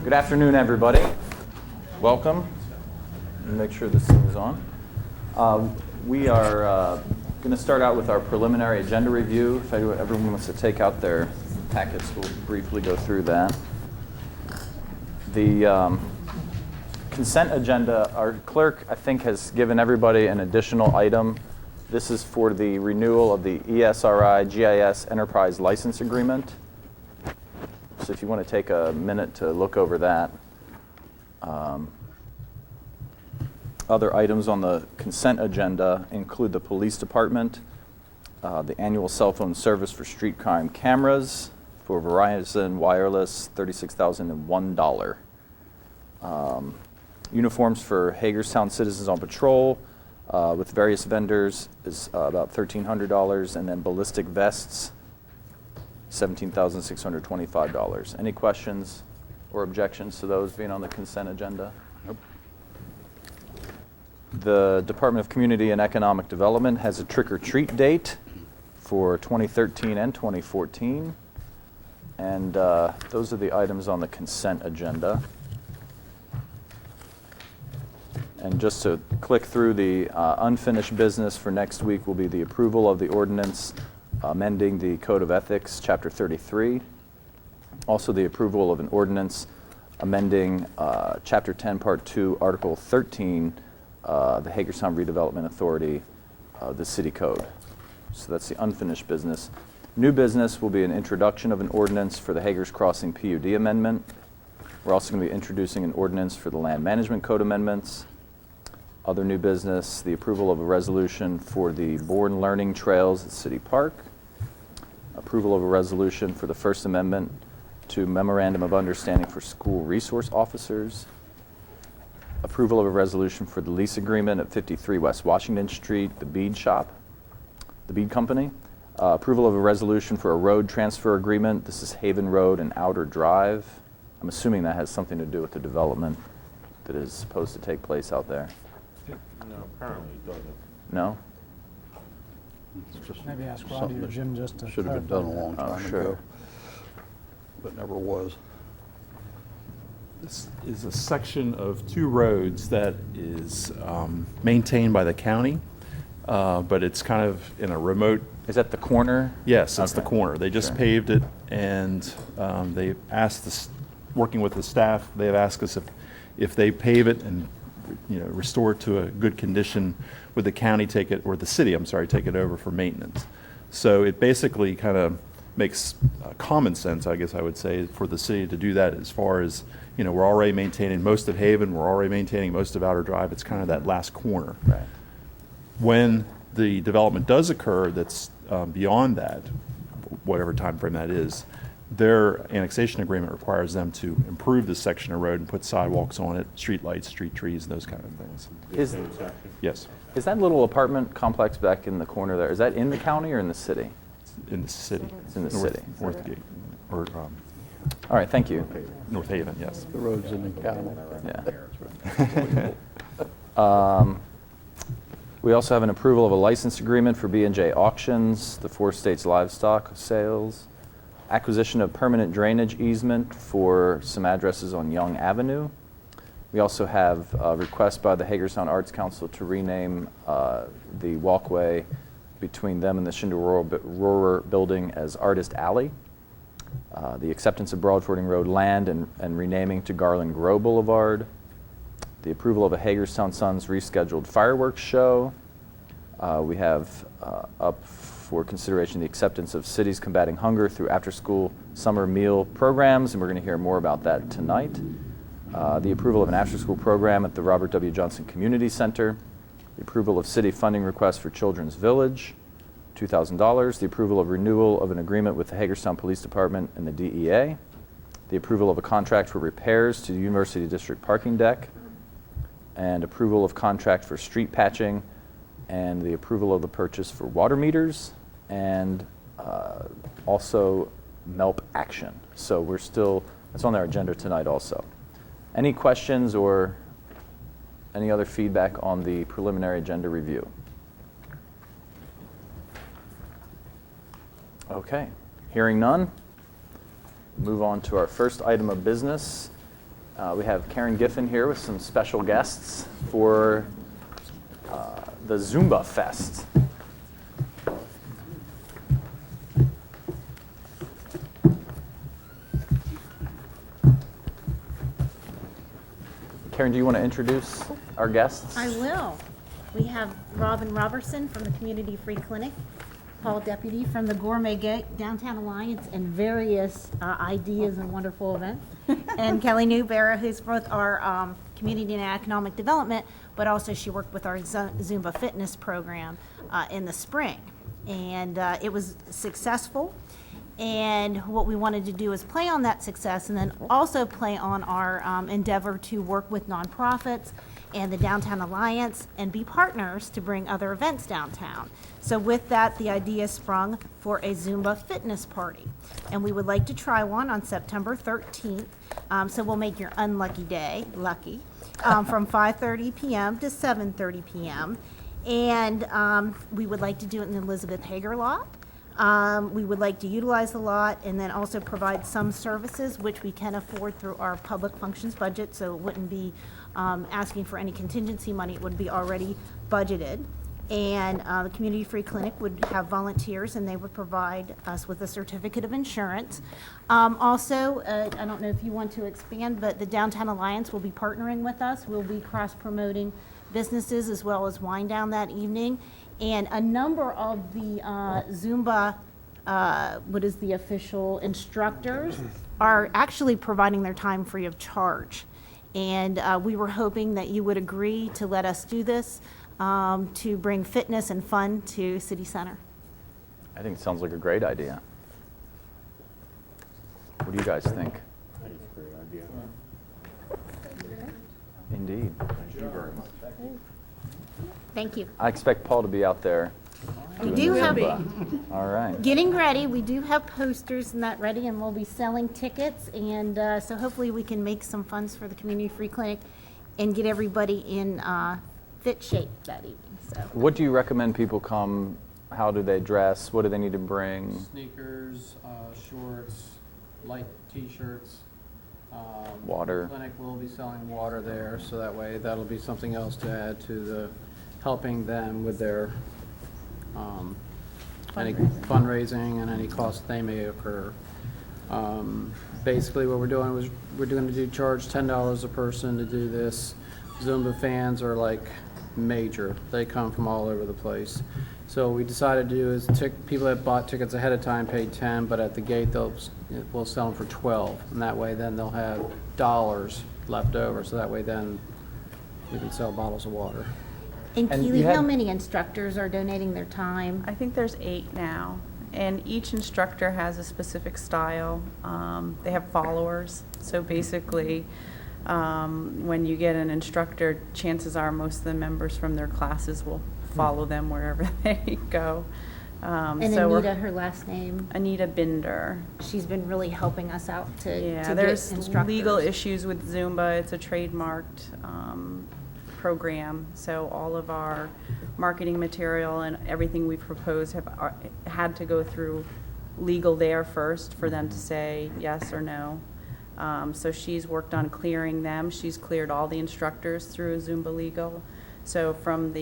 Good afternoon, everybody. Welcome. Make sure this thing is on. We are going to start out with our preliminary agenda review. If everyone wants to take out their packets, we'll briefly go through that. The consent agenda, our clerk, I think, has given everybody an additional item. This is for the renewal of the ESRI GIS Enterprise License Agreement. So if you want to take a minute to look over that. Other items on the consent agenda include the police department, the annual cell phone service for street crime cameras for Verizon Wireless, $36,001. Uniforms for Hagerstown citizens on patrol with various vendors is about $1,300, and then ballistic vests, $17,625. Any questions or objections to those being on the consent agenda? Nope. The Department of Community and Economic Development has a trick-or-treat date for 2013 and 2014. And those are the items on the consent agenda. And just to click through the unfinished business for next week will be the approval of the ordinance amending the Code of Ethics, Chapter 33. Also the approval of an ordinance amending Chapter 10, Part 2, Article 13, the Hagerstown Redevelopment Authority, the City Code. So that's the unfinished business. New business will be an introduction of an ordinance for the Hagers Crossing PUD amendment. We're also going to be introducing an ordinance for the Land Management Code amendments. Other new business, the approval of a resolution for the Bourne Learning Trails at City Park. Approval of a resolution for the First Amendment to Memorandum of Understanding for School Resource Officers. Approval of a resolution for the lease agreement at 53 West Washington Street, the Bead Shop, the Bead Company. Approval of a resolution for a road transfer agreement. This is Haven Road and Outer Drive. I'm assuming that has something to do with the development that is supposed to take place out there. No, apparently it doesn't. No? Maybe ask Rodney or Jim just to Should have been done a long time sure. ago, but never was. This is a section of two roads that is maintained by the county, but it's kind of in a remote. Is that the corner? Yes, it's Okay. the corner. They just Sure. paved it, and they asked us, working with the staff, they've asked us if they pave it and restore it to a good condition, would the county take it, or the city, I'm sorry, take it over for maintenance. So it basically kind of makes common sense, I guess I would say, for the city to do that. As far as, we're already maintaining most of Haven, we're already maintaining most of Outer Drive. It's kind of that last corner. Right. When the development does occur that's beyond that, whatever time frame that is, their annexation agreement requires them to improve this section of road and put sidewalks on it, street lights, street trees, and those kind of things. Yes, Is that little apartment complex back in the corner there, is that in the county or in the city? in the city. It's in the North, city. Northgate, or All right, thank you. North Haven, yes. The road's in the county. Yeah. We also have an approval of a license agreement for B&J Auctions, the Four States Livestock Sales, acquisition of permanent drainage easement for some addresses on Young Avenue. We also have a request by the Hagerstown Arts Council to rename the walkway between them and the Schindler Rohrer building as Artist Alley. The acceptance of Broadfording Road land and renaming to Garland Grow Boulevard. The approval of a Hagerstown Suns rescheduled fireworks show. We have up for consideration the acceptance of Cities Combating Hunger through after-school summer meal programs, and we're going to hear more about that tonight. The approval of an after-school program at the Robert W. Johnson Community Center. The approval of city funding request for Children's Village, $2,000. The approval of renewal of an agreement with the Hagerstown Police Department and the DEA. The approval of a contract for repairs to the University District parking deck. And approval of contract for street patching, and the approval of the purchase for water meters, and also MELP action. So that's on our agenda tonight also. Any questions or any other feedback on the preliminary agenda review? Okay, hearing none, move on to our first item of business, We have Karen Giffen here with some special guests for the Zumba Fest. Karen, do you want to introduce our guests? I will. We have Robin Robertson from the Community Free Clinic, Paul Deputy from the Gourmet Downtown Alliance and various ideas and wonderful events, and Kelly Newbear, who's both our community and economic development, but also she worked with our Zumba fitness program in the spring. And it was successful. And what we wanted to do is play on that success and then also play on our endeavor to work with nonprofits and the Downtown Alliance and be partners to bring other events downtown. So with that, the idea sprung for a Zumba fitness party. And we would like to try one on September 13th. So we'll make your unlucky day lucky from 5:30 p.m. to 7:30 p.m. And we would like to do it in the Elizabeth Hager lot. We would like to utilize the lot and then also provide some services which we can afford through our public functions budget, so it wouldn't be asking for any contingency money, it would be already budgeted. And the Community Free Clinic would have volunteers and they would provide us with a certificate of insurance. Also, I don't know if you want to expand, but the Downtown Alliance will be partnering with us. We'll be cross-promoting businesses as well as wine down that evening. And a number of the Zumba, what is the official instructors, are actually providing their time free of charge. And we were hoping that you would agree to let us do this to bring fitness and fun to City Center. I think it sounds like a great idea. What do you guys think? I think it's a great idea. Indeed. Thank you very much. Thank you. I expect Paul to be out there. We doing do the have, Zumba. All right. getting ready, we do have posters and that ready, and we'll be selling tickets. And so hopefully we can make some funds for the Community Free Clinic and get everybody in fit shape that evening. So What do you recommend people come? How do they dress? What do they need to bring? Sneakers, shorts, light t-shirts. Water. The clinic will be selling water there, so that way that'll be something else to add to the, helping them with their any fundraising and any costs they may occur. Basically what we're doing was, we're going to charge $10 a person to do this. Zumba fans are like major. They come from all over the place. So what we decided to do is people that bought tickets ahead of time paid 10, but at the gate we'll sell them for 12. And that way then they'll have dollars left over. So that way then we can sell bottles of water. And And Keely, you had- how many instructors are donating their time? I think there's 8 now, and each instructor has a specific style. They have followers, so basically, when you get an instructor, chances are most of the members from their classes will follow them wherever they go. And so Anita, her last name, Anita Binder. she's been really helping us out to Yeah, get there's instructors. legal issues with Zumba. It's a trademarked program, so all of our marketing material and everything we propose have had to go through legal there first for them to say yes or no. So she's worked on clearing them. She's cleared all the instructors through Zumba Legal. So from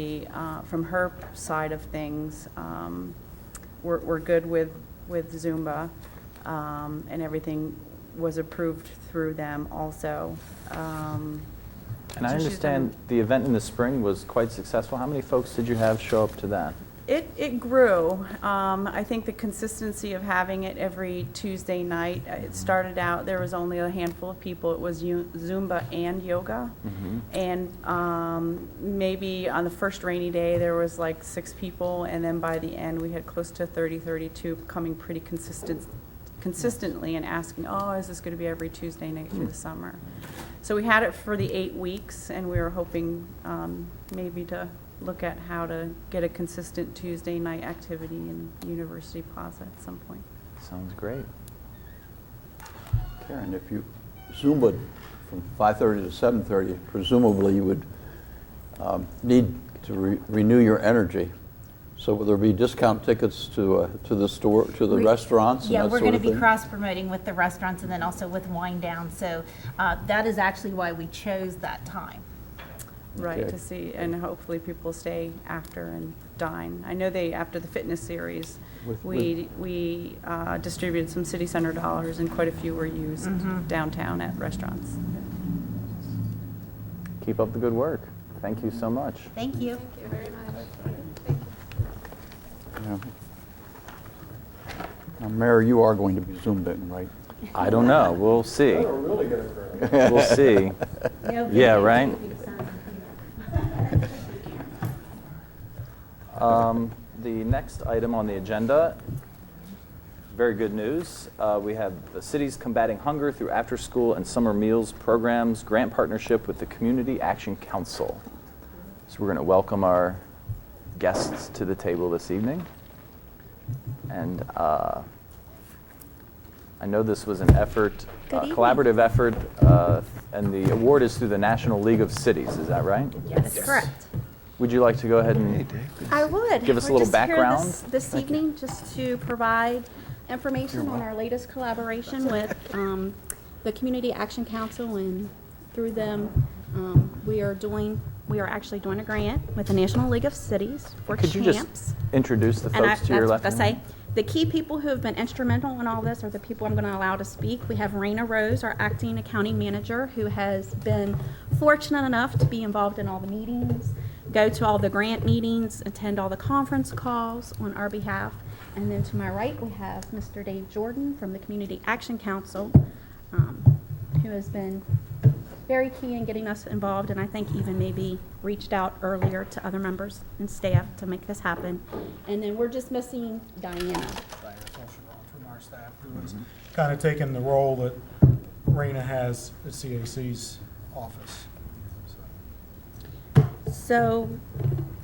her side of things, we're good with Zumba, and everything was approved through them also. And I So she's understand the event in the spring was quite successful. How many folks did you have show up to that? It grew. I think the consistency of having it every Tuesday night, it started out, there was only a handful of people. It was Zumba and yoga. And maybe on the first rainy day, there was like 6 people. And then by the end, we had close to 30, 32 coming pretty consistently and asking, oh, is this going to be every Tuesday night through the summer? So we had it for the 8 weeks, and we were hoping maybe to look at how to get a consistent Tuesday night activity in University Plaza at some point. Sounds great. And if you Zumba from 5:30 to 7:30, presumably you would need to renew your energy. So will there be discount tickets to the store, to the restaurants and Yeah, that we're sort going of to be thing? cross-promoting with the restaurants and then also with Wine Down. So that is actually why we chose that time. Right, Okay. to see, and hopefully people stay after and dine. I know after the fitness series, we distributed some city center dollars and quite a few were used downtown at restaurants. Keep up the good work. Thank you so much. Thank you. Yeah. Now, Mayor, you are going to be Zumbaing, right? I don't know. We'll see. We'll see. Yeah, right? The next item on the agenda, very good news. We have the city's Combating Hunger through After-School and Summer Meals Programs grant partnership with the Community Action Council. So we're going to welcome our guests to the table this evening. And I know this was an effort, Good evening. collaborative effort, and the award is through the National League of Cities. Is that right? Yes, correct. Would you like to go ahead and I would. Give us a We're little just here background. this evening just to provide information on our latest collaboration with the Community Action Council, and through them, we are actually doing a grant with the National League of Cities for Could you champs. just introduce the And folks to your left? that's what I say. The key people who have been instrumental in all this are the people I'm going to allow to speak. We have Raina Rose, our acting accounting manager, who has been fortunate enough to be involved in all the meetings, go to all the grant meetings, attend all the conference calls on our behalf. And then to my right, we have Mr. Dave Jordan from the Community Action Council, who has been very key in getting us involved, and I think even maybe reached out earlier to other members and staff to make this happen. And then we're just missing Diana. Diana Fulcherall from our staff, who has kind of taken the role that Raina has at CAC's office. So,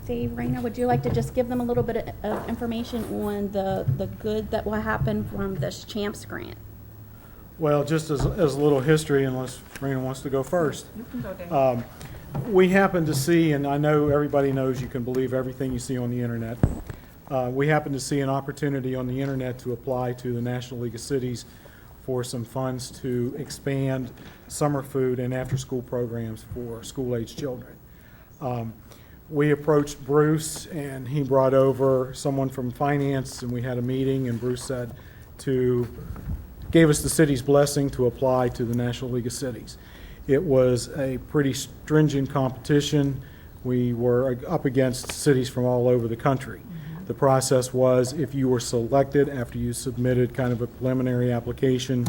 Dave, Raina, would you like to just give them a little bit of information on the good that will happen from this CHAMPS grant? Well, just as a little history, unless Raina wants to go first. You can go there. We happened to see, and I know everybody knows you can believe everything you see on the internet. We happened to see an opportunity on the internet to apply to the National League of Cities for some funds to expand summer food and after-school programs for school-aged children. We approached Bruce, and he brought over someone from finance, and we had a meeting, and Bruce said gave us the city's blessing to apply to the National League of Cities. It was a pretty stringent competition. We were up against cities from all over the country. The process was, if you were selected after you submitted kind of a preliminary application,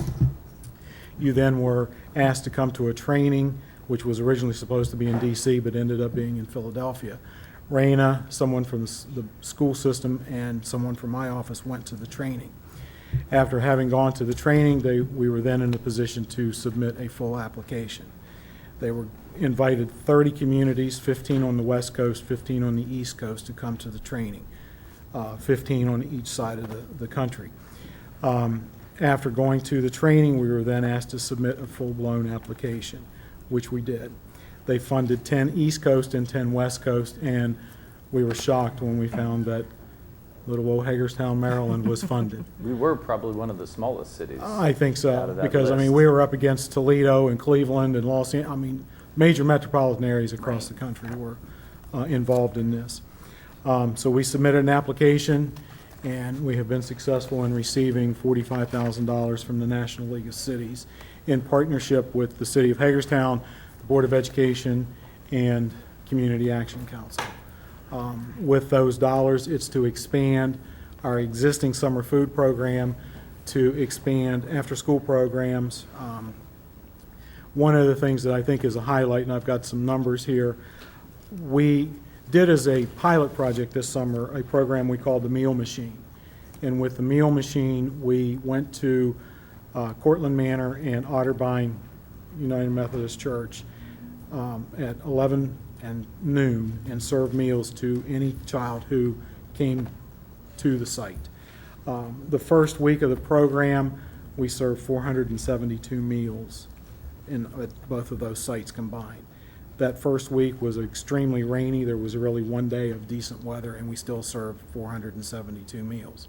you then were asked to come to a training, which was originally supposed to be in D.C. but ended up being in Philadelphia. Raina, someone from the school system, and someone from my office went to the training. After having gone to the training, we were then in a position to submit a full application. They were invited 30 communities, 15 on the West Coast, 15 on the East Coast, to come to the training, 15 on each side of the country. After going to the training, we were then asked to submit a full-blown application, which we did. They funded 10 East Coast and 10 West Coast, and we were shocked when we found that little old Hagerstown, Maryland was funded. We were probably one of the smallest cities. I think out so, of that because, I mean, list. we were up against Toledo and Cleveland and Los Angeles. I mean, major metropolitan areas across the country were involved in this. So we submitted an application, and we have been successful in receiving $45,000 from the National League of Cities in partnership with the City of Hagerstown, the Board of Education, and Community Action Council. With those dollars, it's to expand our existing summer food program, to expand after-school programs. One of the things that I think is a highlight, and I've got some numbers here, we did as a pilot project this summer a program we called the Meal Machine. And with the Meal Machine, we went to Cortland Manor and Otterbein United Methodist Church at 11 and noon and served meals to any child who came to the site. The first week of the program, we served 472 meals at both of those sites combined. That first week was extremely rainy. There was really one day of decent weather, and we still served 472 meals.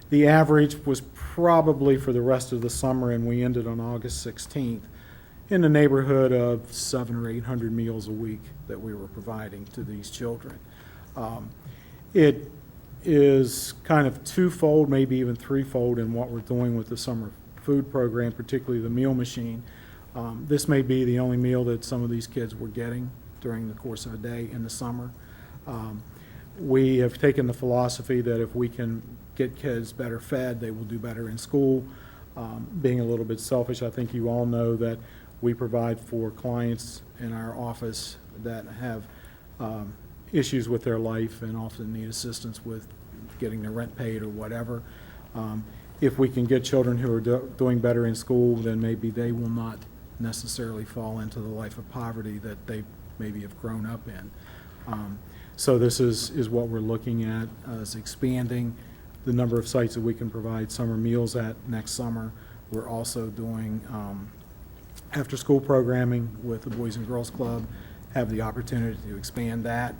The average was probably for the rest of the summer, and we ended on August 16th, in the neighborhood of 700 or 800 meals a week that we were providing to these children. It is kind of twofold, maybe even threefold in what we're doing with the summer food program, particularly the meal machine. This may be the only meal that some of these kids were getting during the course of a day in the summer. We have taken the philosophy that if we can get kids better fed, they will do better in school. Being a little bit selfish, I think you all know that we provide for clients in our office that have issues with their life and often need assistance with getting their rent paid or whatever. If we can get children who are doing better in school, then maybe they will not necessarily fall into the life of poverty that they maybe have grown up in. So this is what we're looking at, is expanding the number of sites that we can provide summer meals at next summer. We're also doing after-school programming with the Boys and Girls Club, have the opportunity to expand that.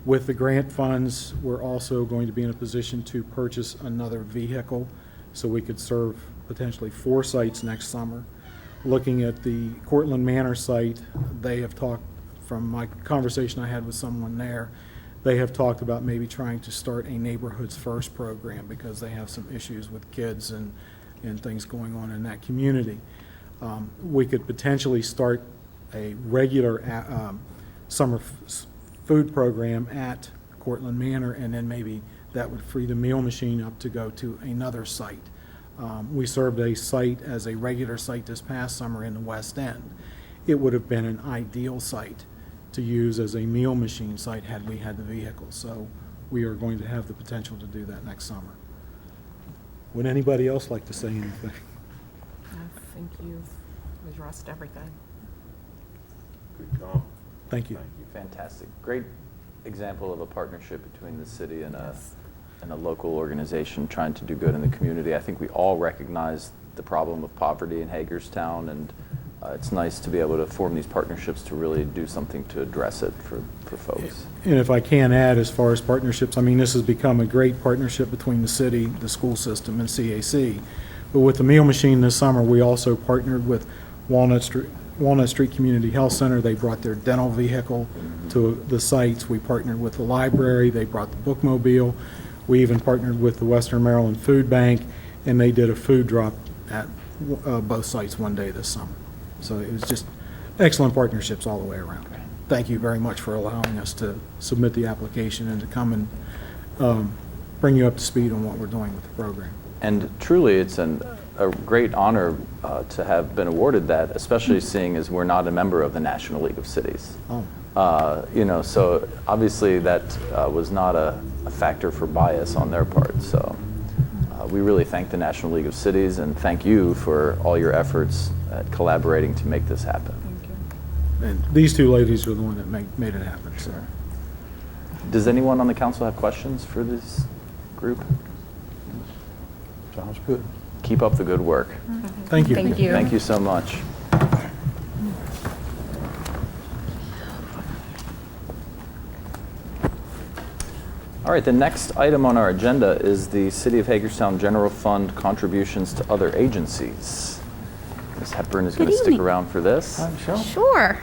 With the grant funds, we're also going to be in a position to purchase another vehicle so we could serve potentially 4 sites next summer. Looking at the Cortland Manor site, they have talked, from my conversation I had with someone there, they have talked about maybe trying to start a Neighborhoods First program because they have some issues with kids and things going on in that community. We could potentially start a regular summer food program at Cortland Manor, and then maybe that would free the meal machine up to go to another site. We served a site as a regular site this past summer in the West End. It would have been an ideal site to use as a meal machine site had we had the vehicle. So we are going to have the potential to do that next summer. Would anybody else like to say anything? I think you've addressed everything. Good job. Thank you. Fantastic. Great example of a partnership between the city and a local organization trying to do good in the community. I think we all recognize the problem of poverty in Hagerstown, and it's nice to be able to form these partnerships to really do something to address it for folks. And if I can add, as far as partnerships, I mean, this has become a great partnership between the city, the school system, and CAC. But with the meal machine this summer, we also partnered with Walnut Street Community Health Center. They brought their dental vehicle to the sites. We partnered with the library. They brought the bookmobile. We even partnered with the Western Maryland Food Bank, and they did a food drop at both sites one day this summer. So it was just excellent partnerships all the way around. Thank you very much for allowing us to submit the application and to come and bring you up to speed on what we're doing with the program. And truly, it's a great honor to have been awarded that, especially seeing as we're not a member of the National League of Cities. Oh. So obviously that was not a factor for bias on their part. So we really thank the National League of Cities and thank you for all your efforts at collaborating to make this happen. Thank you. And these two ladies were the one that made it happen. So. Does anyone on the council have questions for this group? Sounds good. Keep up the good work. Thank you. Thank you. Thank you so much. All right, the next item on our agenda is the City of Hagerstown General Fund contributions to other agencies. Ms. Hepburn is going to Good stick evening. around for this. Sure.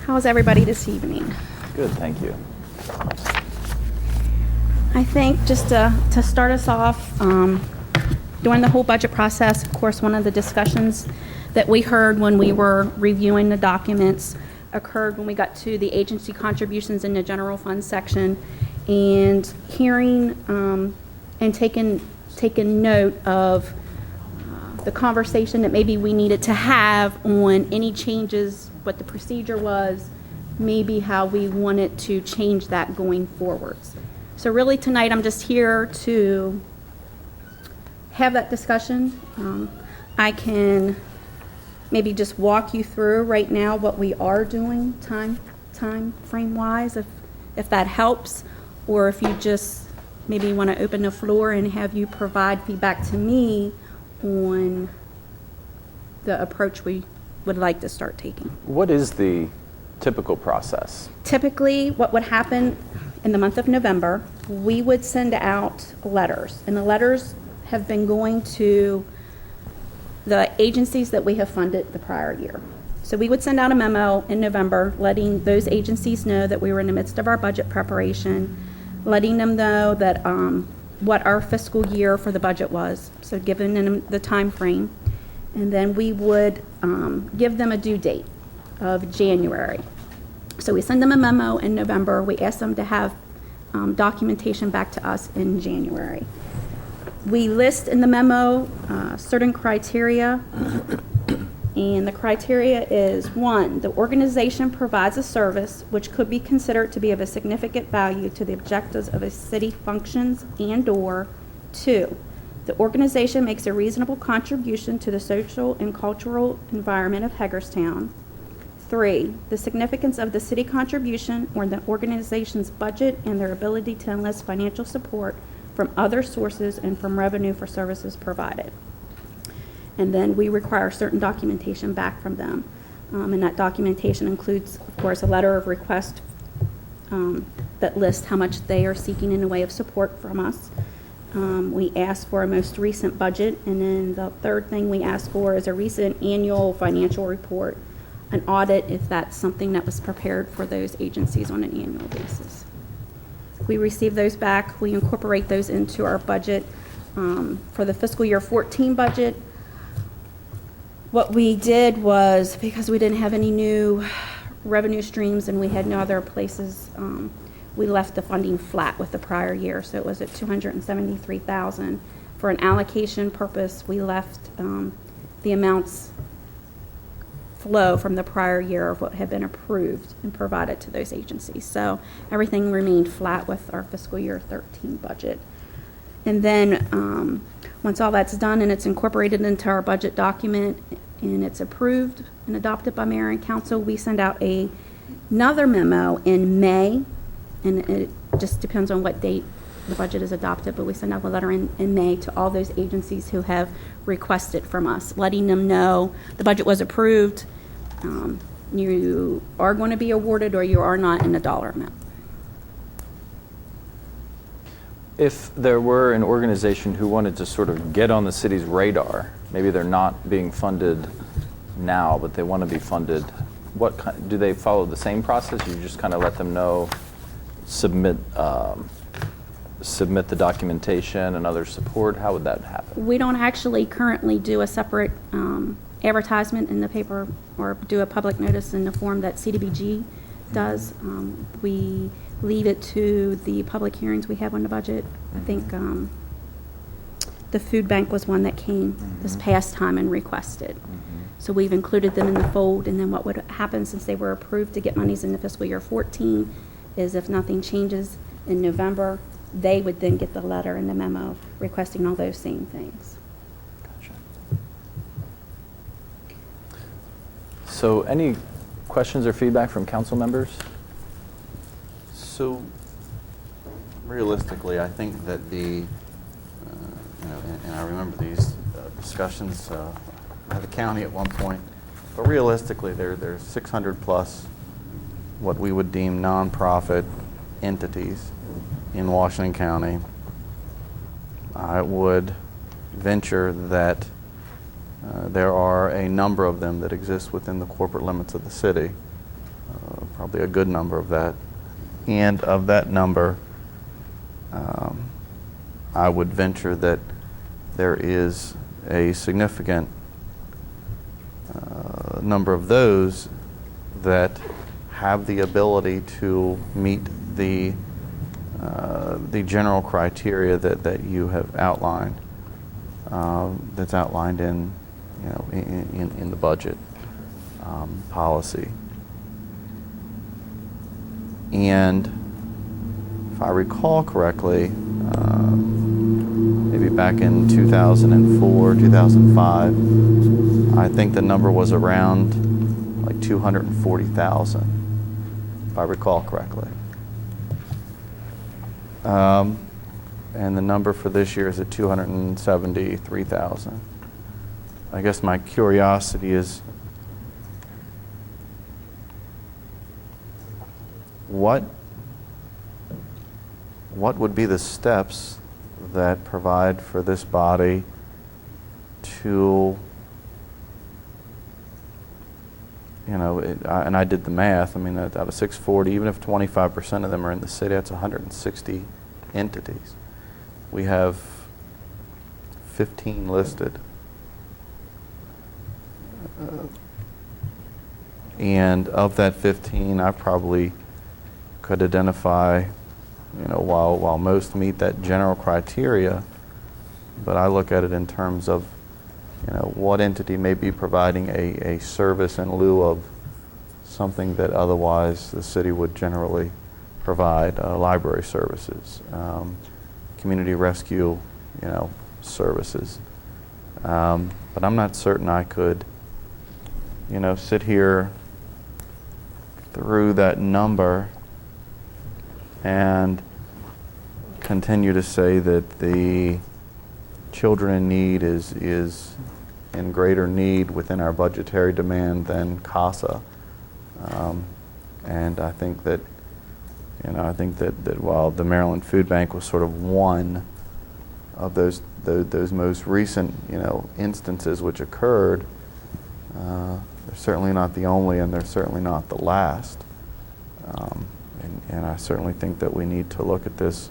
How's everybody this evening? Good, thank you. I think just to start us off, during the whole budget process, of course, one of the discussions that we heard when we were reviewing the documents occurred when we got to the agency contributions in the general fund section, and hearing and taking note of the conversation that maybe we needed to have on any changes, what the procedure was, maybe how we wanted to change that going forwards. So really tonight I'm just here to have that discussion. I can maybe just walk you through right now what we are doing time frame wise, if that helps, or if you just maybe want to open the floor and have you provide feedback to me on the approach we would like to start taking. What is the typical process? Typically, what would happen in the month of November, we would send out letters, and the letters have been going to the agencies that we have funded the prior year. So we would send out a memo in November letting those agencies know that we were in the midst of our budget preparation, letting them know that what our fiscal year for the budget was, so giving them the time frame, and then we would give them a due date of January. So we send them a memo in November. We ask them to have documentation back to us in January. We list in the memo certain criteria, and the criteria is: 1, the organization provides a service which could be considered to be of a significant value to the objectives of a city functions, and/or 2, the organization makes a reasonable contribution to the social and cultural environment of Hagerstown. 3, the significance of the city contribution or the organization's budget and their ability to enlist financial support from other sources and from revenue for services provided. And then we require certain documentation back from them. And that documentation includes, of course, a letter of request that lists how much they are seeking in the way of support from us. We ask for a most recent budget, and then the third thing we ask for is a recent annual financial report, an audit if that's something that was prepared for those agencies on an annual basis. We receive those back. We incorporate those into our budget. For the fiscal year 14 budget, what we did was, because we didn't have any new revenue streams and we had no other places, we left the funding flat with the prior year. So it was at $273,000. For an allocation purpose, we left the amounts flow from the prior year of what had been approved and provided to those agencies. So everything remained flat with our fiscal year 13 budget. And then once all that's done and it's incorporated into our budget document and it's approved and adopted by mayor and council, we send out another memo in May, and it just depends on what date the budget is adopted, but we send out a letter in May to all those agencies who have requested from us, letting them know the budget was approved, you are going to be awarded or you are not in a dollar amount. If there were an organization who wanted to sort of get on the city's radar, maybe they're not being funded now, but they want to be funded, do they follow the same process? You just kind of let them know, submit the documentation and other support? How would that happen? We don't actually currently do a separate advertisement in the paper or do a public notice in the form that CDBG does. We leave it to the public hearings we have on the budget. I think the food bank was one that came this past time and requested. So we've included them in the fold, and then what would happen since they were approved to get monies in the fiscal year 14 is if nothing changes in November, they would then get the letter and the memo requesting all those same things. Gotcha. So any questions or feedback from council members? So realistically, I think that and I remember these discussions at the county at one point, but realistically, there's 600 plus what we would deem nonprofit entities in Washington County. I would venture that there are a number of them that exist within the corporate limits of the city, probably a good number of that. And of that number, I would venture that there is a significant number of those that have the ability to meet the general criteria that you have outlined. That's outlined in in the budget policy. And if I recall correctly, maybe back in 2004, 2005, I think the number was around like 240,000, if I recall correctly. And the number for this year is at 273,000. I guess my curiosity is, what would be the steps that provide for this body to, and I did the math, I mean, out of 640, even if 25% of them are in the city, that's 160 entities. We have 15 listed. And of that 15, I probably could identify, while most meet that general criteria, but I look at it in terms of, what entity may be providing a service in lieu of something that otherwise the city would generally provide, library services, community rescue, services. But I'm not certain I could, sit here through that number and continue to say that the children in need is in greater need within our budgetary demand than CASA. And I think that, that while the Maryland Food Bank was sort of one of those most recent, instances which occurred, they're certainly not the only, and they're certainly not the last. And I certainly think that we need to look at this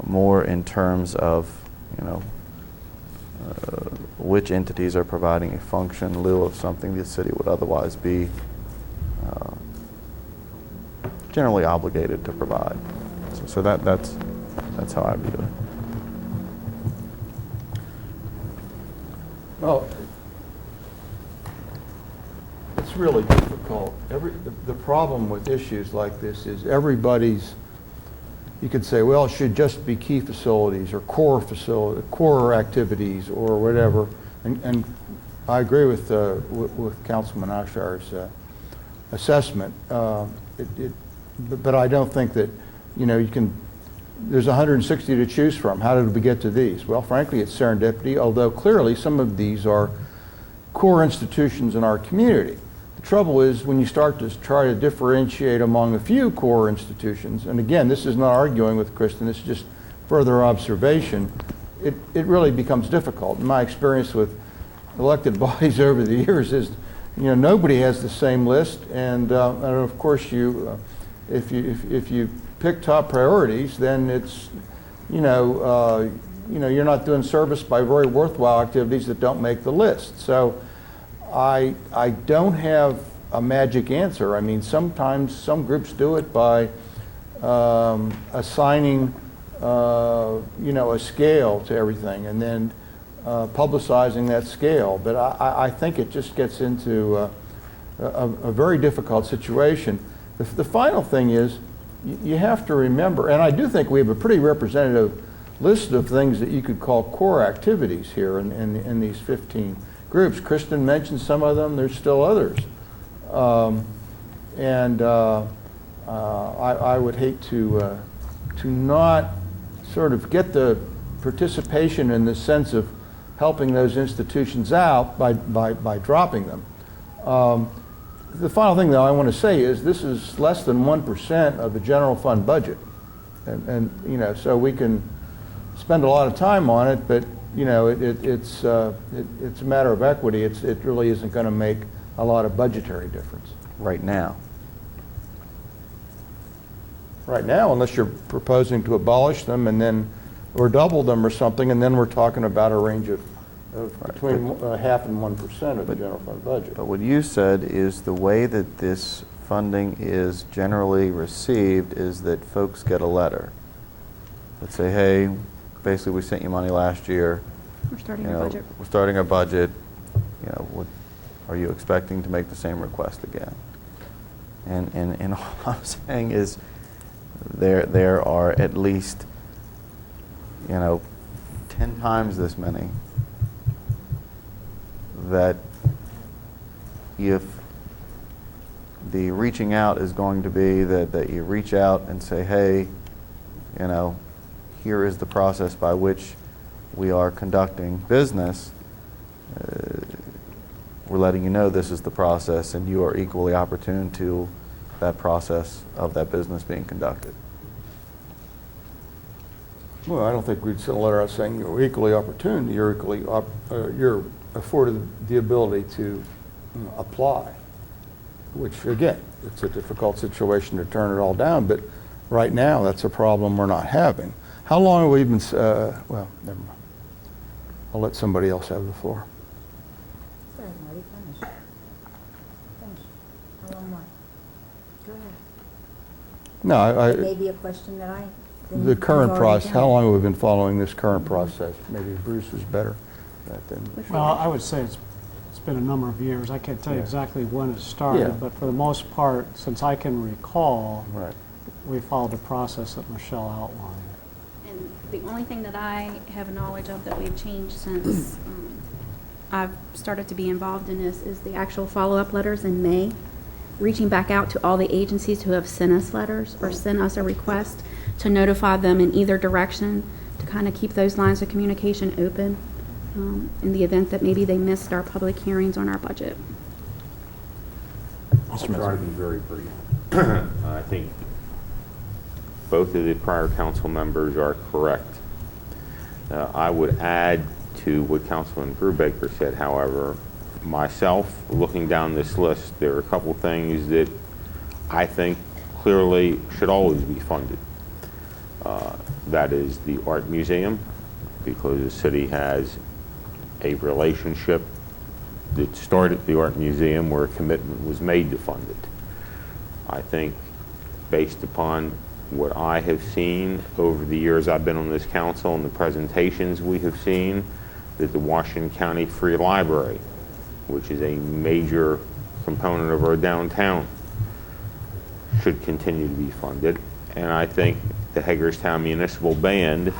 more in terms of, which entities are providing a function in lieu of something the city would otherwise be generally obligated to provide. So that's how I view it. Well, it's really difficult. The problem with issues like this is everybody's, you could say, well, it should just be key facilities or core activities or whatever. And I agree with Councilman Oshire's assessment. But I don't think that, there's 160 to choose from. How did we get to these? Well, frankly, it's serendipity, although clearly some of these are core institutions in our community. The trouble is when you start to try to differentiate among a few core institutions, and again, this is not arguing with Kristen, it's just further observation, it really becomes difficult. My experience with elected bodies over the years is, nobody has the same list, and of course if you pick top priorities, then it's, you're not doing service by very worthwhile activities that don't make the list. So I don't have a magic answer. I mean, sometimes some groups do it by assigning, a scale to everything and then publicizing that scale. But I think it just gets into a very difficult situation. The final thing is, you have to remember, and I do think we have a pretty representative list of things that you could call core activities here in these 15 groups. Kristen mentioned some of them. There's still others. I would hate to not sort of get the participation in the sense of helping those institutions out by dropping them. The final thing, though, I want to say is this is less than 1% of the general fund budget. And so we can spend a lot of time on it, but, it's a matter of equity. It really isn't going to make a lot of budgetary difference. Right now. Right now, unless you're proposing to abolish them and then, or double them or something, and then we're talking about a range of between 0.5% and 1% of the general fund budget. But what you said is the way that this funding is generally received is that folks get a letter that say, hey, basically we sent you money last year. We're starting our budget. We're starting our budget. Are you expecting to make the same request again? And all I'm saying is there are at least 10 times this many that if the reaching out is going to be that you reach out and say, hey, here is the process by which we are conducting business. We're letting you know this is the process, and you are equally opportune to that process of that business being conducted. Well, I don't think we'd send a letter out saying you're equally opportune, you're you're afforded the ability to apply, which, again, it's a difficult situation to turn it all down, but right now, that's a problem we're not having. How long have we been, well, never mind. I'll let somebody else have the floor. Sorry, Marty, finish. How long more? Go ahead. No, It may be a question that I. the current process, how long have we been following this current process? Maybe Bruce is better at that than. Well, I would say it's been a number of years. I can't tell you Yeah. exactly when it Yeah. started, but for the most part, since I can recall, Right. we followed the process that Michelle outlined. And the only thing that I have knowledge of that we've changed since I've started to be involved in this is the actual follow-up letters in May, reaching back out to all the agencies who have sent us letters or sent us a request to notify them in either direction, to kind of keep those lines of communication open in the event that maybe they missed our public hearings on our budget. I'll try to be very brief. I think both of the prior council members are correct. I would add to what Councilman Brubaker said, however, myself, looking down this list, there are a couple things that I think clearly should always be funded. That is the Art Museum, because the city has a relationship that started the Art Museum where a commitment was made to fund it. I think based upon what I have seen over the years I've been on this council and the presentations we have seen, that the Washington County Free Library, which is a major component of our downtown, should continue to be funded. And I think the Hagerstown Municipal Band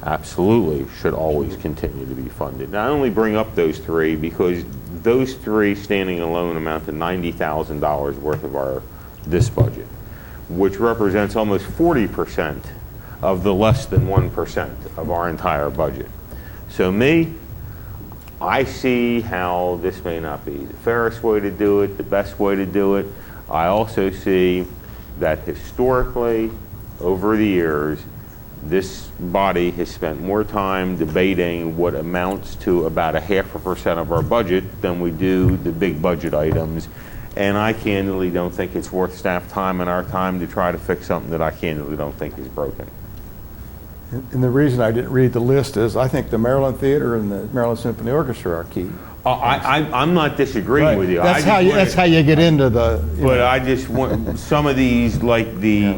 absolutely should always continue to be funded. And I only bring up those three because those three standing alone amount to $90,000 worth of this budget, which represents almost 40% of the less than 1% of our entire budget. So I see how this may not be the fairest way to do it, the best way to do it. I also see that historically, over the years, this body has spent more time debating what amounts to about 0.5% of our budget than we do the big budget items. And I candidly don't think it's worth staff time and our time to try to fix something that I candidly don't think is broken. And the reason I didn't read the list is I think the Maryland Theater and the Maryland Symphony Orchestra are key. I'm not disagreeing with you. That's how you get into the. But I just want some of these, like the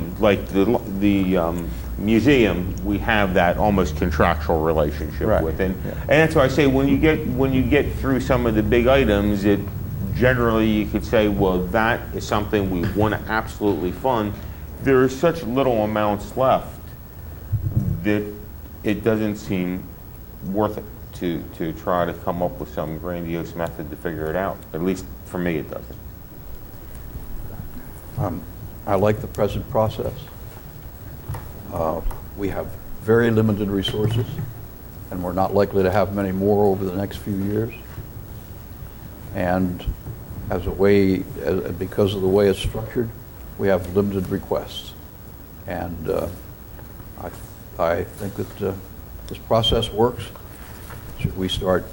museum, we have that almost contractual relationship Right. with, and that's why I say when you get through some of the big items, it generally you could say, well, that is something we want to absolutely fund. There are such little amounts left that it doesn't seem worth it to try to come up with some grandiose method to figure it out. At least for me, it doesn't. I like the present process. We have very limited resources, and we're not likely to have many more over the next few years. And because of the way it's structured, we have limited requests. And I think that this process works. Should we start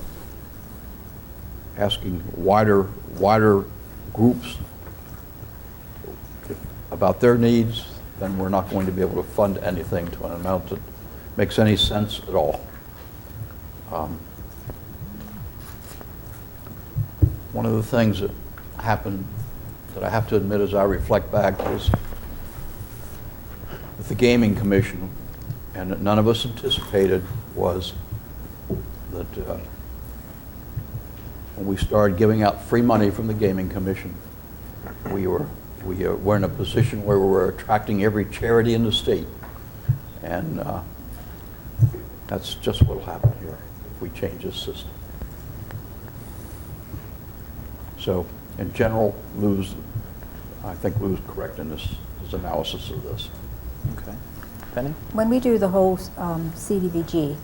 asking wider groups about their needs, then we're not going to be able to fund anything to an amount that makes any sense at all. One of the things that happened that I have to admit as I reflect back was with the Gaming Commission, and that none of us anticipated, was that when we started giving out free money from the Gaming Commission, we were in a position where we were attracting every charity in the state. And that's just what will happen here if we change this system. So, in general, I think Lou's correct in his analysis of this. Okay. Penny? When we do the whole CDBG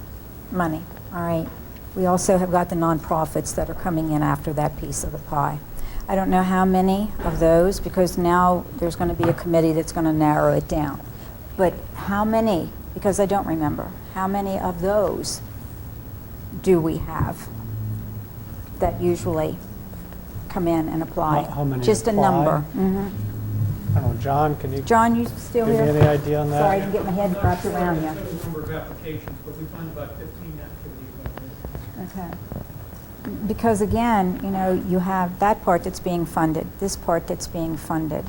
money, all right, we also have got the nonprofits that are coming in after that piece of the pie. I don't know how many of those, because now there's going to be a committee that's going to narrow it down. But how many, because I don't remember, how many of those do we have that usually come in and apply? How many Just a apply? number. Mhm. I don't know, John, can you John, you still give here? me any idea on that? Sorry, I didn't get my head wrapped around you. Number of applications, but we find about 15 activities. Okay. Because again, you know, you have that part that's being funded, this part that's being funded.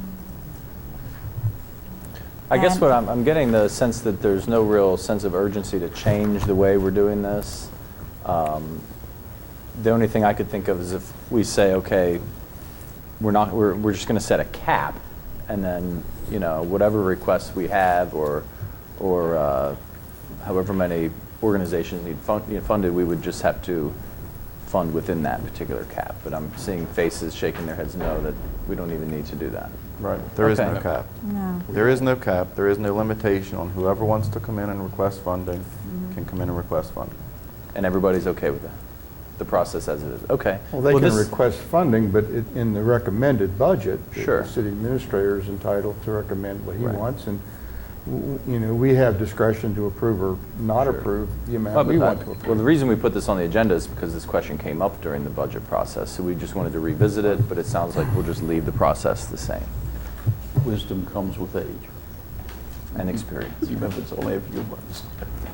I guess And- what I'm getting the sense that there's no real sense of urgency to change the way we're doing this. The only thing I could think of is if we say, okay, we're just going to set a cap, and then, you know, whatever requests we have or however many organizations need funded, we would just have to fund within that particular cap. But I'm seeing faces shaking their heads no, that we don't even need to do that. Right, there is Okay. no cap. No. There is no cap, there is no limitation on whoever wants to come in and request funding can come in and request funding. And everybody's okay with that? The process as it is? Okay. Well, they can this- request funding, but in the recommended budget, Sure. the city administrator is entitled to recommend what he Right. wants, and, you know, we have discretion to approve or not Sure. approve the Well, amount we but want to approve. well, the reason we put this on the agenda is because this question came up during the budget process, so we just wanted to revisit it, but it sounds like we'll just leave the process the same, Wisdom comes with age. and experience. Even if it's only a few months.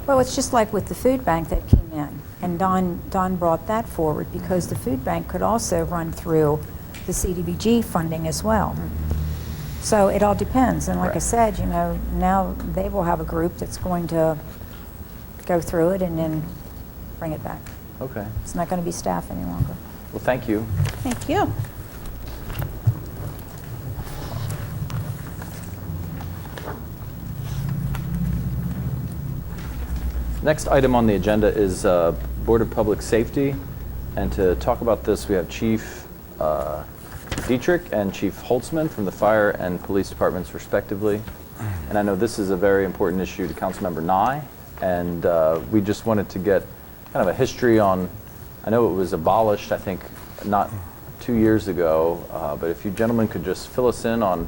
Well, it's just like with the food bank that came in, and Don brought that forward, because the food bank could also run through the CDBG funding as well. So it all depends, and like I Right. said, you know, now they will have a group that's going to go through it and then bring it back. Okay. It's not going to be staff any longer. Well, thank you. Thank you. Next item on the agenda is Board of Public Safety. And to talk about this, we have Chief Dietrich and Chief Holtzman from the fire and police departments respectively. And I know this is a very important issue to Councilmember Nye. And we just wanted to get kind of a history on, I know it was abolished, I think, not 2 years ago. But if you gentlemen could just fill us in on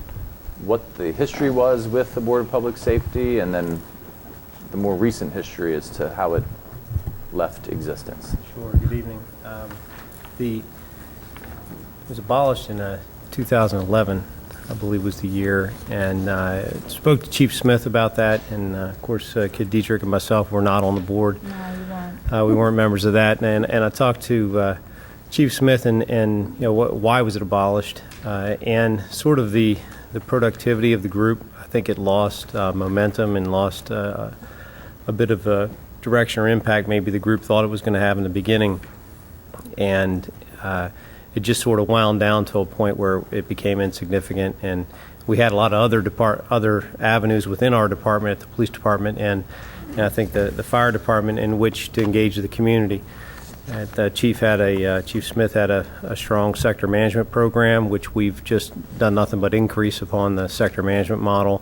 what the history was with the Board of Public Safety, and then the more recent history as to how it left existence. Sure, good evening. It was abolished in 2011, I believe was the year, and spoke to Chief Smith about that, and of course Kid Dietrich and myself were not on the board. No, you weren't. We weren't members of that, and I talked to Chief Smith and you know, why was it abolished, and sort of the productivity of the group. I think it lost momentum and lost a bit of a direction or impact maybe the group thought it was going to have in the beginning, and it just sort of wound down to a point where it became insignificant. And we had a lot of other avenues within our department, at the police department, and I think the fire department, in which to engage the community. Chief Smith had a strong sector management program, which we've just done nothing but increase upon the sector management model,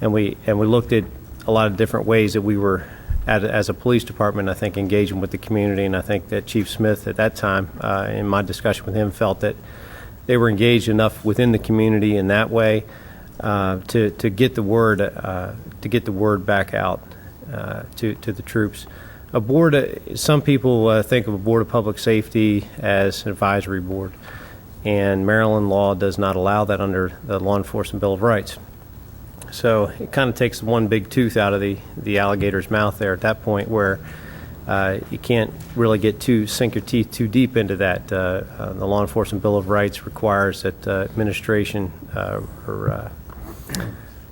and we looked at a lot of different ways that we were, as a police department, I think, engaging with the community. And I think that Chief Smith at that time, in my discussion with him, felt that they were engaged enough within the community in that way to get the word back out to the troops. A board, some people think of a Board of Public Safety as an advisory board, and Maryland law does not allow that under the Law Enforcement Bill of Rights. So it kind of takes one big tooth out of the alligator's mouth there at that point, where you can't really sink your teeth too deep into that. The Law Enforcement Bill of Rights requires that administration, or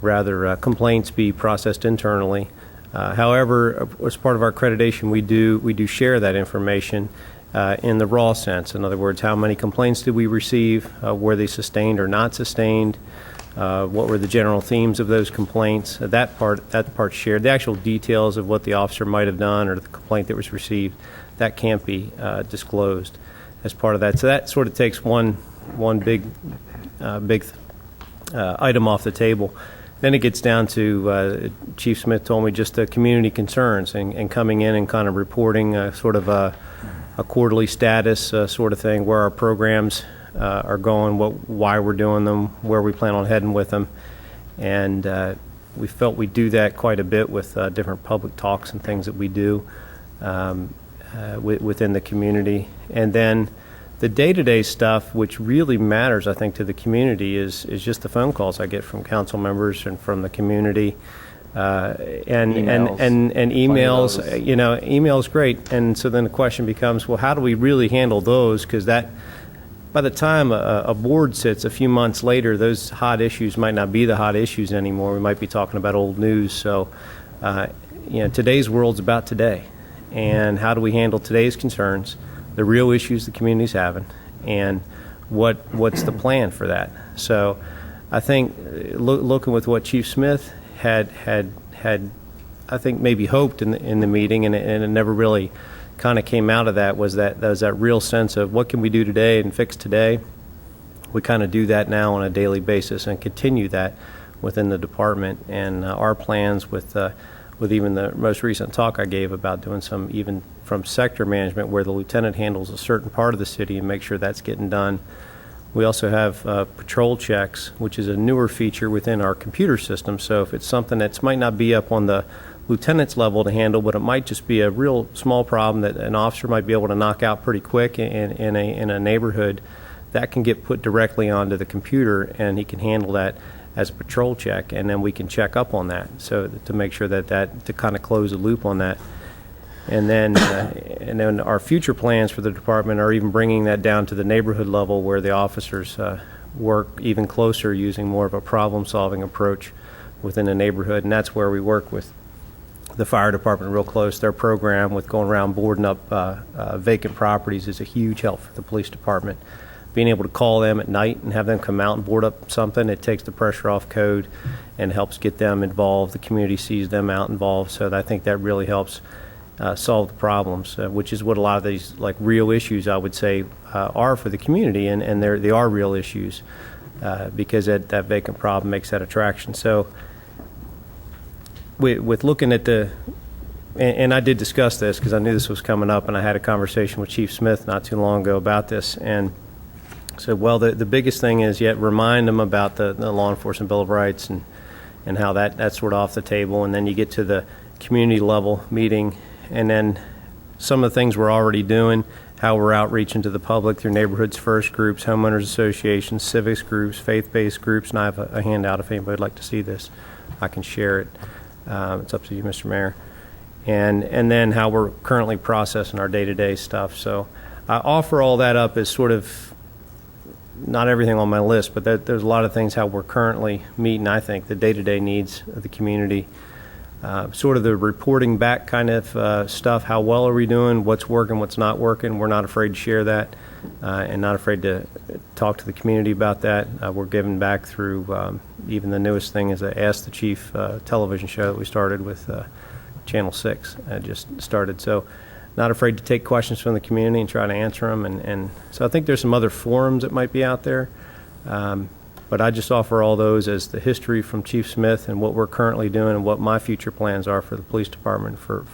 rather complaints, be processed internally. However, as part of our accreditation, we do share that information in the raw sense. In other words, how many complaints did we receive? Were they sustained or not sustained? What were the general themes of those complaints? That part shared. The actual details of what the officer might have done or the complaint that was received, that can't be disclosed as part of that. So that sort of takes one big item off the table. Then it gets down to, Chief Smith told me, just the community concerns and coming in and kind of reporting sort of a quarterly status sort of thing, where our programs are going, why we're doing them, where we plan on heading with them. And we felt we do that quite a bit with different public talks and things that we do within the community. And then the day-to-day stuff, which really matters, I think, to the community is just the phone calls I get from council members and from the community. And emails, email's great. And so then the question becomes, well, how do we really handle those? Because that, by the time a board sits a few months later, those hot issues might not be the hot issues anymore. We might be talking about old news. So, today's world's about today. And how do we handle today's concerns, the real issues the community's having, and what's the plan for that? So I think looking with what Chief Smith had I think maybe hoped in the meeting, and it never really kind of came out of that, was that real sense of what can we do today and fix today. We kind of do that now on a daily basis and continue that within the department, and our plans with even the most recent talk I gave about doing some even from sector management where the lieutenant handles a certain part of the city and make sure that's getting done. We also have patrol checks, which is a newer feature within our computer system. So if it's something that might not be up on the lieutenant's level to handle, but it might just be a real small problem that an officer might be able to knock out pretty quick in a neighborhood, that can get put directly onto the computer, and he can handle that as a patrol check, and then we can check up on that, so to make sure that to kind of close the loop on that. And then our future plans for the department are even bringing that down to the neighborhood level, where the officers work even closer, using more of a problem-solving approach within the neighborhood. And that's where we work with the fire department real close. Their program with going around boarding up vacant properties is a huge help for the police department. Being able to call them at night and have them come out and board up something, it takes the pressure off code and helps get them involved. The community sees them out involved, so I think that really helps solve the problems, which is what a lot of these real issues, I would say, are for the community, and they are real issues because that vacant problem makes that attraction. So with looking at and I did discuss this because I knew this was coming up, and I had a conversation with Chief Smith not too long ago about this, and so, well, the biggest thing is remind them about the Law Enforcement Bill of Rights and how that's sort of off the table. And then you get to the community level meeting, and then some of the things we're already doing, how we're outreaching to the public through Neighborhoods First groups, homeowners associations, civics groups, faith-based groups. And I have a handout if anybody would like to see this. I can share it. It's up to you, Mr. Mayor. And then how we're currently processing our day-to-day stuff. So I offer all that up as sort of not everything on my list, but there's a lot of things how we're currently meeting, I think, the day-to-day needs of the community. Sort of the reporting back kind of stuff. How well are we doing? What's working? What's not working? We're not afraid to share that and not afraid to talk to the community about that. We're giving back through even the newest thing is the Ask the Chief television show that we started with Channel 6. Just started. So not afraid to take questions from the community and try to answer them. And so I think there's some other forums that might be out there. But I just offer all those as the history from Chief Smith and what we're currently doing and what my future plans are for the police department for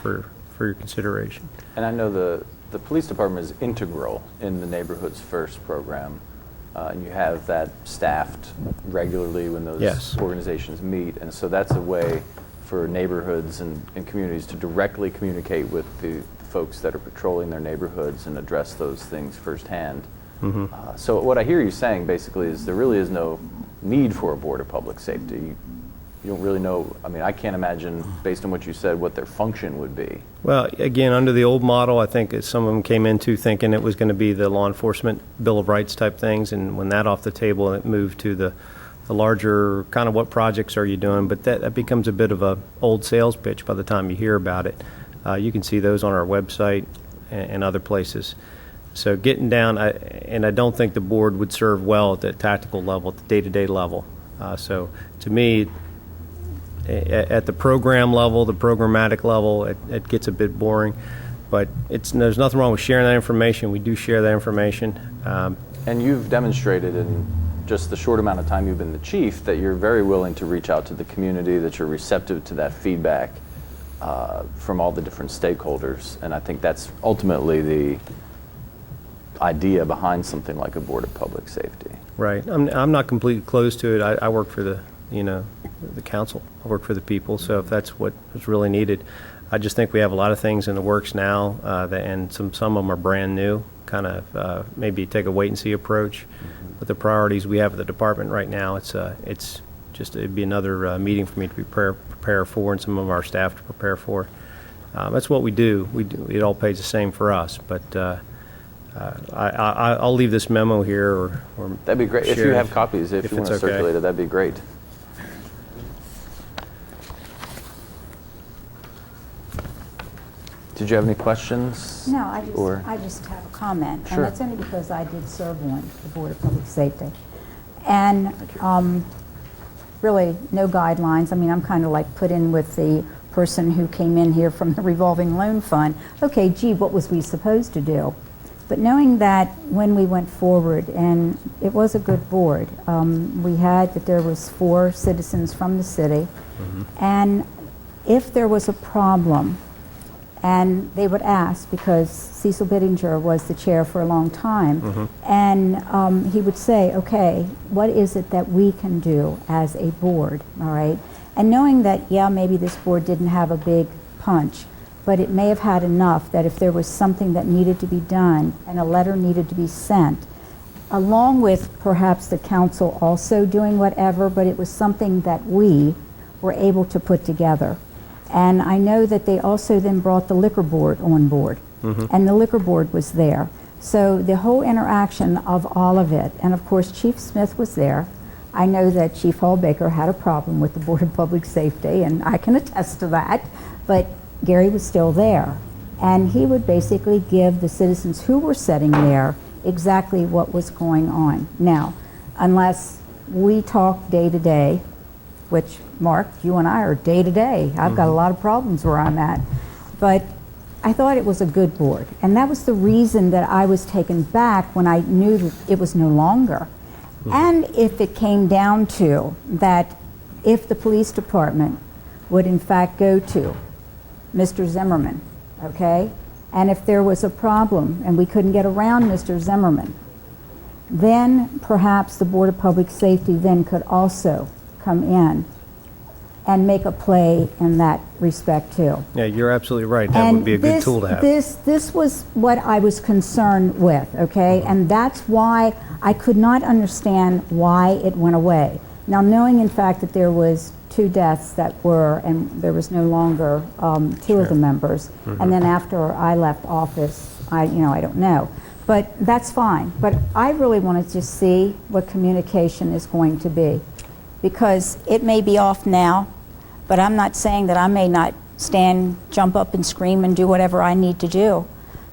your consideration. And I know the police department is integral in the Neighborhoods First program. And you have that staffed regularly when those organizations meet. And so that's a way for neighborhoods and communities to directly communicate with the folks that are patrolling their neighborhoods and address those things firsthand. Mm-hmm. So what I hear you saying basically is there really is no need for a board of public safety. You don't really know. I mean, I can't imagine, based on what you said, what their function would be. Well, again, under the old model, I think some of them came into thinking it was going to be the Law Enforcement Bill of Rights type things, and when that off the table, it moved to the larger kind of what projects are you doing, but that becomes a bit of a old sales pitch by the time you hear about it. You can see those on our website and other places. So getting down, and I don't think the board would serve well at the tactical level, at the day-to-day level. So to me, at the program level, the programmatic level, it gets a bit boring. But there's nothing wrong with sharing that information. We do share that information. And you've demonstrated in just the short amount of time you've been the chief that you're very willing to reach out to the community, that you're receptive to that feedback from all the different stakeholders. And I think that's ultimately idea behind something like a Board of Public Safety. Right. I'm not completely closed to it. I work for the, the council. I work for the people. So if that's what is really needed, I just think we have a lot of things in the works now, and some of them are brand new. Kind of maybe take a wait and see approach. With the priorities we have at the department right now, it's just it'd be another meeting for me to prepare for, and some of our staff to prepare for. That's what we do. It all pays the same for us, but. I'll leave this memo here, or that'd be great if you have copies. If you want to it's okay. circulate it, that'd be great. Did you have any questions? No, I just have a comment. Sure. And that's only because I did serve on the Board of Public Safety. And really, no guidelines. I mean, I'm kind of like put in with the person who came in here from the revolving loan fund. Okay, gee, what was we supposed to do? But knowing that when we went forward, and it was a good board, we had that there was 4 citizens from the city, and if there was a problem, and they would ask, because Cecil Bittinger was the chair for a long time, and he would say, okay, what is it that we can do as a board, all right? And knowing that, yeah, maybe this board didn't have a big punch, but it may have had enough that if there was something that needed to be done and a letter needed to be sent, along with perhaps the council also doing whatever, but it was something that we were able to put together. And I know that they also then brought the liquor board on board, and the liquor board was there. So the whole interaction of all of it, and of course Chief Smith was there. I know that Chief Hallbaker had a problem with the Board of Public Safety, and I can attest to that, but Gary was still there, and he would basically give the citizens who were sitting there exactly what was going on. Now, unless we talk day to day, which, Mark, you and I are day to day. I've got a lot of problems where I'm at, but I thought it was a good board, and that was the reason that I was taken back when I knew that it was no longer. And if it came down to that, if the police department would in fact go to Mr. Zimmerman, okay? And if there was a problem and we couldn't get around Mr. Zimmerman, then perhaps the Board of Public Safety then could also come in and make a play in that respect too. Yeah, you're absolutely right. That would be a good tool to have. This was what I was concerned with, okay? And that's why I could not understand why it went away. Now, knowing in fact that there was 2 deaths that were, and there was no longer 2 of the members, and then after I left office, I don't know. But that's fine. But I really want to just see what communication is going to be. Because it may be off now, but I'm not saying that I may not jump up and scream and do whatever I need to do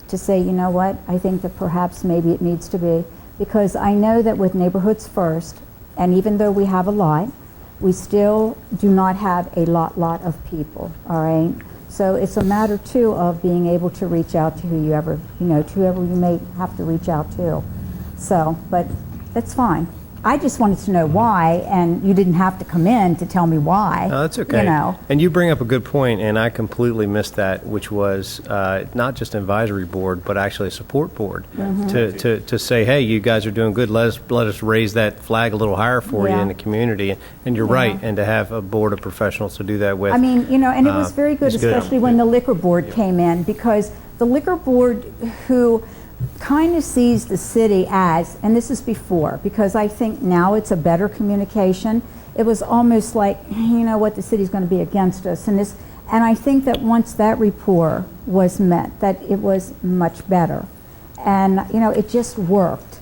to say, you know what, I think that perhaps maybe it needs to be. Because I know that with Neighborhoods First, and even though we have a lot, we still do not have a lot of people, all right? So it's a matter too of being able to reach out to whoever you may have to reach out to. So, but that's fine. I just wanted to know why, and you didn't have to come in to tell me why. No, that's okay. And you bring up a good point, and I completely missed that, which was not just an advisory board, but actually a support board to say, hey, you guys are doing good. Let us raise that flag a little higher for you in the community. And you're right, and to have a board of professionals to do that with. I mean, and it was very good, especially when the liquor board came in, because the liquor board who kind of sees the city as, and this is before, because I think now it's a better communication. It was almost like, you know what, the city's going to be against us, and I think that once that rapport was met, that it was much better, and it just worked,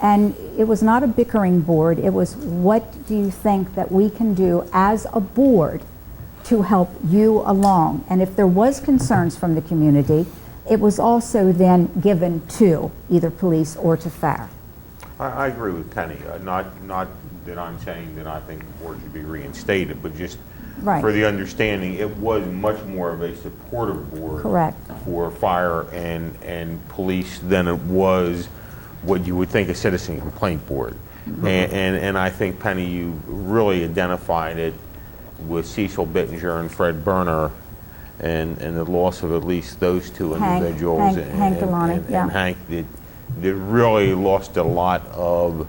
and it was not a bickering board. It was, what do you think that we can do as a board to help you along? And if there was concerns from the community, it was also then given to either police or to fire. I agree with Penny. Not that I'm saying that I think the board should be reinstated, but just for the understanding, it was much more of a supportive board for fire and police than it was what you would think a citizen complaint board. And I think, Penny, you really identified it with Cecil Bittinger and Fred Berner, and the loss of at least those 2 individuals, Hank Delani, and Hank, that really lost a lot of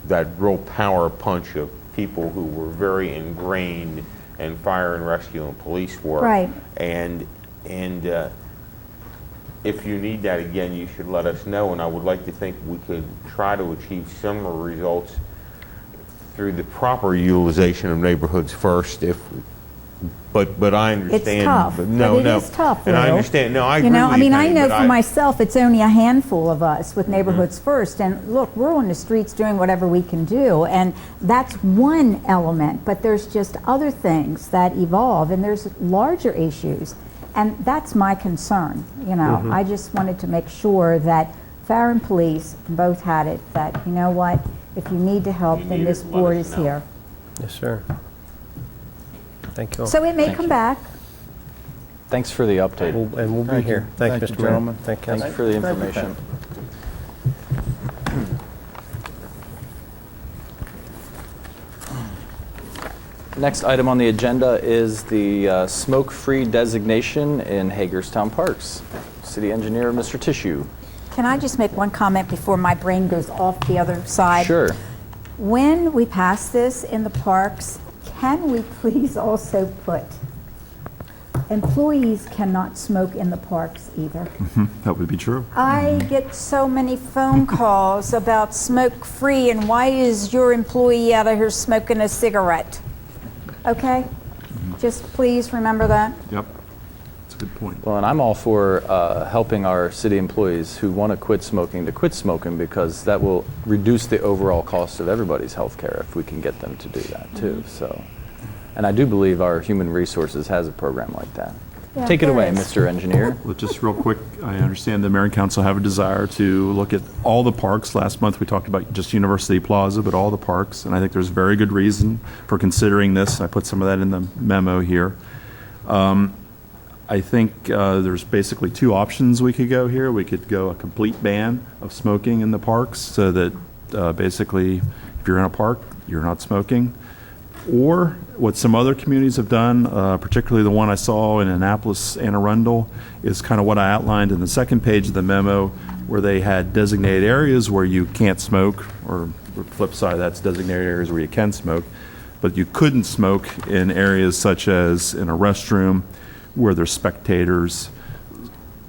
that real power punch of people who were very ingrained in fire and rescue and police work. Right. And if you need that again, you should let us know, and I would like to think we could try to achieve similar results through the proper utilization of neighborhoods first. But I understand. It's tough. But it is tough, and I Lou. understand. No, I agree You know, with I you, mean, I Penny, know but for myself, it's only a handful of us with Neighborhoods First. And look, we're on the streets doing whatever we can do. And that's one element. But there's just other things that evolve. And there's larger issues. And that's my concern. You know, I just wanted to make sure that fire and police both had it, that, you know what, if you need to help, then this board is here. Yes, sir. Thank you all. So it may come back. Thanks for the update. And we'll be here. Thank you, Mr. Mayor. gentlemen. Thank Thank you you. for the information. Next item on the agenda is the smoke-free designation in Hagerstown Parks. City Engineer, Mr. Tissue. Can I just make one comment before my brain goes off the other side? Sure. When we pass this in the parks, can we please also put employees cannot smoke in the parks either? That would be true. I get so many phone calls about smoke-free and why is your employee out of here smoking a cigarette? Okay? Just please remember that. Yep. That's a good point. Well, and I'm all for helping our city employees who want to quit smoking because that will reduce the overall cost of everybody's health care if we can get them to do that too. So, and I do believe our human resources has a program like that. Yeah, Take it there away, is. Mr. Engineer. Well, just real quick, I understand the mayor and council have a desire to look at all the parks. Last month, we talked about just University Plaza, but all the parks, and I think there's very good reason for considering this. I put some of that in the memo here. I think there's basically two options we could go here. We could go a complete ban of smoking in the parks so that basically if you're in a park, you're not smoking. Or what some other communities have done, particularly the one I saw in Annapolis, Anne Arundel, is kind of what I outlined in the second page of the memo, where they had designated areas where you can't smoke, or the flip side of that's designated areas where you can smoke, but you couldn't smoke in areas such as in a restroom where there's spectators.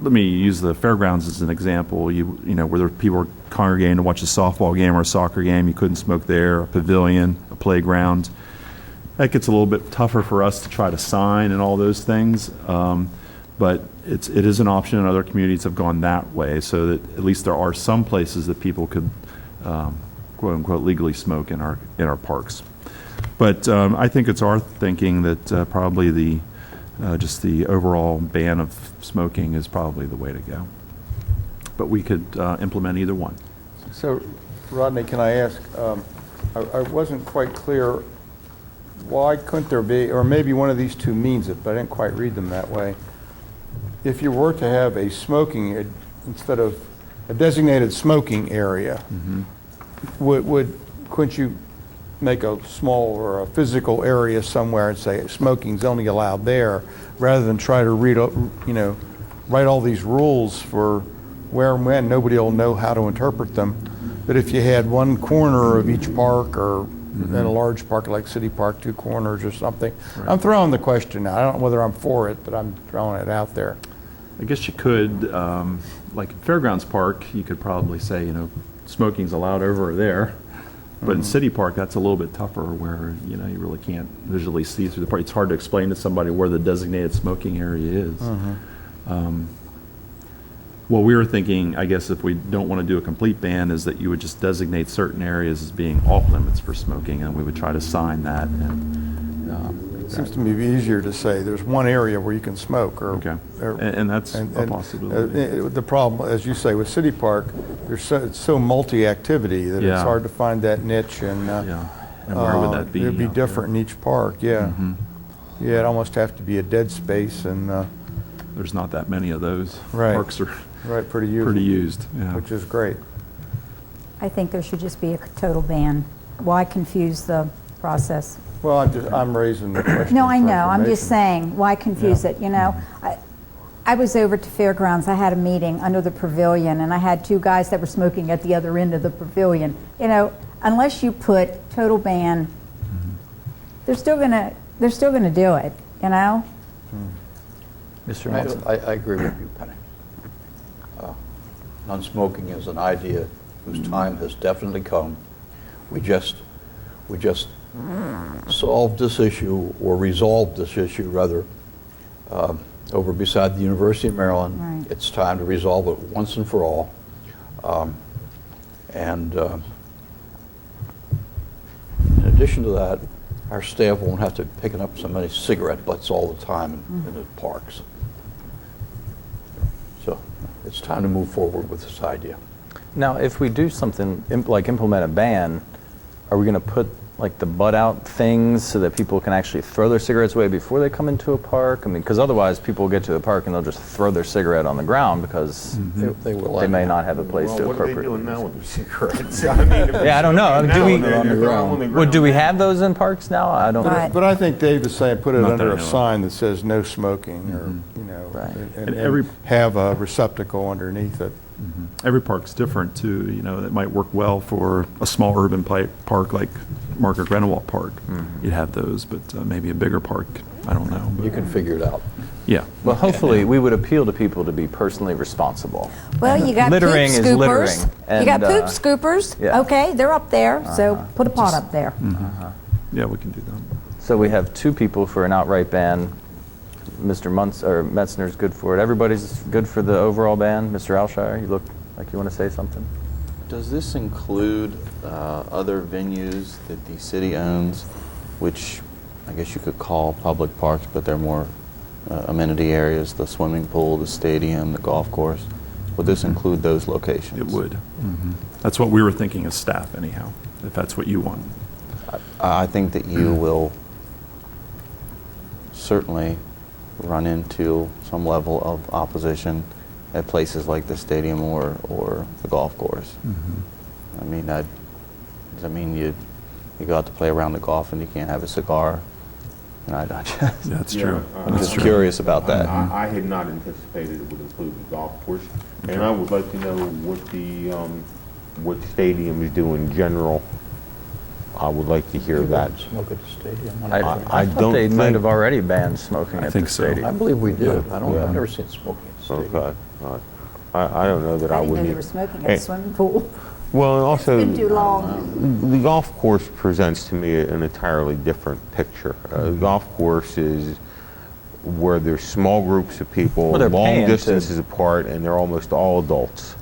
Let me use the fairgrounds as an example. You know, where there people are congregating to watch a softball game or a soccer game, you couldn't smoke there. A pavilion, a playground. That gets a little bit tougher for us to try to sign and all those things, but it is an option, and other communities have gone that way, so that at least there are some places that people could, quote unquote, legally smoke in our parks. But I think it's our thinking that probably just the overall ban of smoking is probably the way to go. But we could implement either one. So, Rodney, can I ask, I wasn't quite clear, why couldn't there be, or maybe one of these two means it, but I didn't quite read them that way. If you were to have a smoking, instead of a designated smoking area, couldn't you make a small or a physical area somewhere and say smoking's only allowed there, rather than try to write all these rules for where and when? Nobody will know how to interpret them. But if you had one corner of each park, or in a large park like City Park, two corners or something. Right. I'm throwing the question out. I don't know whether I'm for it, but I'm throwing it out there. I guess you could, like at Fairgrounds Park, you could probably say, smoking's allowed over there. But in City Park, that's a little bit tougher, where, you really can't visually see through the park. It's hard to explain to somebody where the designated smoking area is. What we were thinking, I guess, if we don't want to do a complete ban, is that you would just designate certain areas as being off limits for smoking, and we would try to sign that. And it seems to me easier to say there's one area where you can smoke. And that's a possibility. The problem, as you say, with City Park, it's so multi-activity that it's hard to find that niche. And where would that be? It would be different in each park. Yeah, it'd almost have to be a dead space, and there's not that many of those. Right. Parks are pretty used, yeah. Which is great. I think there should just be a total ban. Why confuse the process? Well, I'm raising the question. No, I know. I'm just saying, why confuse it? I I was over to Fairgrounds. I had a meeting under the pavilion, and I had two guys that were smoking at the other end of the pavilion. You know, unless you put total ban, they're still gonna do it. You know. Mr. Munson? I agree with you, Penny. Non-smoking is an idea whose time has definitely come. We just solved this issue, or resolved this issue, rather, over beside the University of Maryland. Right. It's time to resolve it once and for all. In addition to that, our staff won't have to be picking up so many cigarette butts all the time in the parks. So it's time to move forward with this idea. Now, if we do something like implement a ban, are we going to put like the butt out things so that people can actually throw their cigarettes away before they come into a park? I mean, because otherwise people will get to the park and they'll just throw their cigarette on the ground because They will. they may not have a place to What are they appropriately. doing now with their cigarettes? I mean, if Yeah, I don't know. now Do we? they're on the ground. Well, do we have those in parks now? I don't. Right. But I think Dave is saying put it Not that under I a know of. sign that says no smoking, or, you know, Right. and And every- have a receptacle underneath it. Every park's different too. You know, it might work well for a small urban park like Margaret Grenewalt Park. You'd have those, but maybe a bigger park, I don't know. But You can figure it out. yeah. Well, hopefully, we would appeal to people to be personally responsible. Well, you got Littering poop is scoopers. littering, You got and, poop scoopers. yeah. Okay, they're up there. So put a pot up there. Yeah, we can do that. So we have two people for an outright ban. Mr. Metzner's good for it. Everybody's good for the overall ban. Mr. Alshire, you look like you want to say something. Does this include other venues that the city owns, which I guess you could call public parks, but they're more amenity areas, the swimming pool, the stadium, the golf course? Would this include those locations? It would. That's what we were thinking as staff anyhow, if that's what you want. I think that you will certainly run into some level of opposition at places like the stadium or the golf course. I mean, does that mean you go out to play around the golf and you can't have a cigar? And That's true. I'm just curious about that. I had not anticipated it would include the golf course, and I would like to know what stadiums do in general. I would like to hear that. Smoke at the stadium. I don't thought they might think- have already banned smoking at think the so. stadium. I believe we did. Yeah. I've never seen smoking at the stadium. Okay. All right. I don't know that I I didn't would know they need. were smoking at Eh, the swimming pool. Well, and also, Been too long. the golf course presents to me an entirely different picture. The golf course is where there's small groups of people, Well, they're long paying to- distances apart, and they're almost all adults.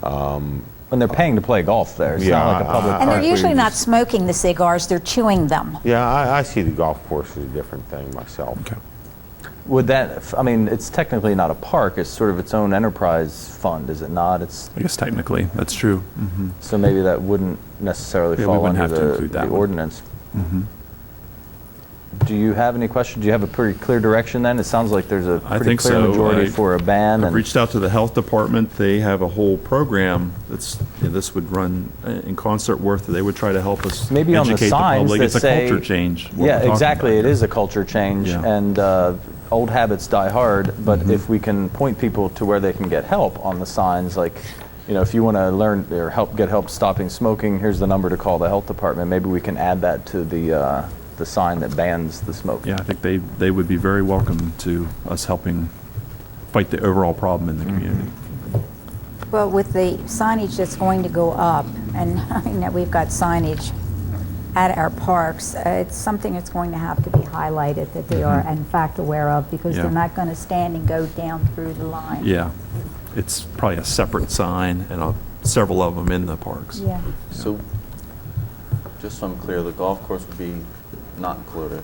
When they're paying to play golf there, it's Yeah, not like a public And park. they're where usually you not just- smoking the cigars, they're chewing them. Yeah, I see the golf course as a different thing myself. Okay. Would that? I mean, it's technically not a park. It's sort of its own enterprise fund, is it not? It's I guess technically, that's true. so maybe that wouldn't necessarily Yeah, we fall wouldn't under have to include the that one. ordinance. Do you have any questions? Do you have a pretty clear direction then? It sounds like there's a I pretty think clear so. majority for a ban. I've And reached out to the health department. They have a whole program that's, this would run in concert with. They would try to help us maybe on the educate the signs public. that It's a say, culture change. what we're Yeah, talking exactly. about It here. is a culture change, Yeah. and old habits die hard. But if we can point people to where they can get help on the signs, like, you know, if you want to learn or get help stopping smoking, here's the number to call the health department. Maybe we can add that to the sign that bans the smoking. Yeah, I think they would be very welcome to us helping fight the overall problem in the community. Well, with the signage that's going to go up, and I know we've got signage at our parks, it's something that's going to have to be highlighted that they are in fact aware of, because Yeah. they're not going to stand and go down through the line. Yeah, it's probably a separate sign and several of them in the parks. Yeah. So, just so I'm clear, the golf course would be not included.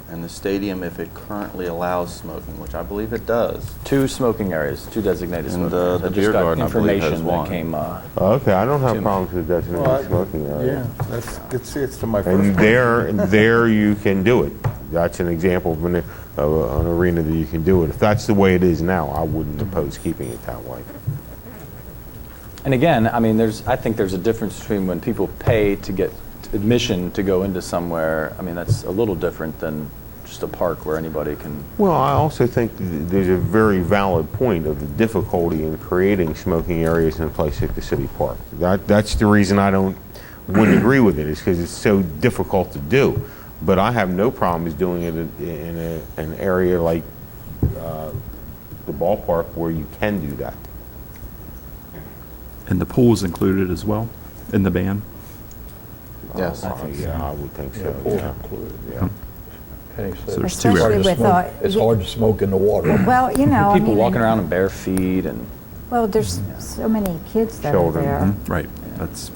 And the stadium, if it currently allows smoking, which I believe it does. Two smoking areas, two designated And, smoking areas. the I just beer got garden, I believe, has information that one. came. Okay, I don't have Jim. problems with designated smoking area. Yeah, it's to my first And question. there you can do it. That's an example of an arena that you can do it. If that's the way it is now, I wouldn't oppose keeping it that way. And again, I mean, I think there's a difference between when people pay to get admission to go into somewhere. I mean, that's a little different than just a park where anybody can. Well, I also think there's a very valid point of the difficulty in creating smoking areas in a place like the city park. That's the reason I wouldn't agree with it, is because it's so difficult to do. But I have no problems doing it in an area like the ballpark where you can do that. And the pool is included as well in the ban? Yes, I think so. Yeah, I would think so, Pool yeah. included, yeah. Penny said. So there's two Especially areas. with, It's hard to smoke in the water. well, you know, I People mean, walking around in bare feet and. well, there's so many kids that are Children, there. Mhm, right, that's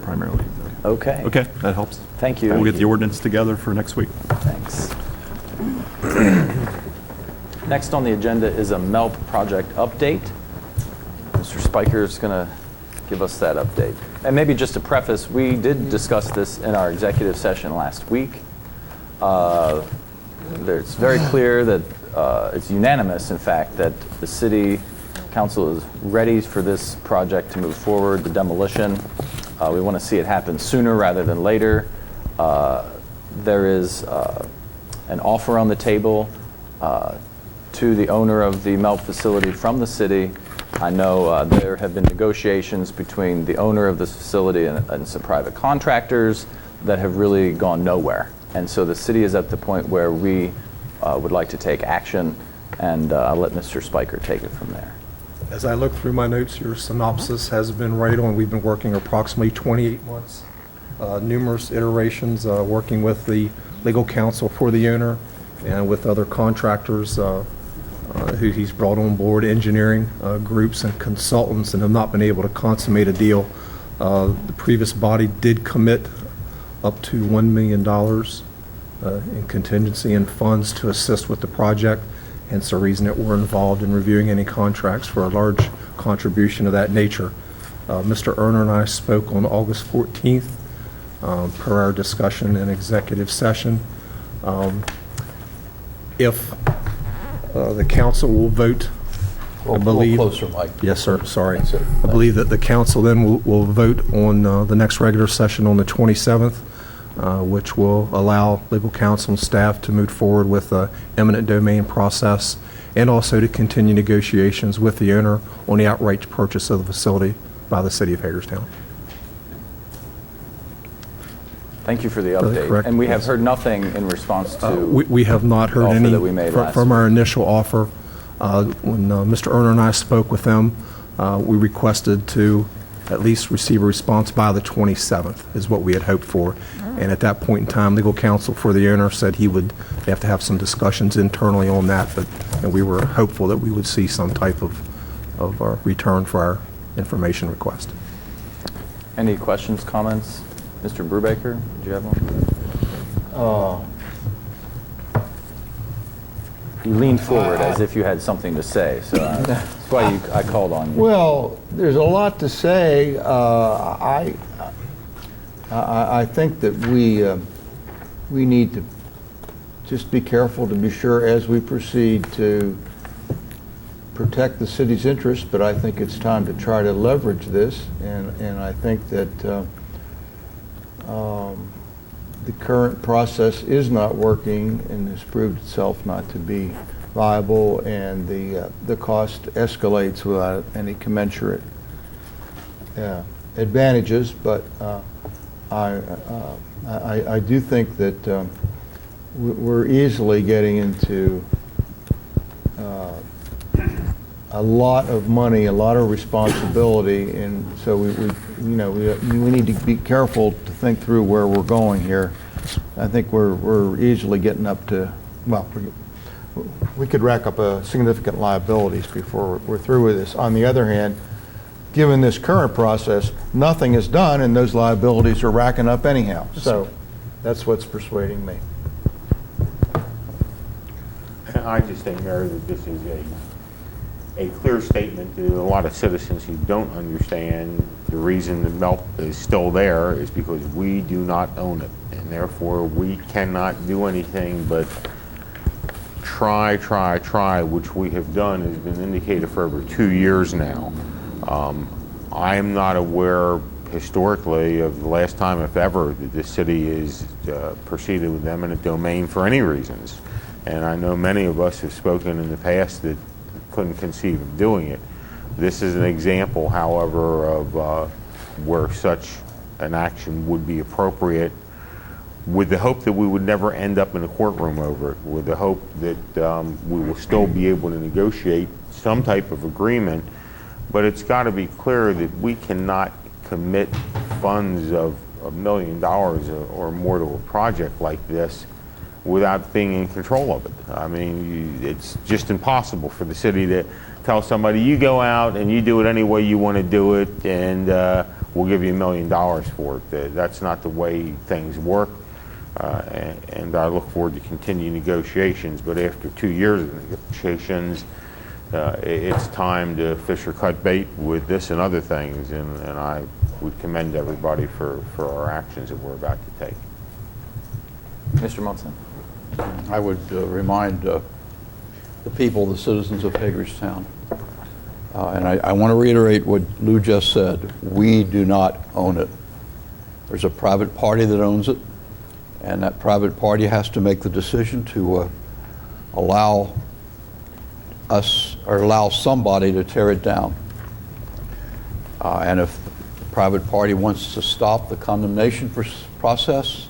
primarily. Okay. Okay, that helps. Thank you. We'll get the ordinance together for next week. Thanks. Next on the agenda is a MELP project update. Mr. Spiker is going to give us that update. And maybe just to preface, we did discuss this in our executive session last week. It's very clear that it's unanimous, in fact, that the city council is ready for this project to move forward, the demolition. We want to see it happen sooner rather than later. There is an offer on the table to the owner of the MELP facility from the city. I know there have been negotiations between the owner of this facility and some private contractors that have really gone nowhere. And so the city is at the point where we would like to take action, and I'll let Mr. Spiker take it from there. As I look through my notes, your synopsis has been right on. We've been working approximately 28 months, numerous iterations, working with the legal counsel for the owner and with other contractors who he's brought on board, engineering groups and consultants, and have not been able to consummate a deal. The previous body did commit up to $1 million in contingency and funds to assist with the project, hence the reason that we're involved in reviewing any contracts for a large contribution of that nature. Mr. Erner and I spoke on August 14th per our discussion in executive session. If the council will vote, I believe. Closer, Mike. Yes, sir, sorry. That's it. I believe that the council then will vote on the next regular session on the 27th, which will allow legal counsel and staff to move forward with the eminent domain process and also to continue negotiations with the owner on the outright purchase of the facility by the city of Hagerstown. Thank you for the That is update. correct. And we have heard nothing in response to We have not heard offer any that we made last from our week. initial offer. When Mr. Erner and I spoke with them, we requested to at least receive a response by the 27th, is what we had hoped for. And at that point in time, legal counsel for the owner said they have to have some discussions internally on that, and we were hopeful that we would see some type of return for our information request. Any questions, comments? Mr. Brubaker, do you have one? You leaned forward as if you had something to say, so that's why I called on you. Well, there's a lot to say. I think that we need to just be careful to be sure as we proceed to protect the city's interests, but I think it's time to try to leverage this, and I think that the current process is not working and has proved itself not to be viable, and the cost escalates without any commensurate advantages. But I do think that we're easily getting into a lot of money, a lot of responsibility, and so we need to be careful to think through where we're going here. I think we're easily getting up to, well, we could rack up significant liabilities before we're through with this. On the other hand, given this current process, nothing is done, and those liabilities are racking up anyhow. So that's what's persuading me. I just think, Mayor, that this is a clear statement to a lot of citizens who don't understand the reason the MELP is still there is because we do not own it, and therefore we cannot do anything but try, which we have done, has been indicated for over 2 years now. I am not aware, historically of the last time, if ever, that the city is proceeded with eminent domain for any reasons. And I know many of us have spoken in the past that couldn't conceive of doing it. This is an example, however, of where such an action would be appropriate, with the hope that we would never end up in a courtroom over it, with the hope that we will still be able to negotiate some type of agreement. But it's got to be clear that we cannot commit funds of $1 million or more to a project like this without being in control of it. I mean, it's just impossible for the city to tell somebody, you go out and you do it any way you want to do it, and we'll give you $1 million for it. That's not the way things work, and I look forward to continued negotiations. But after 2 years of negotiations, it's time to fish or cut bait with this and other things, and I would commend everybody for our actions that we're about to take. Mr. Munson. I would remind the people, the citizens of Hagerstown, and I want to reiterate what Lou just said. We do not own it. There's a private party that owns it, and that private party has to make the decision to allow us or allow somebody to tear it down. And if the private party wants to stop the condemnation process,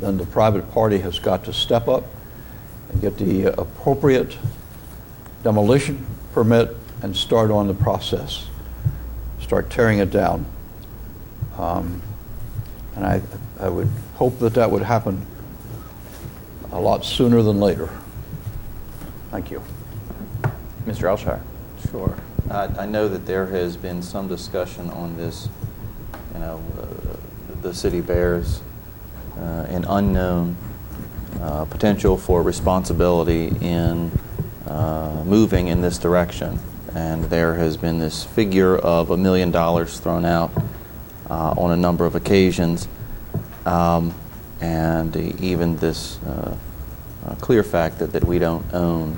then the private party has got to step up and get the appropriate demolition permit and start on the process, start tearing it down. And I would hope that that would happen a lot sooner than later. Thank you. Mr. Alshire. Sure. I know that there has been some discussion on this, the city bears an unknown potential for responsibility in moving in this direction. And there has been this figure of $1 million thrown out on a number of occasions. And even this clear fact that we don't own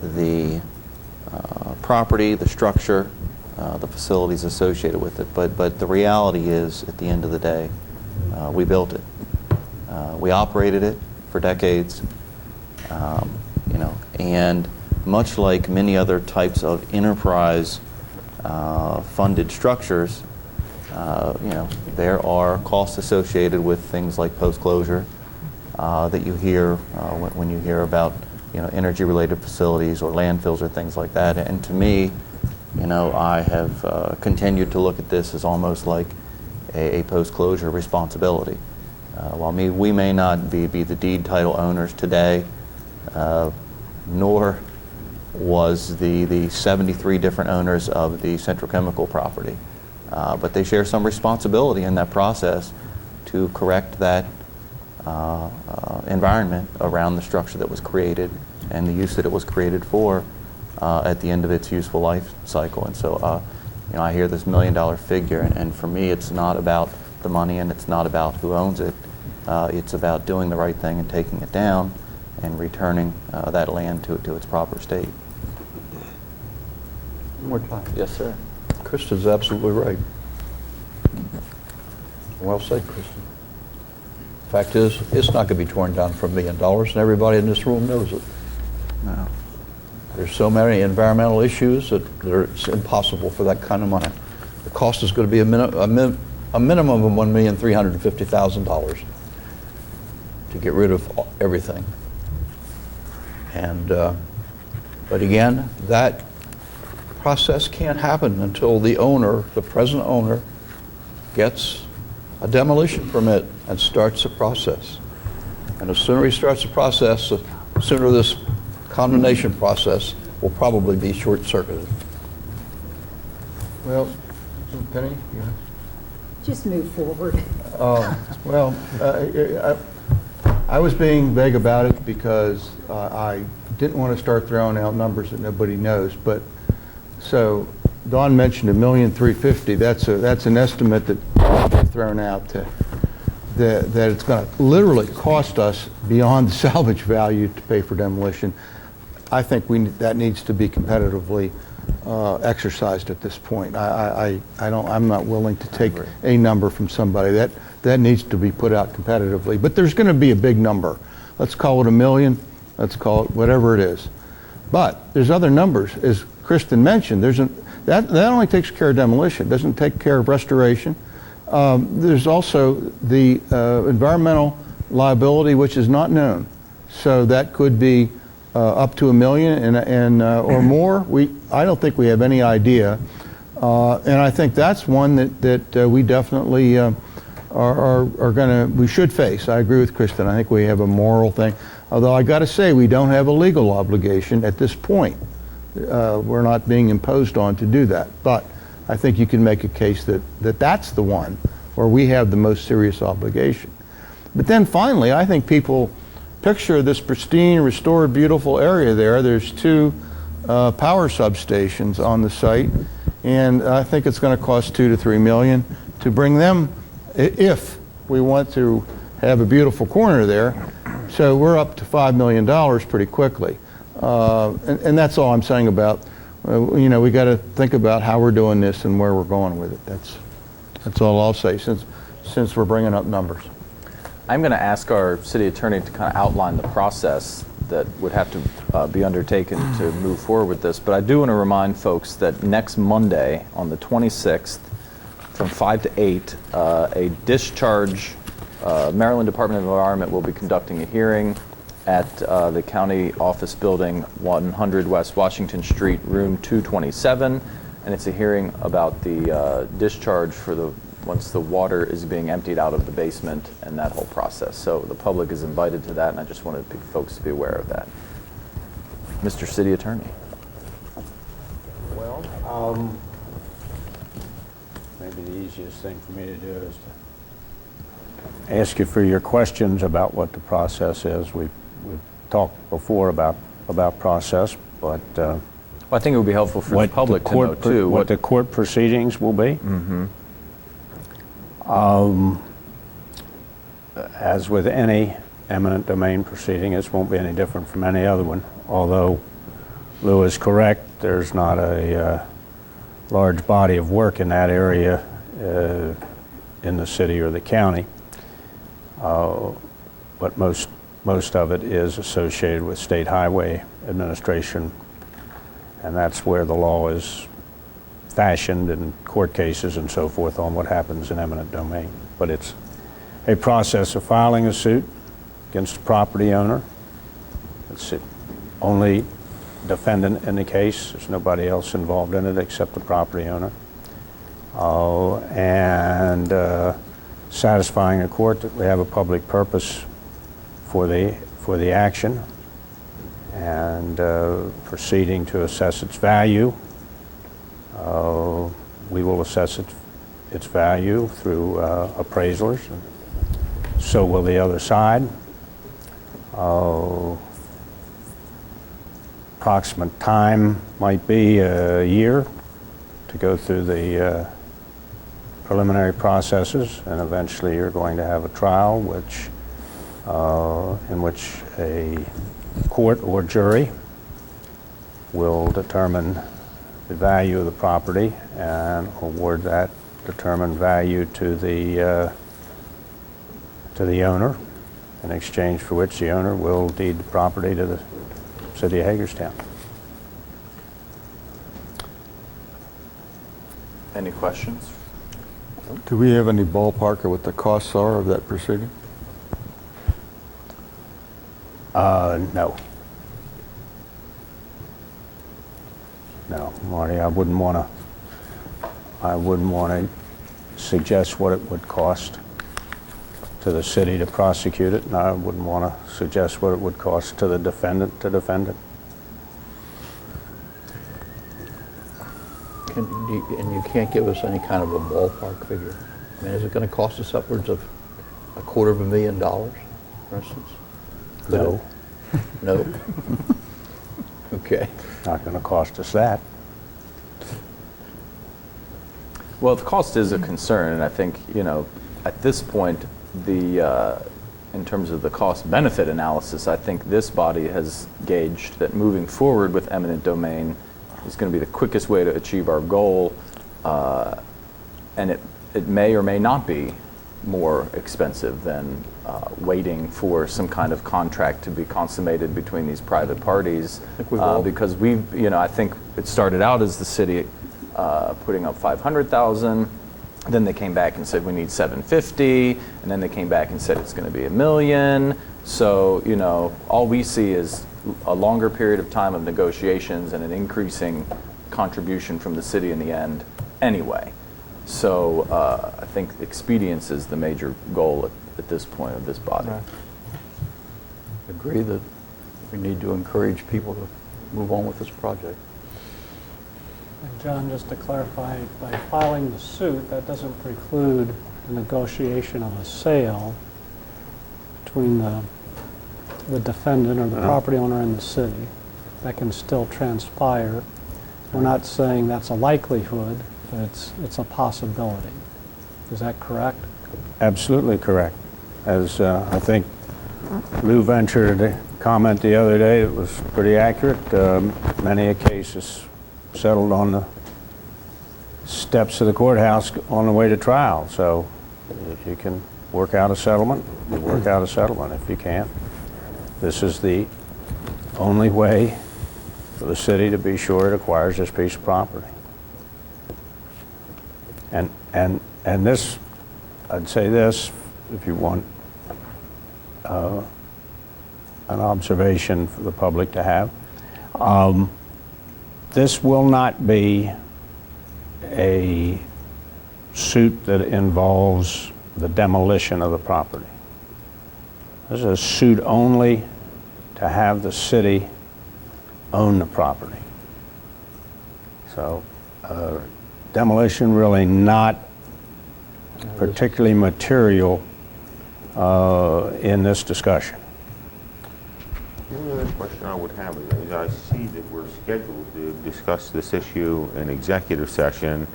the property, the structure, the facilities associated with it. But the reality is, at the end of the day, we built it. We operated it for decades, and much like many other types of enterprise funded structures, there are costs associated with things like post-closure that you hear when you hear about energy-related facilities or landfills or things like that. And to me, I have continued to look at this as almost like a post-closure responsibility. While we may not be the deed title owners today, nor was the 73 different owners of the Central Chemical property, but they share some responsibility in that process to correct that environment around the structure that was created and the use that it was created for at the end of its useful life cycle. And so, I hear this $1 million figure, and for me, it's not about the money and it's not about who owns it. It's about doing the right thing and taking it down and returning that land to its proper state. One more time. Yes, sir. Kristen's absolutely right. Well said, Kristen. Fact is, it's not going to be torn down for $1 million, and everybody in this room knows it. No. There's so many environmental issues that it's impossible for that kind of money. The cost is going to be a minimum of $1,350,000 to get rid of everything. And but again, that process can't happen until the owner, the present owner, gets a demolition permit and starts the process. And the sooner he starts the process, the sooner this condemnation process will probably be short-circuited. Well, Penny? Just move forward. Well, I was being vague about it because I didn't want to start throwing out numbers that nobody knows. But so Dawn mentioned $1,350,000. That's an estimate that thrown out that it's going to literally cost us beyond the salvage value to pay for demolition. I think that needs to be competitively exercised at this point. I'm not willing to take a number from somebody. That needs to be put out competitively. But there's going to be a big number. Let's call it $1 million. Let's call it whatever it is. But there's other numbers, as Kristen mentioned. That only takes care of demolition. Doesn't take care of restoration. There's also the environmental liability, which is not known. So that could be up to $1 million or more. I don't think we have any idea, and I think that's one that we definitely we should face. I agree with Kristen. I think we have a moral thing. Although I got to say, we don't have a legal obligation at this point. We're not being imposed on to do that. But I think you can make a case that that's the one where we have the most serious obligation. But then finally, I think people picture this pristine, restored, beautiful area there. There's 2 power substations on the site, and I think it's going to cost $2 to $3 million to bring them, if we want to have a beautiful corner there. So we're up to $5 million pretty quickly. And that's all I'm saying about, we got to think about how we're doing this and where we're going with it. That's all I'll say since we're bringing up numbers. I'm going to ask our city attorney to kind of outline the process that would have to be undertaken to move forward with this. But I do want to remind folks that next Monday, on the 26th, from 5 to 8, a discharge, Maryland Department of Environment will be conducting a hearing at the county office building, 100 West Washington Street, room 227. And it's a hearing about the discharge for once the water is being emptied out of the basement and that whole process. So the public is invited to that, and I just wanted folks to be aware of that. Mr. City Attorney. Well, maybe the easiest thing for me to do is to ask you for your questions about what the process is. We've talked before about process, but well, I think it would be helpful for the public to know too what the court proceedings will be. Mm-hmm. As with any eminent domain proceeding, this won't be any different from any other one. Although Lou is correct, there's not a large body of work in that area in the city or the county. But most of it is associated with state highway administration, and that's where the law is fashioned in court cases and so forth on what happens in eminent domain. But it's a process of filing a suit against a property owner. It's the only defendant in the case. There's nobody else involved in it except the property owner. And satisfying a court that we have a public purpose for the action, and proceeding to assess its value. We will assess its value through appraisals. So will the other side. Approximate time might be a year to go through the preliminary processes, and eventually you're going to have a trial in which a court or jury will determine the value of the property and award that determined value to the owner, in exchange for which the owner will deed the property to the city of Hagerstown. Any questions? Do we have any ballpark of what the costs are of that proceeding? No. No, Marty, I wouldn't want to suggest what it would cost to the city to prosecute it, and I wouldn't want to suggest what it would cost to the defendant to defend it. And you can't give us any kind of a ballpark figure? I mean, is it going to cost us upwards of $250,000, for instance? No. No? Okay. Not going to cost us that. Well, the cost is a concern, and I think, at this point, in terms of the cost-benefit analysis, I think this body has gauged that moving forward with eminent domain is going to be the quickest way to achieve our goal, and it may or may not be more expensive than waiting for some kind of contract to be consummated between these private parties. Because I think it started out as the city putting up 500,000. Then they came back and said we need 750, and then they came back and said it's going to be $1 million. So all we see is a longer period of time of negotiations and an increasing contribution from the city in the end anyway. So I think expedience is the major goal at this point of this body. Right. Agree that we need to encourage people to move on with this project. And John, just to clarify, by filing the suit, that doesn't preclude the negotiation of a sale between the defendant or the property owner and the city. That can still transpire. We're not saying that's a likelihood, but it's a possibility. Is that correct? Absolutely correct. As I think Lou ventured a comment the other day, it was pretty accurate. Many a case is settled on the steps of the courthouse on the way to trial. So if you can work out a settlement, you work out a settlement. If you can't, this is the only way for the city to be sure it acquires this piece of property. And this, I'd say this, if you want an observation for the public to have. This will not be a suit that involves the demolition of the property. This is a suit only to have the city own the property. So demolition really not particularly material in this discussion. The only other question I would have is I see that we're scheduled to discuss this issue in executive session,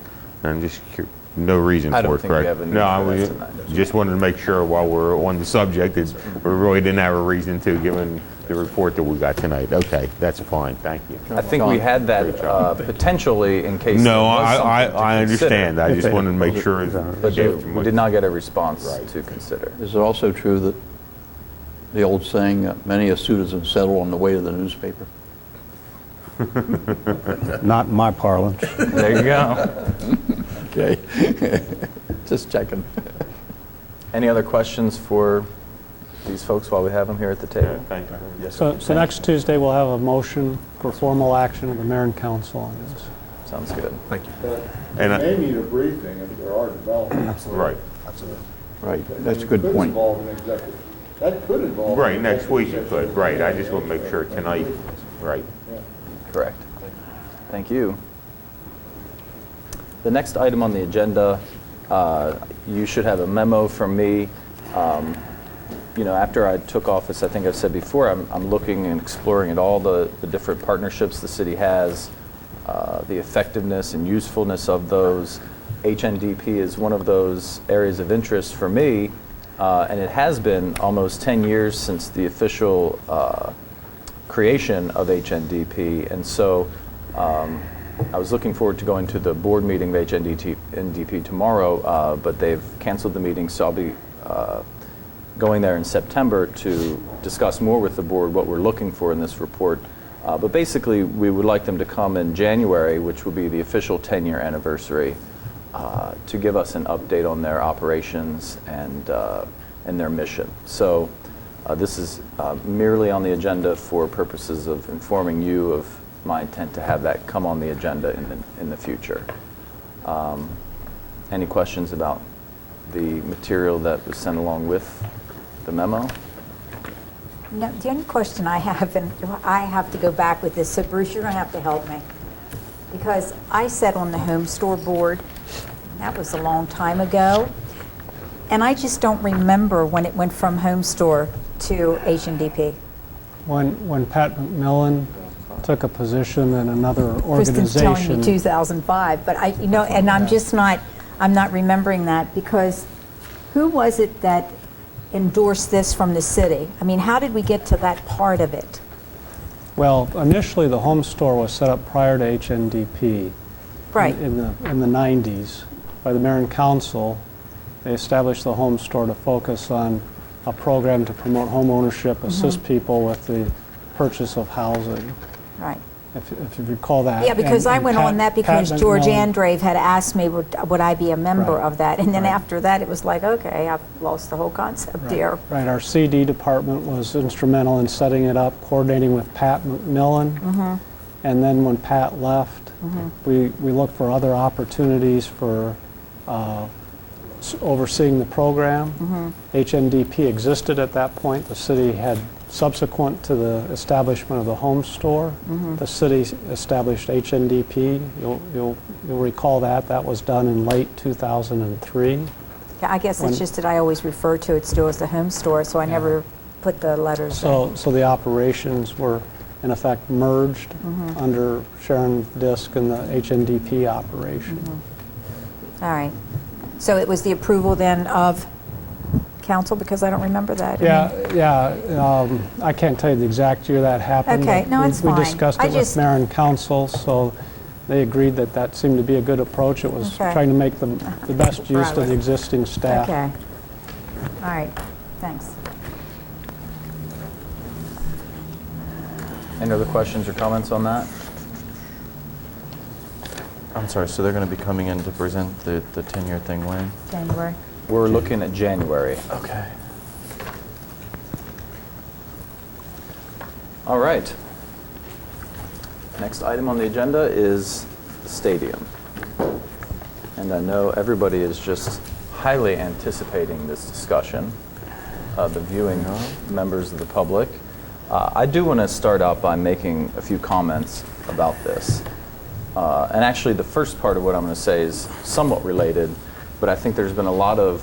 and I'm just no reason I for don't it, think we correct? have a need No, for we that tonight. just wanted to make sure while we're on the subject that we really didn't have a reason to, given the report that we got tonight. Okay, that's fine. Thank you. I think we had that potentially in case. No, there was something I to consider. understand. I just wanted to make sure. But we did not get a response to consider. Is it also true that the old saying, many a suit is settled on the way to the newspaper? Not in my parlance. There you go. Okay. Just checking. Any other questions for these folks while we have them here at the table? Thank you. Yes, So sir. next Tuesday, we'll have a motion for formal action of the mayor and council on this. Sounds good. Thank you. And I- They need a briefing if there are developments. Right. Right, that's a good point. That could involve. Right, next week you could, right. I just want to make sure tonight, right. Correct. Thank you. The next item on the agenda, you should have a memo from me. After I took office, I think I've said before, I'm looking and exploring at all the different partnerships the city has, the effectiveness and usefulness of those. HNDP is one of those areas of interest for me, and it has been almost 10 years since the official creation of HNDP, and so I was looking forward to going to the board meeting of HNDP tomorrow, but they've canceled the meeting, so I'll be going there in September to discuss more with the board what we're looking for in this report. But basically, we would like them to come in January, which will be the official 10-year anniversary, to give us an update on their operations and their mission. So this is merely on the agenda for purposes of informing you of my intent to have that come on the agenda in the future. Any questions about the material that was sent along with the memo? No, the only question I have, and I have to go back with this, so Bruce, you're going to have to help me. Because I sat on the home store board, that was a long time ago, and I just don't remember when it went from home store to HNDP. When Pat McMillan took a position in another Kristen's telling me organization. 2005, but and I'm just not, I'm not remembering that, because who was it that endorsed this from the city? I mean, how did we get to that part of it? Well, initially, the home store was set up prior to HNDP. Right. In the 90s, by the mayor and council. They established the home store to focus on a program to promote home ownership, assist people with the purchase of housing, Right. if you recall that. Yeah, because I went on that because Pat George McMillan- Andrave had asked me, would I be a member Right. of that? And then Right. after that, it was like, okay, I've lost the whole concept here. Right, our CD department was instrumental in setting it up, coordinating with Pat McMillan. And then when Pat left, we looked for other opportunities for overseeing the program. HNDP existed at that point. The city had, subsequent to the establishment of the home store, the city established HNDP. You'll recall that was done in late 2003. Yeah, I guess it's When- just that I always refer to it still as the home store, so I never put the letters in. So the operations were in effect merged under Sharon Disk and the HNDP operation. All right. So it was the approval then of council, because I don't remember that. I can't tell you the exact year that happened. Okay, but no, it's we fine. discussed I it with just- mayor and council, so they agreed that that seemed to be a good approach. It was Okay. trying to make the best use of the existing staff. Okay. All right, thanks. Any other questions or comments on that? I'm sorry, so they're going to be coming in to present the 10-year thing when? January. We're looking at January. Okay. All right. Next item on the agenda is the stadium. And I know everybody is just highly anticipating this discussion, the viewing members of the public. I do want to start out by making a few comments about this. And actually, the first part of what I'm going to say is somewhat related, but I think there's been a lot of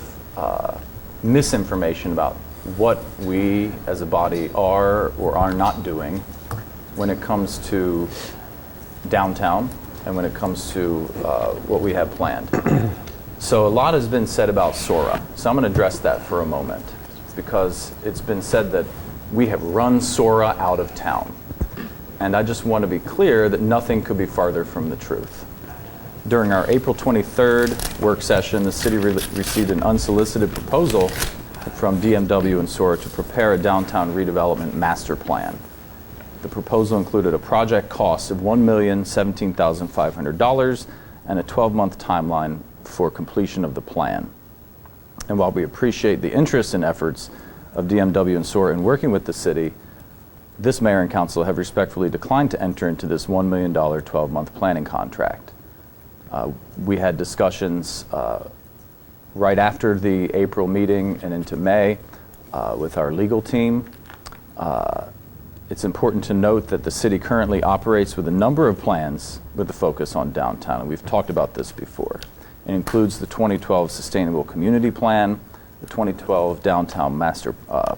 misinformation about what we as a body are or are not doing when it comes to downtown and when it comes to what we have planned. So a lot has been said about SORA. So I'm going to address that for a moment, because it's been said that we have run SORA out of town. And I just want to be clear that nothing could be farther from the truth. During our April 23rd work session, the city received an unsolicited proposal from DMW and SORA to prepare a downtown redevelopment master plan. The proposal included a project cost of $1,017,500 and a 12-month timeline for completion of the plan. And while we appreciate the interest and efforts of DMW and SORA in working with the city, this mayor and council have respectfully declined to enter into this $1 million 12-month planning contract. We had discussions right after the April meeting and into May with our legal team. It's important to note that the city currently operates with a number of plans with a focus on downtown, and we've talked about this before. It includes the 2012 Sustainable Community Plan, the 2012 Downtown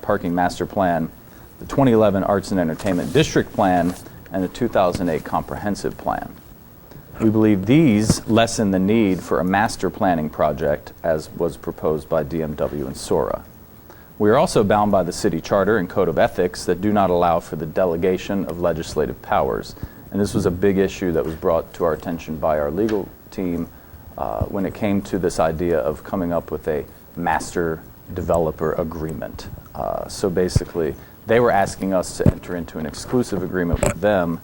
Parking Master Plan, the 2011 Arts and Entertainment District Plan, and the 2008 Comprehensive Plan. We believe these lessen the need for a master planning project as was proposed by DMW and SORA. We are also bound by the city charter and code of ethics that do not allow for the delegation of legislative powers. And this was a big issue that was brought to our attention by our legal team when it came to this idea of coming up with a master developer agreement. So basically, they were asking us to enter into an exclusive agreement with them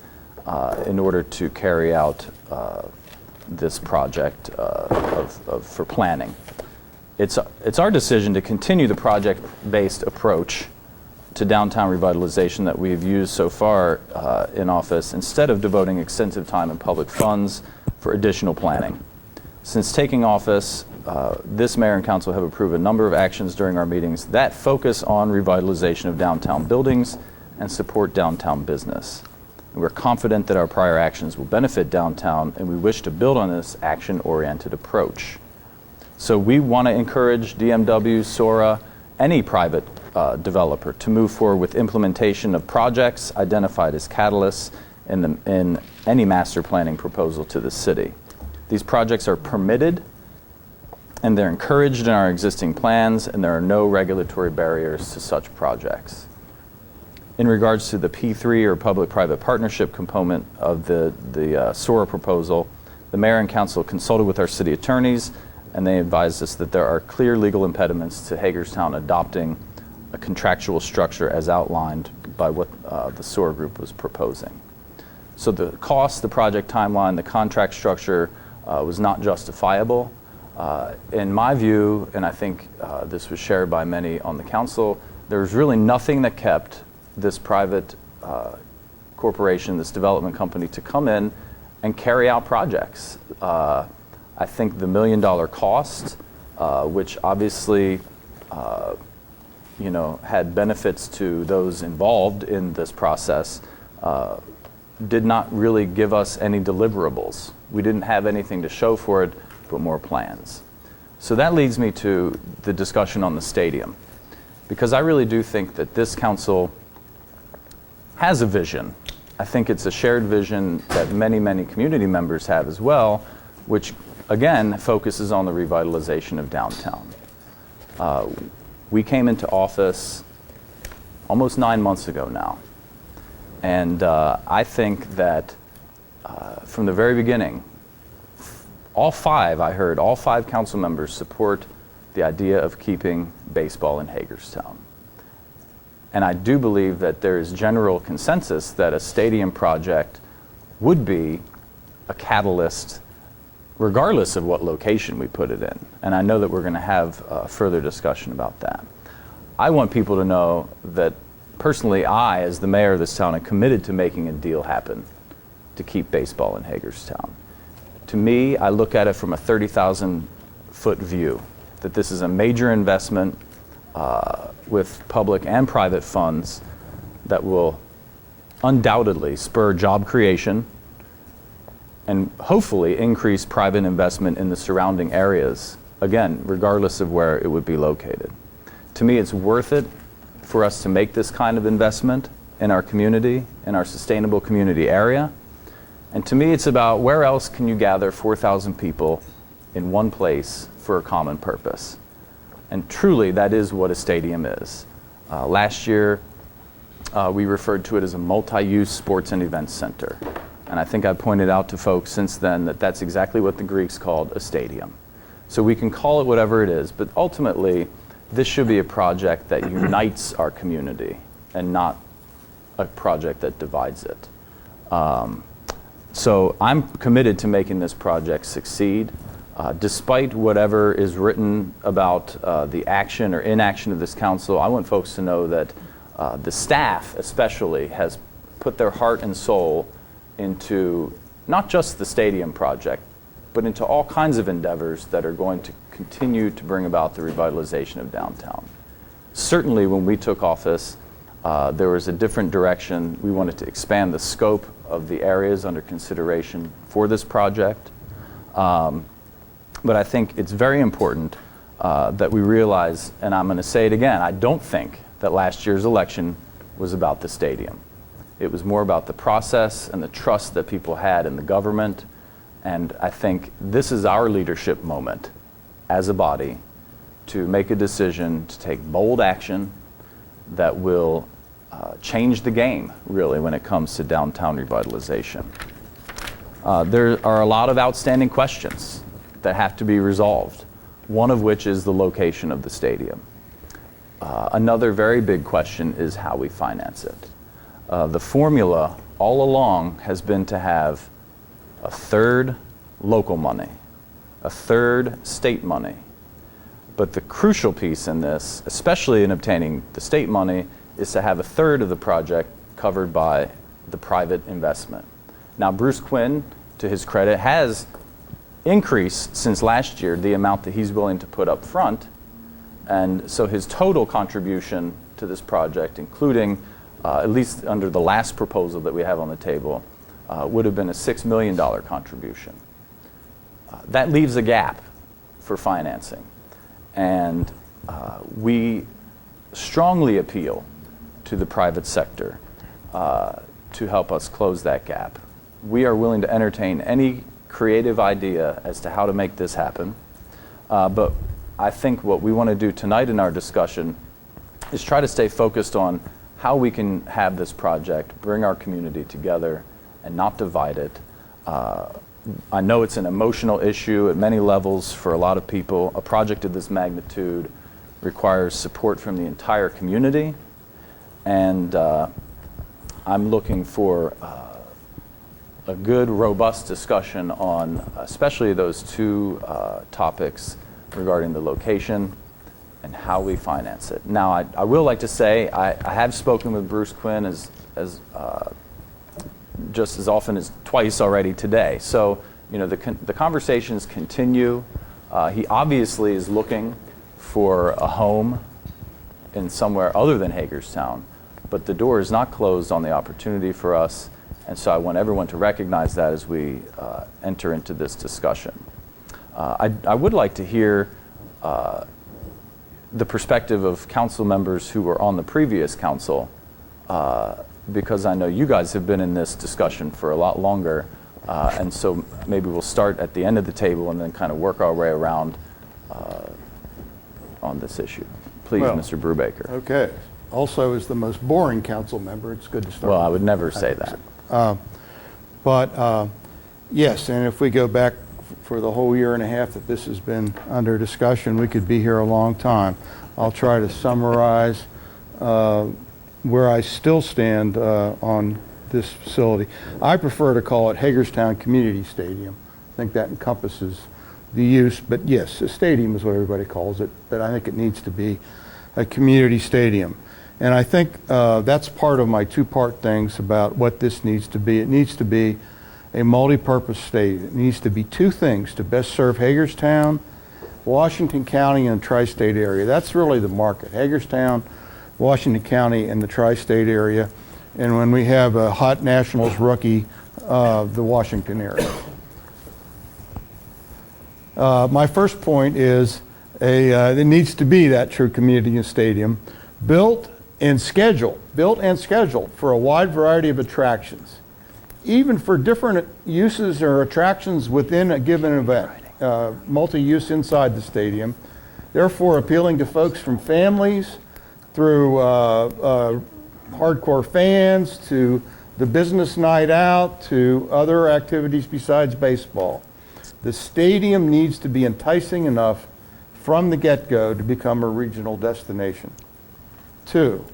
in order to carry out this project for planning. It's our decision to continue the project-based approach to downtown revitalization that we've used so far in office, instead of devoting extensive time and public funds for additional planning. Since taking office, this mayor and council have approved a number of actions during our meetings that focus on revitalization of downtown buildings and support downtown business. We're confident that our prior actions will benefit downtown, and we wish to build on this action-oriented approach. So we want to encourage DMW, SORA, any private developer to move forward with implementation of projects identified as catalysts in any master planning proposal to the city. These projects are permitted and they're encouraged in our existing plans, and there are no regulatory barriers to such projects. In regards to the P3 or public-private partnership component of the SORA proposal, the mayor and council consulted with our city attorneys, and they advised us that there are clear legal impediments to Hagerstown adopting a contractual structure as outlined by what the SORA group was proposing. So the cost, the project timeline, the contract structure was not justifiable. In my view, and I think this was shared by many on the council, there was really nothing that kept this private corporation, this development company, to come in and carry out projects. I think the $1 million cost, which obviously had benefits to those involved in this process, did not really give us any deliverables. We didn't have anything to show for it but more plans. So that leads me to the discussion on the stadium, because I really do think that this council has a vision. I think it's a shared vision that many, many community members have as well, which again focuses on the revitalization of downtown. We came into office almost 9 months ago now, and I think that from the very beginning, all five council members support the idea of keeping baseball in Hagerstown. And I do believe that there is general consensus that a stadium project would be a catalyst regardless of what location we put it in. And I know that we're going to have further discussion about that. I want people to know that personally I, as the mayor of this town, am committed to making a deal happen to keep baseball in Hagerstown. To me, I look at it from a 30,000-foot view, that this is a major investment with public and private funds that will undoubtedly spur job creation and hopefully increase private investment in the surrounding areas, again, regardless of where it would be located. To me, it's worth it for us to make this kind of investment in our community, in our sustainable community area. And to me, it's about where else can you gather 4,000 people in one place for a common purpose. And truly, that is what a stadium is. Last year, we referred to it as a multi-use sports and events center. And I think I pointed out to folks since then that that's exactly what the Greeks called a stadium. So we can call it whatever it is, but ultimately, this should be a project that unites our community and not a project that divides it. So I'm committed to making this project succeed. Despite whatever is written about the action or inaction of this council, I want folks to know that the staff especially has put their heart and soul into not just the stadium project, but into all kinds of endeavors that are going to continue to bring about the revitalization of downtown. Certainly when we took office, there was a different direction. We wanted to expand the scope of the areas under consideration for this project. But I think it's very important that we realize, and I'm going to say it again, I don't think that last year's election was about the stadium. It was more about the process and the trust that people had in the government. And I think this is our leadership moment as a body to make a decision to take bold action that will change the game, really, when it comes to downtown revitalization. There are a lot of outstanding questions that have to be resolved, one of which is the location of the stadium. Another very big question is how we finance it. The formula all along has been to have a third local money, a third state money. But the crucial piece in this, especially in obtaining the state money, is to have a third of the project covered by the private investment. Now, Bruce Quinn, to his credit, has increased since last year the amount that he's willing to put up front. And so his total contribution to this project, including at least under the last proposal that we have on the table, would have been a $6 million contribution. That leaves a gap for financing. And we strongly appeal to the private sector to help us close that gap. We are willing to entertain any creative idea as to how to make this happen. But I think what we want to do tonight in our discussion is try to stay focused on how we can have this project bring our community together and not divide it. I know it's an emotional issue at many levels for a lot of people. A project of this magnitude requires support from the entire community, and I'm looking for a good, robust discussion on especially those two topics regarding the location and how we finance it. Now, I will like to say I have spoken with Bruce Quinn as just as often as twice already today. So, you know, the conversations continue. He obviously is looking for a home in somewhere other than Hagerstown, but the door is not closed on the opportunity for us, and so I want everyone to recognize that as we enter into this discussion. I would like to hear the perspective of council members who were on the previous council, because I know you guys have been in this discussion for a lot longer, and so maybe we'll start at the end of the table and then kind of work our way around on this issue. Please, Well, Mr. Brubaker. Okay. Also, as the most boring council member, it's good to start. Well, I would never say that. But yes, and if we go back for the whole year and a half that this has been under discussion, we could be here a long time. I'll try to summarize where I still stand on this facility. I prefer to call it Hagerstown Community Stadium. I think that encompasses the use, but yes, a stadium is what everybody calls it, but I think it needs to be a community stadium. And I think that's part of my two-part things about what this needs to be. It needs to be a multi-purpose stadium. It needs to be two things to best serve Hagerstown, Washington County, and the tri-state area. That's really the market. Hagerstown, Washington County, and the tri-state area. And when we have a hot Nationals rookie, the Washington area. My first point is there needs to be that true community stadium built and scheduled for a wide variety of attractions, even for different uses or attractions within a given event, multi-use inside the stadium, therefore appealing to folks from families through hardcore fans to the business night out to other activities besides baseball. The stadium needs to be enticing enough from the get-go to become a regional destination. 2,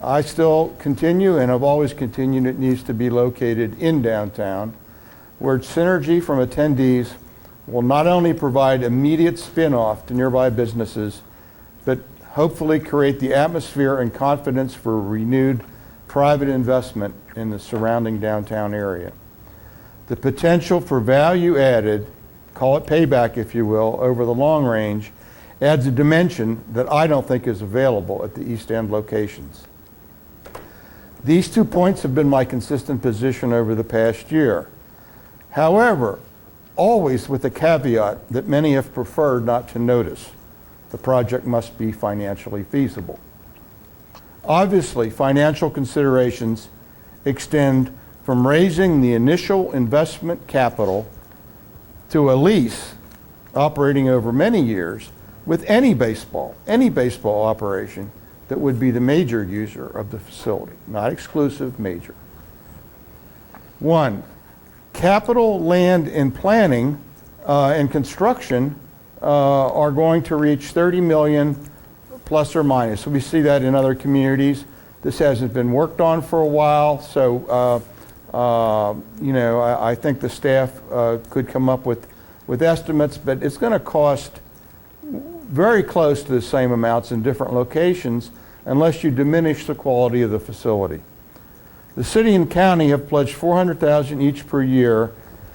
I still continue and have always continued it needs to be located in downtown, where synergy from attendees will not only provide immediate spin-off to nearby businesses, but hopefully create the atmosphere and confidence for renewed private investment in the surrounding downtown area. The potential for value added, call it payback if you will, over the long range, adds a dimension that I don't think is available at the East End locations. These 2 points have been my consistent position over the past year. However, always with the caveat that many have preferred not to notice. The project must be financially feasible. Obviously, financial considerations extend from raising the initial investment capital to a lease operating over many years with any baseball operation that would be the major user of the facility, not exclusive, major. 1, capital, land, and planning and construction are going to reach $30 million plus or minus. So we see that in other communities. This hasn't been worked on for a while, so I think the staff could come up with estimates, but it's going to cost very close to the same amounts in different locations unless you diminish the quality of the facility. The city and county have pledged $400,000 each per year.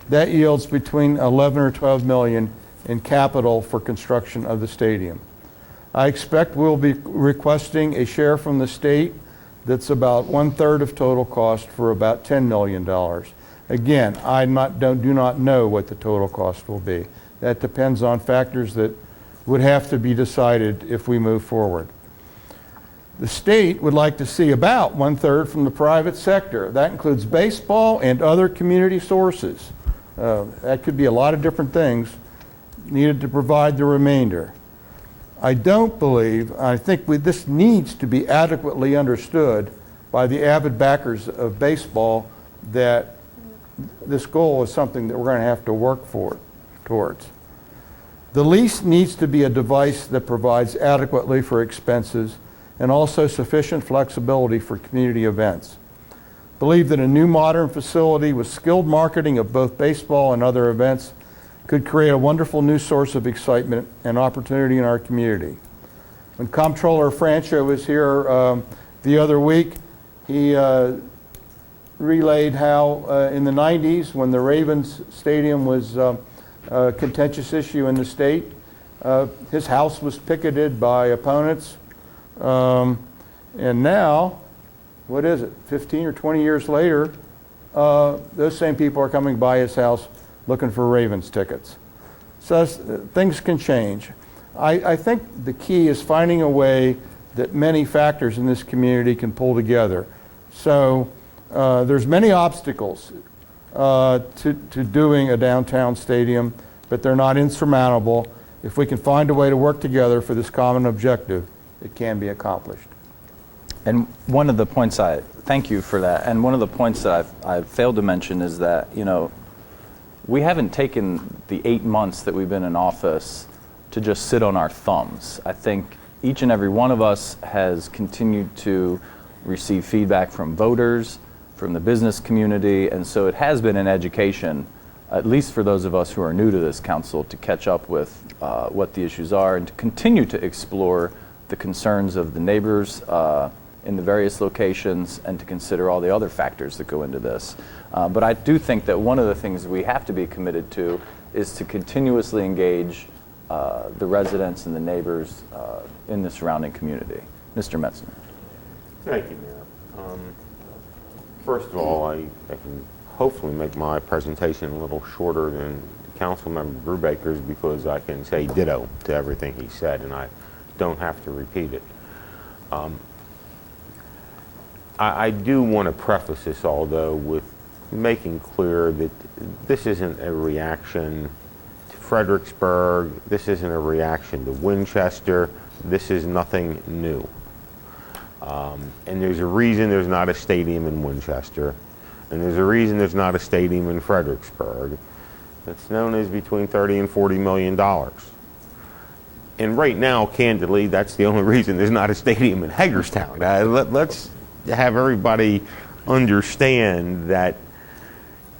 That yields between 11 or 12 million in capital for construction of the stadium. I expect we'll be requesting a share from the state that's about 1/3 of total cost for about $10 million. Again, I do not know what the total cost will be. That depends on factors that would have to be decided if we move forward. The state would like to see about 1/3 from the private sector. That includes baseball and other community sources. That could be a lot of different things needed to provide the remainder. I don't believe, I think this needs to be adequately understood by the avid backers of baseball that this goal is something that we're going to have to work towards. The lease needs to be a device that provides adequately for expenses and also sufficient flexibility for community events. Believe that a new modern facility with skilled marketing of both baseball and other events could create a wonderful new source of excitement and opportunity in our community. When Comptroller Francho was here the other week, he relayed how in the 90s, when the Ravens Stadium was a contentious issue in the state, his house was picketed by opponents. And now, what is it, 15 or 20 years later, those same people are coming by his house looking for Ravens tickets. So things can change. I think the key is finding a way that many factors in this community can pull together. So there's many obstacles to doing a downtown stadium, but they're not insurmountable. If we can find a way to work together for this common objective, it can be accomplished. And one of the points thank you for that. And one of the points that I've failed to mention is that, we haven't taken the 8 months that we've been in office to just sit on our thumbs. I think each and every one of us has continued to receive feedback from voters, from the business community, and so it has been an education, at least for those of us who are new to this council, to catch up with what the issues are and to continue to explore the concerns of the neighbors in the various locations and to consider all the other factors that go into this. But I do think that one of the things we have to be committed to is to continuously engage the residents and the neighbors in the surrounding community. Mr. Metzner. Thank you, Mayor. First of all, I can hopefully make my presentation a little shorter than Councilmember Brubaker's because I can say ditto to everything he said and I don't have to repeat it. I do want to preface this all, though, with making clear that this isn't a reaction to Fredericksburg, this isn't a reaction to Winchester, this is nothing new. And there's a reason there's not a stadium in Winchester, and there's a reason there's not a stadium in Fredericksburg. It's known as between $30 and $40 million. And right now, candidly, that's the only reason there's not a stadium in Hagerstown. Let's have everybody understand that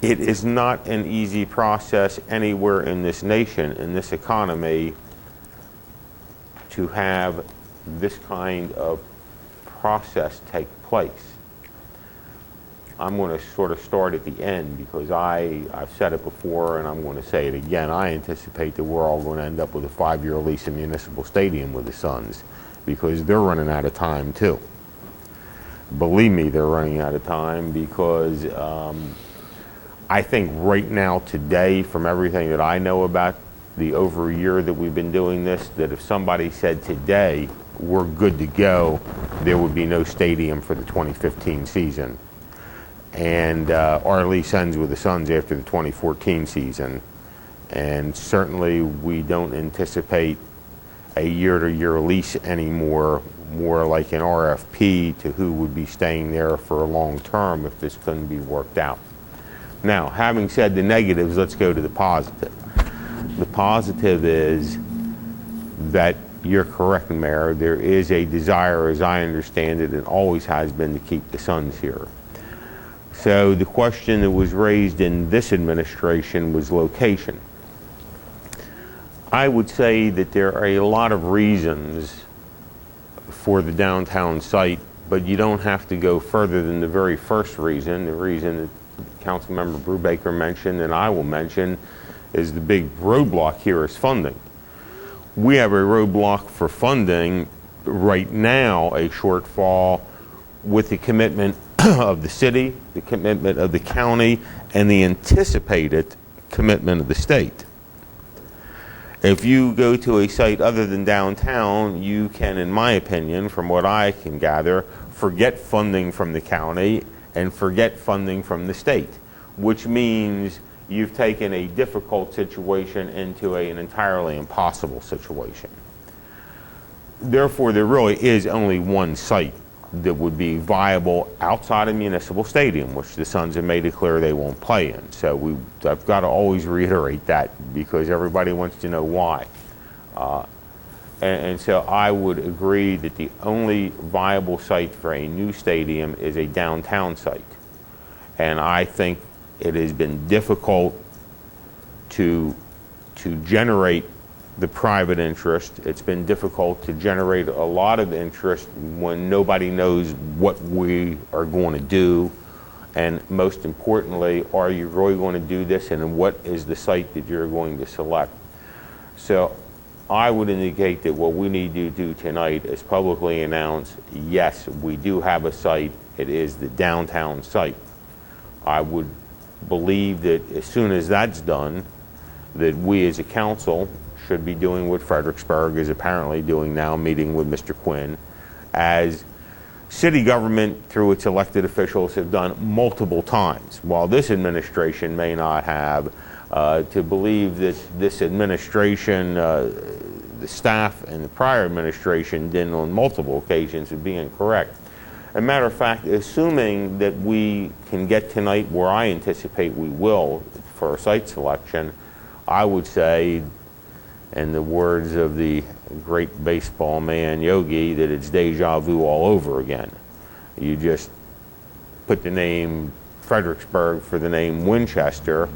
it is not an easy process anywhere in this nation, in this economy, to have this kind of process take place. I'm going to sort of start at the end because I've said it before and I'm going to say it again. I anticipate that we're all going to end up with a 5-year lease in Municipal Stadium with the Suns because they're running out of time too. Believe me, they're running out of time because I think right now, today, from everything that I know about the over a year that we've been doing this, that if somebody said today we're good to go, there would be no stadium for the 2015 season. And our lease ends with the Suns after the 2014 season. And certainly we don't anticipate a year-to-year lease anymore, more like an RFP to who would be staying there for a long term if this couldn't be worked out. Now, having said the negatives, let's go to the positive. The positive is that you're correct, Mayor. There is a desire, as I understand it, and always has been, to keep the Suns here. So the question that was raised in this administration was location. I would say that there are a lot of reasons for the downtown site, but you don't have to go further than the very first reason. The reason that Councilmember Brubaker mentioned and I will mention is the big roadblock here is funding. We have a roadblock for funding right now, a shortfall with the commitment of the city, the commitment of the county, and the anticipated commitment of the state. If you go to a site other than downtown, you can, in my opinion, from what I can gather, forget funding from the county and forget funding from the state, which means you've taken a difficult situation into an entirely impossible situation. Therefore, there really is only one site that would be viable outside a municipal stadium, which the Suns have made it clear they won't play in. So I've got to always reiterate that because everybody wants to know why. And so I would agree that the only viable site for a new stadium is a downtown site. And I think it has been difficult to generate the private interest. It's been difficult to generate a lot of interest when nobody knows what we are going to do. And most importantly, are you really going to do this, and what is the site that you're going to select? So I would indicate that what we need to do tonight is publicly announce, yes, we do have a site. It is the downtown site. I would believe that as soon as that's done, that we as a council should be doing what Fredericksburg is apparently doing now, meeting with Mr. Quinn, as city government through its elected officials have done multiple times. While this administration may not have, to believe that this administration, the staff and the prior administration did on multiple occasions would be incorrect. As a matter of fact, assuming that we can get tonight where I anticipate we will for a site selection, I would say, in the words of the great baseball man Yogi, that it's deja vu all over again. You just put the name Fredericksburg for the name Winchester,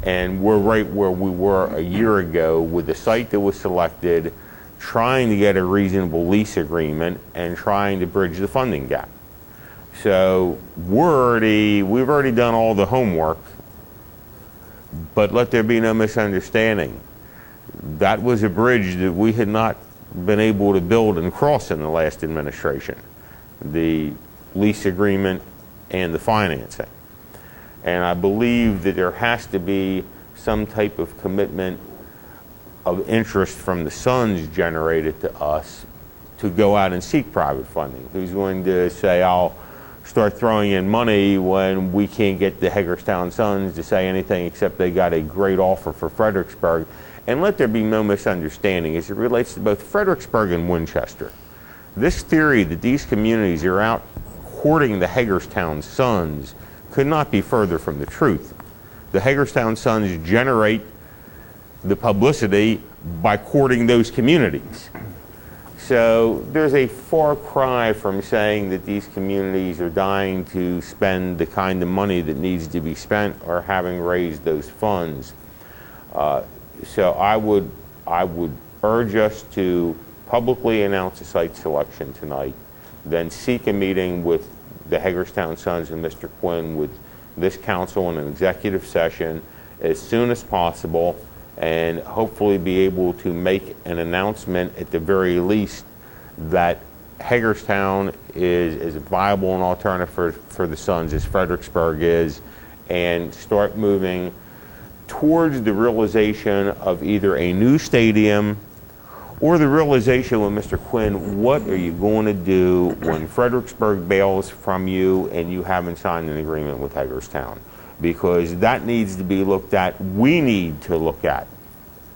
and we're right where we were a year ago with the site that was selected, trying to get a reasonable lease agreement and trying to bridge the funding gap. So we've already done all the homework, but let there be no misunderstanding. That was a bridge that we had not been able to build and cross in the last administration, the lease agreement and the financing. And I believe that there has to be some type of commitment of interest from the Suns generated to us to go out and seek private funding. Who's going to say, I'll start throwing in money when we can't get the Hagerstown Suns to say anything except they got a great offer for Fredericksburg? And let there be no misunderstanding as it relates to both Fredericksburg and Winchester. This theory that these communities are out courting the Hagerstown Suns could not be further from the truth. The Hagerstown Suns generate the publicity by courting those communities. So there's a far cry from saying that these communities are dying to spend the kind of money that needs to be spent or having raised those funds. So I would urge us to publicly announce a site selection tonight, then seek a meeting with the Hagerstown Suns and Mr. Quinn with this council in an executive session as soon as possible, and hopefully be able to make an announcement at the very least that Hagerstown is as viable an alternative for the Suns as Fredericksburg is, and start moving towards the realization of either a new stadium or the realization with Mr. Quinn, what are you going to do when Fredericksburg bails from you and you haven't signed an agreement with Hagerstown? Because that needs to be looked at. We need to look at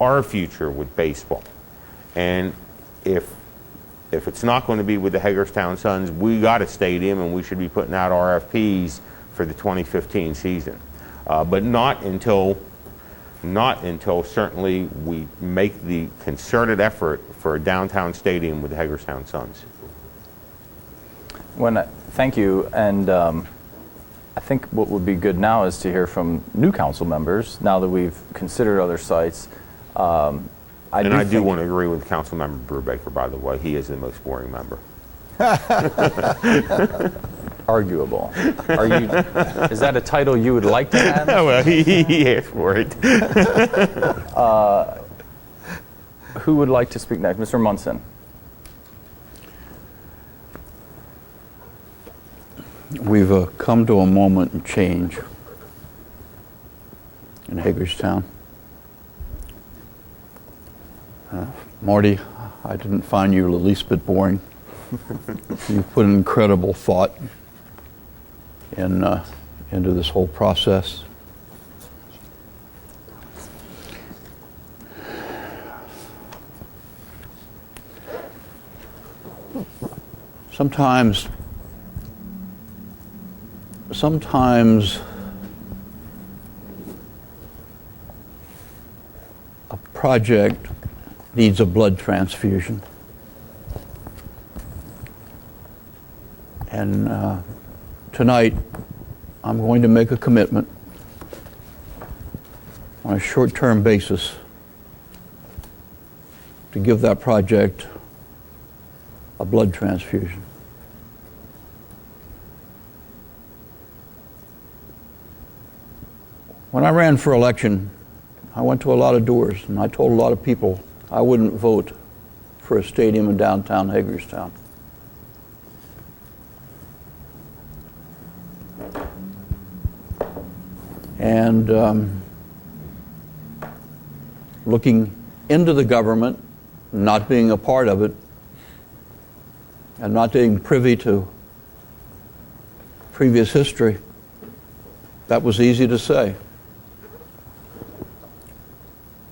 our future with baseball. And if it's not going to be with the Hagerstown Suns, we got a stadium and we should be putting out RFPs for the 2015 season. But not until certainly we make the concerted effort for a downtown stadium with the Hagerstown Suns. Thank you, and I think what would be good now is to hear from new council members, now that we've considered other sites. I do want to agree with Councilmember Brubaker, by the way. He is the most boring member. Arguable. Is that a title you would like to have? Oh, well, he asked for it. Who would like to speak next? Mr. Munson. We've come to a moment in change in Hagerstown. Marty, I didn't find you the least bit boring. You put an incredible thought into this whole process. Sometimes sometimes a project needs a blood transfusion. And tonight, I'm going to make a commitment on a short-term basis to give that project a blood transfusion. When I ran for election, I went to a lot of doors and I told a lot of people I wouldn't vote for a stadium in downtown Hagerstown. And looking into the government, not being a part of it, and not being privy to previous history, that was easy to say.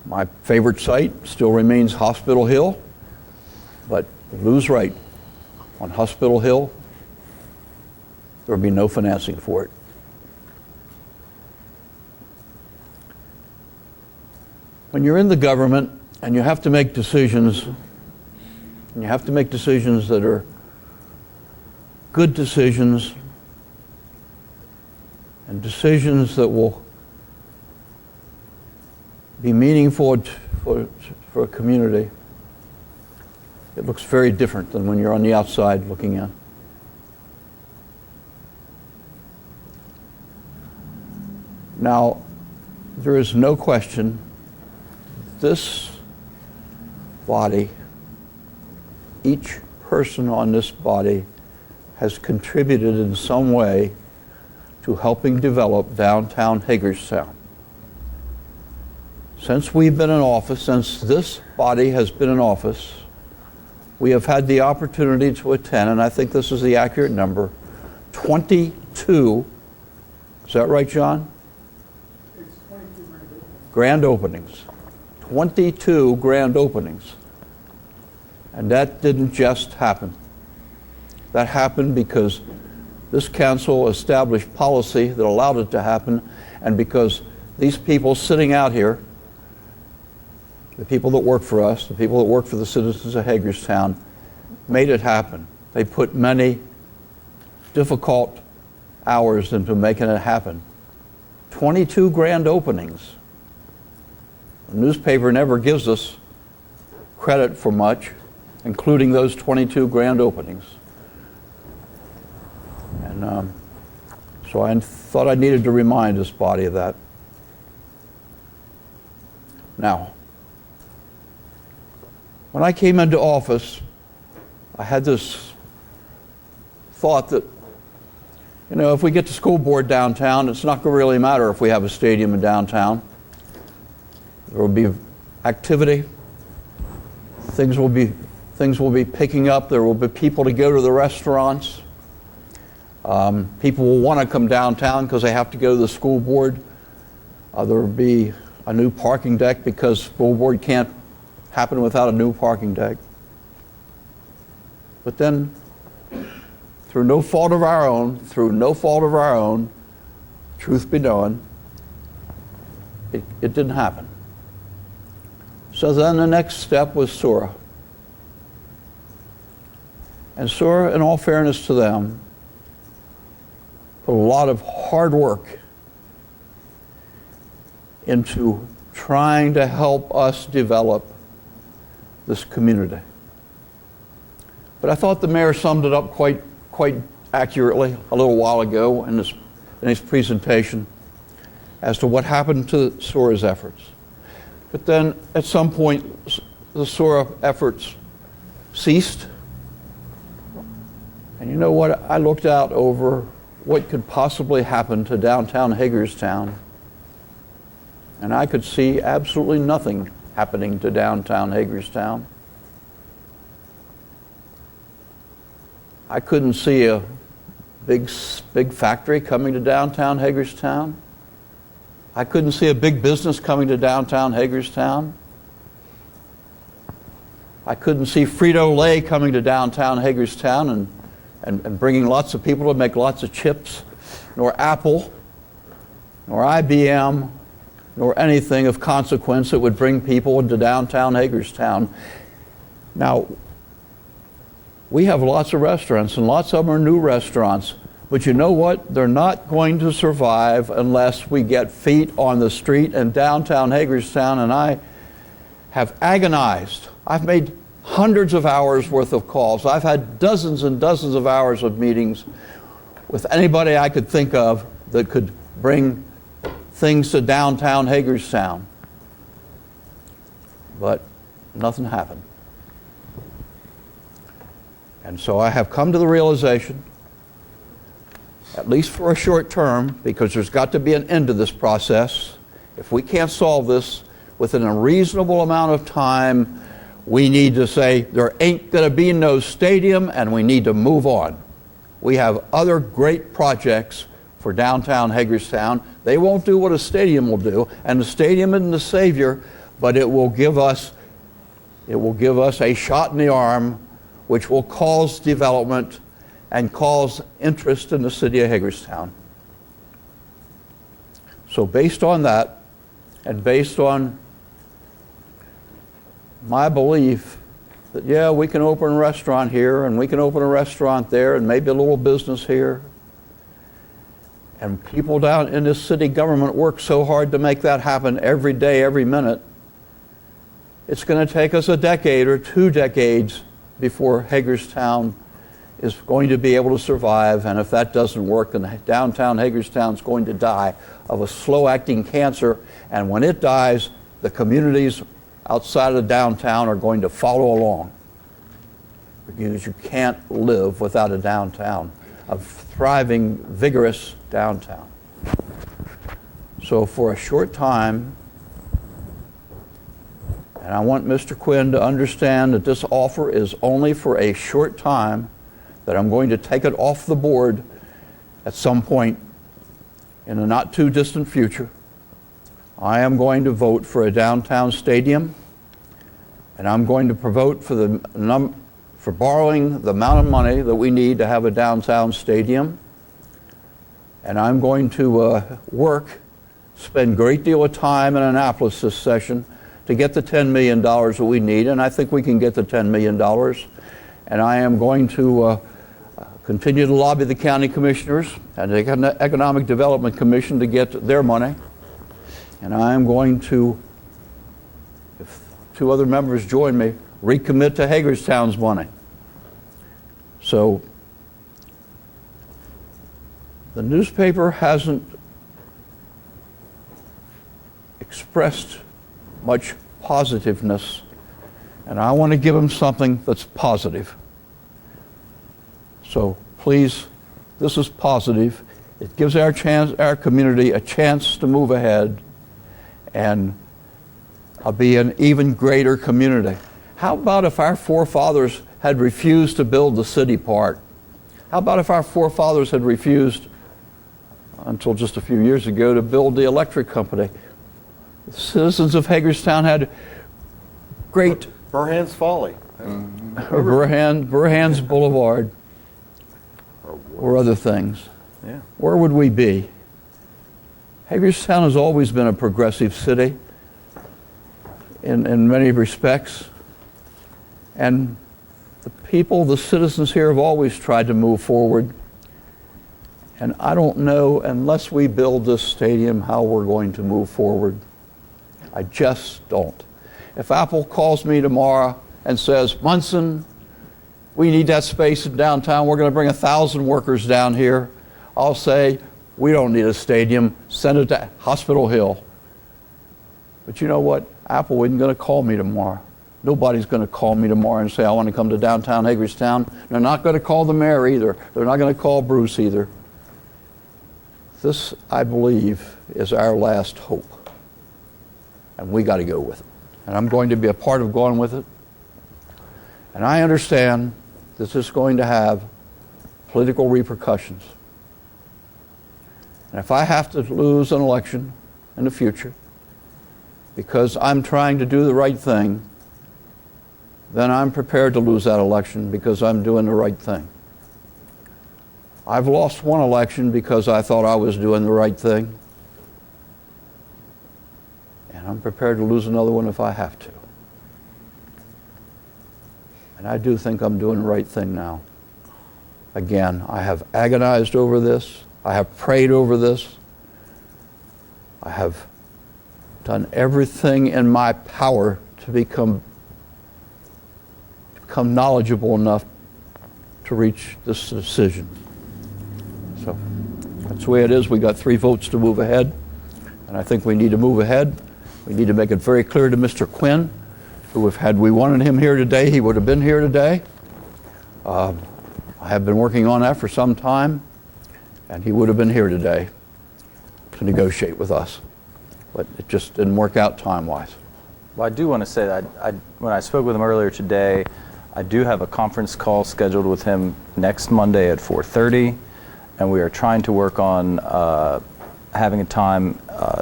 My favorite site still remains Hospital Hill, but Lou's right. On Hospital Hill, there will be no financing for it. When you're in the government and you have to make decisions, and you have to make decisions that are good decisions and decisions that will be meaningful for a community, it looks very different than when you're on the outside looking in. Now, there is no question this body, each person on this body has contributed in some way to helping develop downtown Hagerstown. Since we've been in office, since this body has been in office, we have had the opportunity to attend, and I think this is the accurate number, 22, is that right, John? It's 22 grand openings. 22 grand openings. And that didn't just happen. That happened because this council established policy that allowed it to happen, and because these people sitting out here, the people that work for us, the people that work for the citizens of Hagerstown, made it happen. They put many difficult hours into making it happen. 22 grand openings. The newspaper never gives us credit for much, including those 22 grand openings. And so I thought I needed to remind this body of that. Now, when I came into office, I had this thought that, you know, if we get the school board downtown, it's not going to really matter if we have a stadium in downtown. There will be activity. Things will be picking up. There will be people to go to the restaurants. People will want to come downtown because they have to go to the school board. There will be a new parking deck because school board can't happen without a new parking deck. But then, through no fault of our own, truth be known, it didn't happen. So then the next step was SORA. And SORA, in all fairness to them, put a lot of hard work into trying to help us develop this community. But I thought the mayor summed it up quite accurately a little while ago in his presentation as to what happened to SORA's efforts. But then at some point, the SORA efforts ceased. And you know what? I looked out over what could possibly happen to downtown Hagerstown, and I could see absolutely nothing happening to downtown Hagerstown. I couldn't see a big factory coming to downtown Hagerstown. I couldn't see a big business coming to downtown Hagerstown. I couldn't see Frito-Lay coming to downtown Hagerstown and bringing lots of people to make lots of chips nor Apple, nor IBM, nor anything of consequence that would bring people into downtown Hagerstown. Now, we have lots of restaurants, and lots of them are new restaurants. But you know what? They're not going to survive unless we get feet on the street in downtown Hagerstown, and I have agonized. I've made hundreds of hours worth of calls. I've had dozens and dozens of hours of meetings with anybody I could think of that could bring things to downtown Hagerstown. But nothing happened. And so I have come to the realization, at least for a short term, because there's got to be an end to this process. If we can't solve this within a reasonable amount of time, we need to say there ain't going to be no stadium, and we need to move on. We have other great projects for downtown Hagerstown. They won't do what a stadium will do, and the stadium isn't the savior, but it will give us a shot in the arm, which will cause development and cause interest in the city of Hagerstown. So based on that, and based on my belief that, yeah, we can open a restaurant here, and we can open a restaurant there, and maybe a little business here, and people down in this city government work so hard to make that happen every day, every minute, it's going to take us a decade or 2 decades before Hagerstown is going to be able to survive, and if that doesn't work, then downtown Hagerstown is going to die of a slow-acting cancer, and when it dies, the communities outside of downtown are going to follow along, because you can't live without a downtown, a thriving, vigorous downtown. So for a short time, and I want Mr. Quinn to understand that this offer is only for a short time, that I'm going to take it off the board at some point in a not too distant future. I am going to vote for a downtown stadium, and I'm going to vote for borrowing the amount of money that we need to have a downtown stadium, and I'm going to spend a great deal of time in Annapolis this session to get the $10 million that we need, and I think we can get the $10 million. And I am going to continue to lobby the county commissioners and the Economic Development Commission to get their money. And I am going to, if 2 other members join me, recommit to Hagerstown's money. So the newspaper hasn't expressed much positiveness, and I want to give them something that's positive. So please, this is positive. It gives our community a chance to move ahead and be an even greater community. How about if our forefathers had refused to build the city park? How about if our forefathers had refused, until just a few years ago, to build the electric company? The citizens of Hagerstown had great... Burhan's Folly. Burhan's Boulevard, or other things. Yeah. Where would we be? Hagerstown has always been a progressive city in many respects. And the people, the citizens here have always tried to move forward. And I don't know, unless we build this stadium, how we're going to move forward. I just don't. If Apple calls me tomorrow and says, Munson, we need that space in downtown, we're going to bring 1,000 workers down here, I'll say, we don't need a stadium, send it to Hospital Hill. But you know what? Apple isn't going to call me tomorrow. Nobody's going to call me tomorrow and say, I want to come to downtown Hagerstown. They're not going to call the mayor either. They're not going to call Bruce either. This, I believe, is our last hope. And we got to go with it. And I'm going to be a part of going with it. And I understand this is going to have political repercussions. And if I have to lose an election in the future because I'm trying to do the right thing, then I'm prepared to lose that election because I'm doing the right thing. I've lost one election because I thought I was doing the right thing. And I'm prepared to lose another one if I have to. And I do think I'm doing the right thing now. Again, I have agonized over this. I have prayed over this. I have done everything in my power to become knowledgeable enough to reach this decision. So that's the way it is. We got 3 votes to move ahead, and I think we need to move ahead. We need to make it very clear to Mr. Quinn, who, if had we wanted him here today, he would have been here today. I have been working on that for some time, and he would have been here today to negotiate with us. But it just didn't work out time-wise. Well, I do want to say that when I spoke with him earlier today, I do have a conference call scheduled with him next Monday at 4:30, and we are trying to work on having a time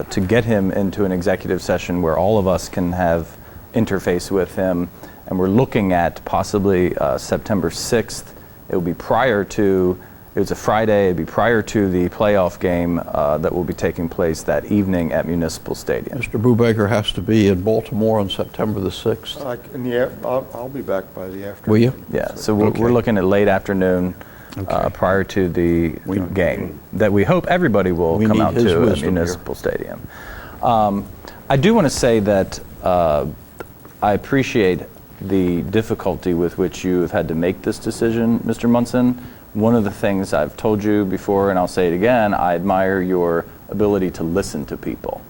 to get him into an executive session where all of us can have interface with him, and we're looking at possibly September 6th. It will be prior to, it was a Friday, it'd be prior to the playoff game that will be taking place that evening at Municipal Stadium. Mr. Brubaker has to be in Baltimore on September the 6th. I'll be back by the afternoon. Will you? Yeah, so we're looking at late afternoon prior to the game that we hope everybody will come out to at Municipal Stadium. I do want to say that I appreciate the difficulty with which you have had to make this decision, Mr. Munson. One of the things I've told you before, and I'll say it again, I admire your ability to listen to people.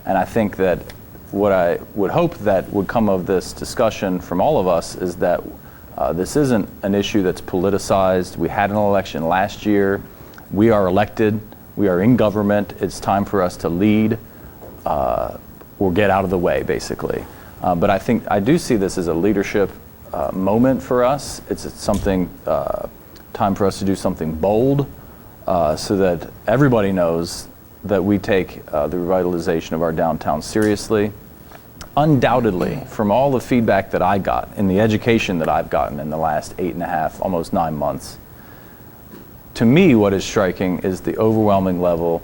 And I think that what I would hope that would come of this discussion from all of us is that this isn't an issue that's politicized. We had an election last year. We are elected. We are in government. It's time for us to lead or get out of the way, basically. But I do see this as a leadership moment for us. It's something, time for us to do something bold so that everybody knows that we take the revitalization of our downtown seriously. Undoubtedly, from all the feedback that I got and the education that I've gotten in the last 8.5, almost 9 months, to me what is striking is the overwhelming level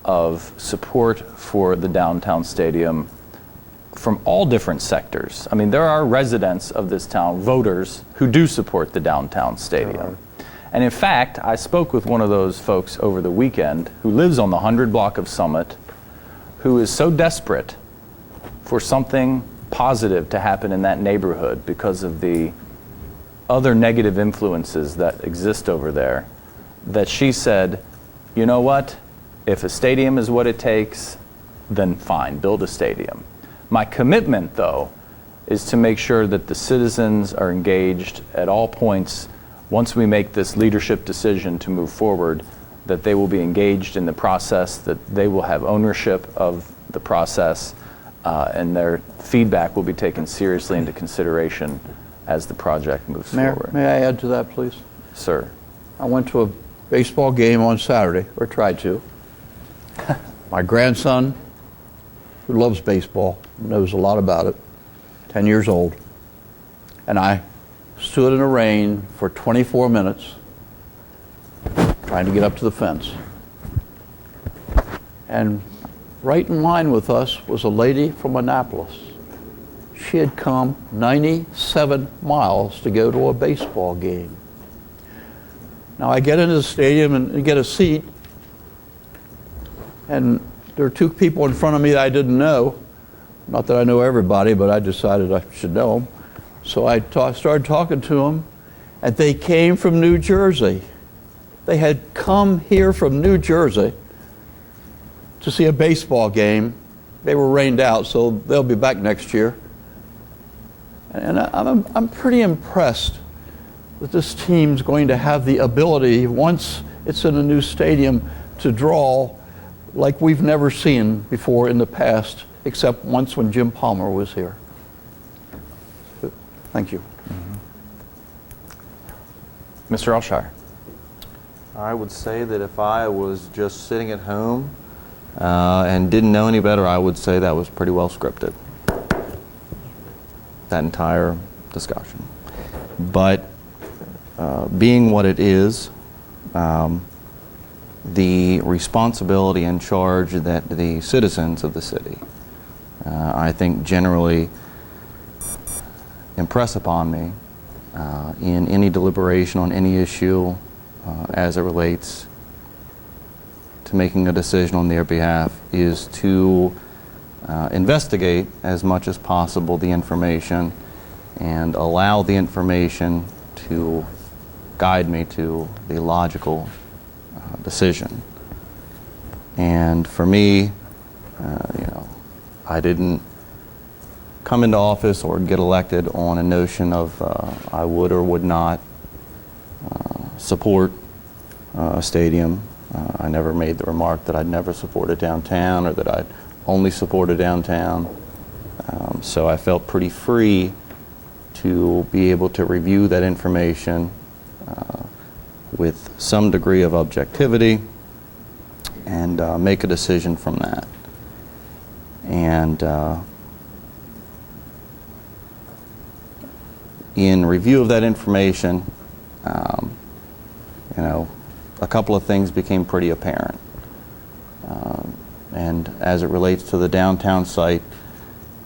of support for the downtown stadium from all different sectors. I mean, there are residents of this town, voters, who do support the downtown stadium. And in fact, I spoke with one of those folks over the weekend who lives on the 100 block of Summit, who is so desperate for something positive to happen in that neighborhood because of the other negative influences that exist over there, that she said, you know what, if a stadium is what it takes, then fine, build a stadium. My commitment, though, is to make sure that the citizens are engaged at all points once we make this leadership decision to move forward, that they will be engaged in the process, that they will have ownership of the process, and their feedback will be taken seriously into consideration as the project moves forward. May I add to that, please? Sir. I went to a baseball game on Saturday, or tried to. My grandson, who loves baseball, knows a lot about it, 10 years old, and I stood in the rain for 24 minutes trying to get up to the fence. And right in line with us was a lady from Annapolis. She had come 97 miles to go to a baseball game. Now I get into the stadium and get a seat, and there are 2 people in front of me that I didn't know. Not that I know everybody, but I decided I should know them. So I started talking to them, and they came from New Jersey. They had come here from New Jersey to see a baseball game. They were rained out, so they'll be back next year. And I'm pretty impressed that this team's going to have the ability, once it's in a new stadium, to draw like we've never seen before in the past, except once when Jim Palmer was here. Thank you. Mr. Alshire. I would say that if I was just sitting at home and didn't know any better, I would say that was pretty well scripted, that entire discussion. But being what it is, the responsibility and charge that the citizens of the city, I think, generally impress upon me in any deliberation on any issue as it relates to making a decision on their behalf is to investigate as much as possible the information and allow the information to guide me to the logical decision. And for me, I didn't come into office or get elected on a notion of I would or would not support a stadium. I never made the remark that I'd never support a downtown or that I'd only support a downtown. So I felt pretty free to be able to review that information with some degree of objectivity and make a decision from that. And in review of that information, a couple of things became pretty apparent. And as it relates to the downtown site,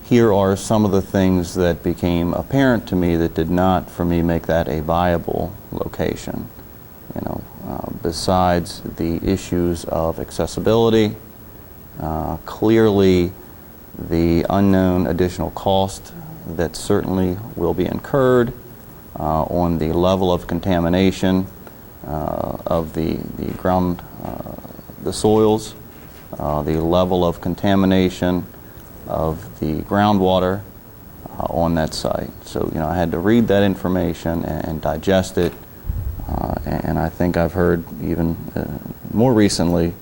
here are some of the things that became apparent to me that did not, for me, make that a viable location. Besides the issues of accessibility, clearly the unknown additional cost that certainly will be incurred on the level of contamination of the ground, the soils, the level of contamination of the groundwater on that site. So, I had to read that information and digest it, and I think I've heard even more recently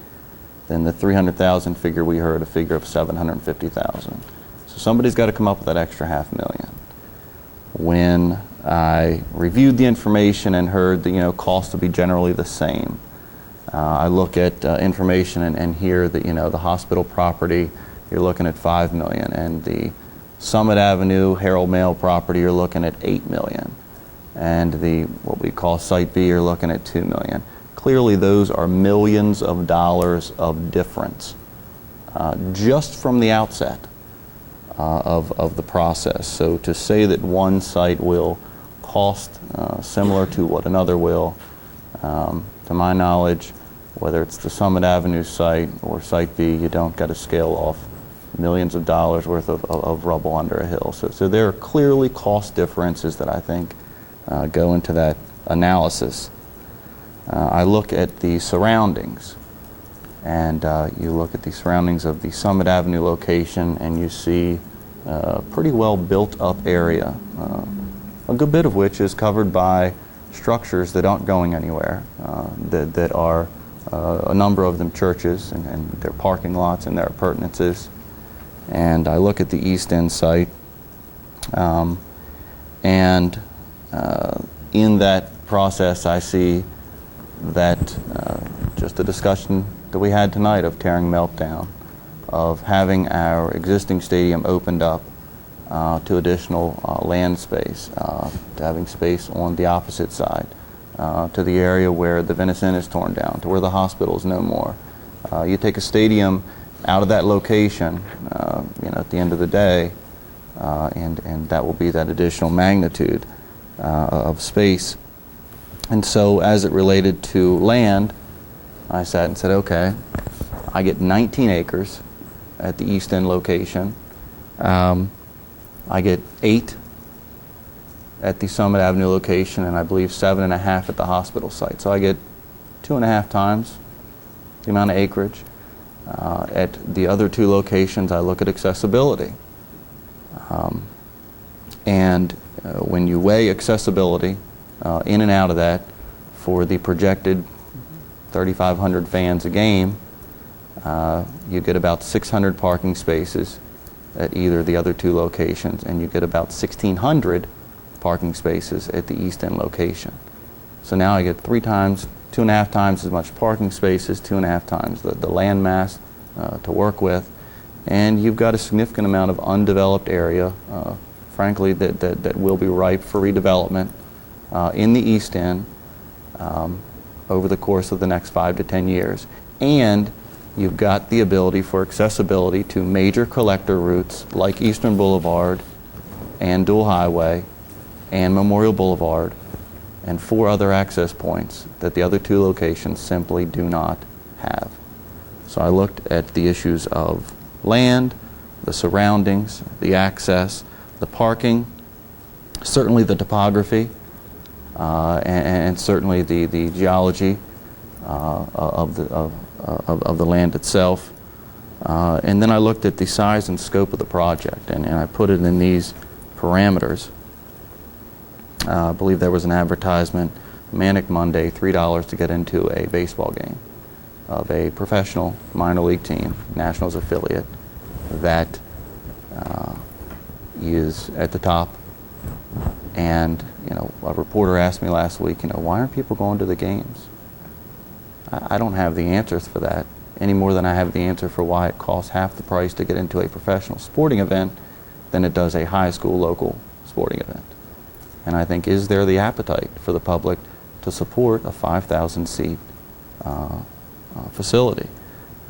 than the 300,000 figure we heard, a figure of 750,000. So somebody's got to come up with that extra $500,000. When I reviewed the information and heard the cost to be generally the same, I look at information and hear that the hospital property, you're looking at $5 million, and the Summit Avenue Herald Mail property, you're looking at $8 million, and the what we call Site B, you're looking at $2 million. Clearly, those are millions of dollars of difference just from the outset of the process. So to say that one site will cost similar to what another will, to my knowledge, whether it's the Summit Avenue site or Site B, you don't get to scale off millions of dollars worth of rubble under a hill. So there are clearly cost differences that I think go into that analysis. I look at the surroundings, and you look at the surroundings of the Summit Avenue location, and you see a pretty well built up area, a good bit of which is covered by structures that aren't going anywhere, that are a number of them churches and their parking lots and their appurtenances. And I look at the East End site, and in that process I see that just the discussion that we had tonight of tearing MELP down, of having our existing stadium opened up to additional land space, to having space on the opposite side, to the area where the Venice Inn is torn down, to where the hospital is no more. You take a stadium out of that location, at the end of the day, and that will be that additional magnitude of space. And so as it related to land, I sat and said, okay, I get 19 acres at the East End location. I get 8 at the Summit Avenue location, and I believe 7.5 at the hospital site. So I get 2.5 times the amount of acreage. At the other 2 locations, I look at accessibility. And when you weigh accessibility in and out of that for the projected 3,500 fans a game, you get about 600 parking spaces at either the other 2 locations, and you get about 1,600 parking spaces at the East End location. So now I get 2.5 times as much parking spaces, 2.5 times the land mass to work with, and you've got a significant amount of undeveloped area, frankly, that will be ripe for redevelopment in the East End. over the course of the next 5 to 10 years. And you've got the ability for accessibility to major collector routes like Eastern Boulevard and Dual Highway and Memorial Boulevard and 4 other access points that the other 2 locations simply do not have. So I looked at the issues of land, the surroundings, the access, the parking, certainly the topography, and certainly the geology of the land itself. And then I looked at the size and scope of the project, and I put it in these parameters. I believe there was an advertisement, Manic Monday, $3 to get into a baseball game of a professional minor league team, Nationals affiliate, that is at the top. And, you know, a reporter asked me last week, you know, why aren't people going to the games? I don't have the answers for that any more than I have the answer for why it costs half the price to get into a professional sporting event than it does a high school local sporting event. And I think, is there the appetite for the public to support a 5,000 seat facility?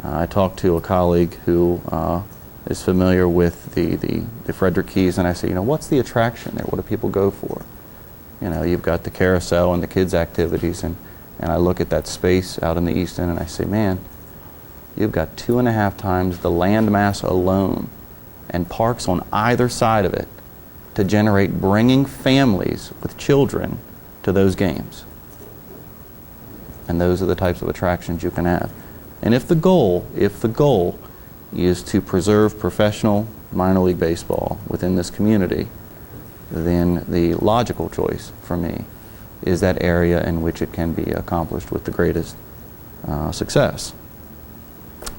I talked to a colleague who is familiar with the Frederick Keys, and I said, you know, what's the attraction there? What do people go for? You know, you've got the carousel and the kids' activities, and I look at that space out in the East End and I say, man, you've got 2.5 times the land mass alone and parks on either side of it to generate bringing families with children to those games. And those are the types of attractions you can have. And if the goal is to preserve professional minor league baseball within this community, then the logical choice for me is that area in which it can be accomplished with the greatest success.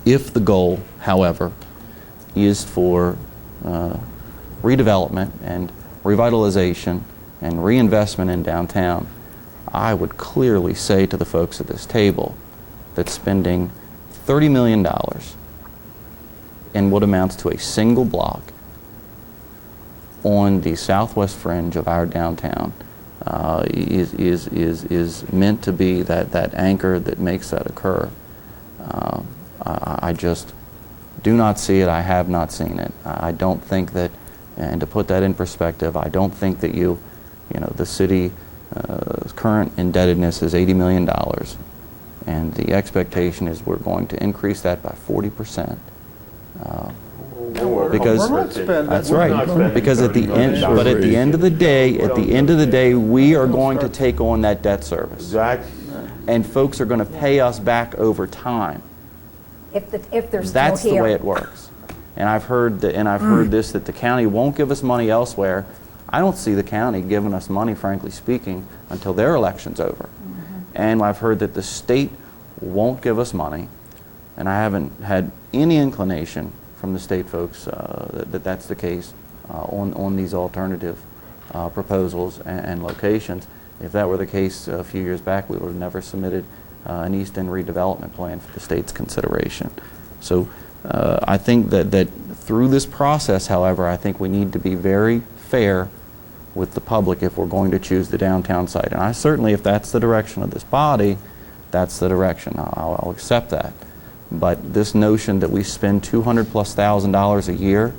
If the goal, however, is for redevelopment and revitalization and reinvestment in downtown, I would clearly say to the folks at this table that spending $30 million in what amounts to a single block on the southwest fringe of our downtown is meant to be that anchor that makes that occur. I just do not see it. I have not seen it. I don't think that, and to put that in perspective, I don't think that the city's current indebtedness is $80 million, and the expectation is we're going to increase that by 40%. Because that's right. Because at the end of the day, we are going to take on that debt service, and folks are going to pay us back over time. If they're still That's here. the way it works. And I've heard this, that the county won't give us money elsewhere. I don't see the county giving us money, frankly speaking, until their election's over. And I've heard that the state won't give us money, and I haven't had any inclination from the state folks that that's the case on these alternative proposals and locations. If that were the case a few years back, we would have never submitted an East End redevelopment plan for the state's consideration. So I think that through this process, however, I think we need to be very fair with the public if we're going to choose the downtown site. And I certainly, if that's the direction of this body, that's the direction. I'll accept that. But this notion that we spend $200,000+ a year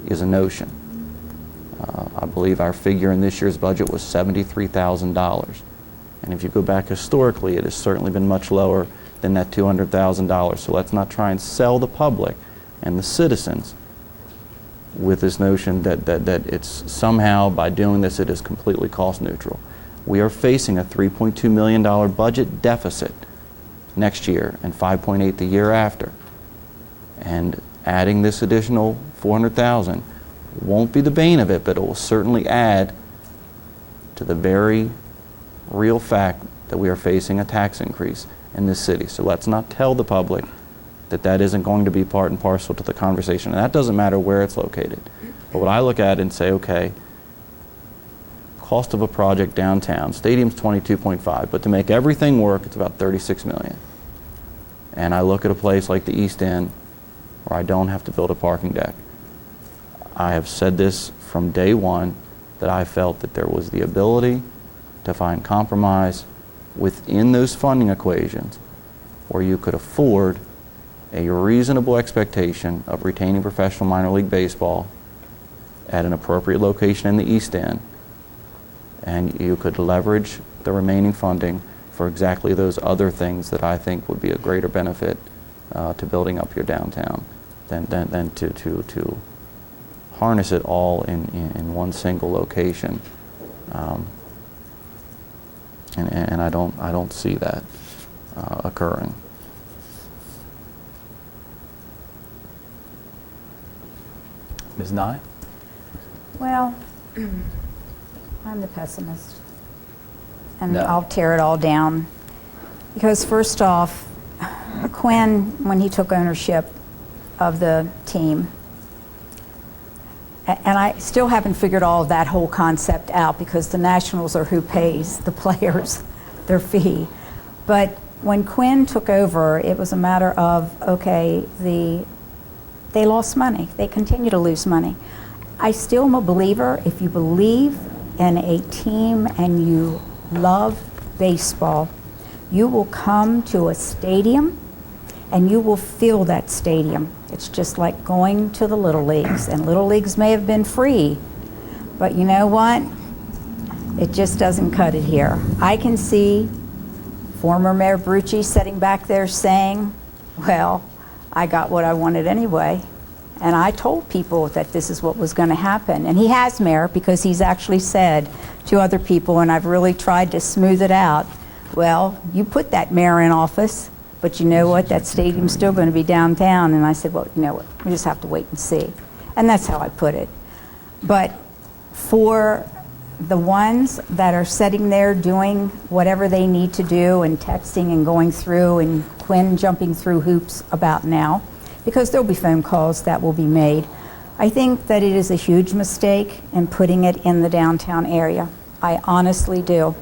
is a notion. I believe our figure in this year's budget was $73,000. And if you go back historically, it has certainly been much lower than that $200,000. So let's not try and sell the public and the citizens with this notion that it's somehow, by doing this, it is completely cost neutral. We are facing a $3.2 million budget deficit next year and 5.8 the year after. And adding this additional $400,000 won't be the bane of it, but it will certainly add to the very real fact that we are facing a tax increase in this city. So let's not tell the public that that isn't going to be part and parcel to the conversation. And that doesn't matter where it's located. But what I look at and say, okay, cost of a project downtown, stadium's 22.5, but to make everything work, it's about 36 million. And I look at a place like the East End where I don't have to build a parking deck. I have said this from day one, that I felt that there was the ability to find compromise within those funding equations where you could afford a reasonable expectation of retaining professional minor league baseball at an appropriate location in the East End, and you could leverage the remaining funding for exactly those other things that I think would be a greater benefit to building up your downtown than to harness it all in one single location. And I don't see that occurring. Ms. Nye? Well, I'm the pessimist. And No. I'll tear it all down. Because first off, Quinn, when he took ownership of the team, and I still haven't figured all of that whole concept out because the Nationals are who pays the players their fee. But when Quinn took over, it was a matter of, okay, they lost money. They continue to lose money. I still am a believer, if you believe in a team and you love baseball, you will come to a stadium and you will feel that stadium. It's just like going to the Little Leagues, and Little Leagues may have been free, but you know what? It just doesn't cut it here. I can see former Mayor Brucci sitting back there saying, well, I got what I wanted anyway. And I told people that this is what was going to happen. And he has, Mayor, because he's actually said to other people, and I've really tried to smooth it out, well, you put that mayor in office, but you know what? That stadium's still going to be downtown. And I said, well, you know what? We just have to wait and see. And that's how I put it. But for the ones that are sitting there doing whatever they need to do and texting and going through, and Quinn jumping through hoops about now, because there'll be phone calls that will be made, I think that it is a huge mistake in putting it in the downtown area. I honestly do.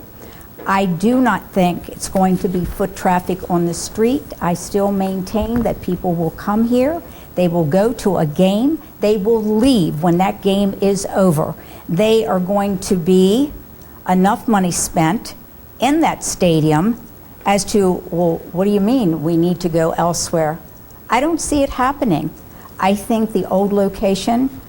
I do not think it's going to be foot traffic on the street. I still maintain that people will come here, they will go to a game, they will leave when that game is over. They are going to be enough money spent in that stadium as to, well, what do you mean we need to go elsewhere? I don't see it happening. I think the old location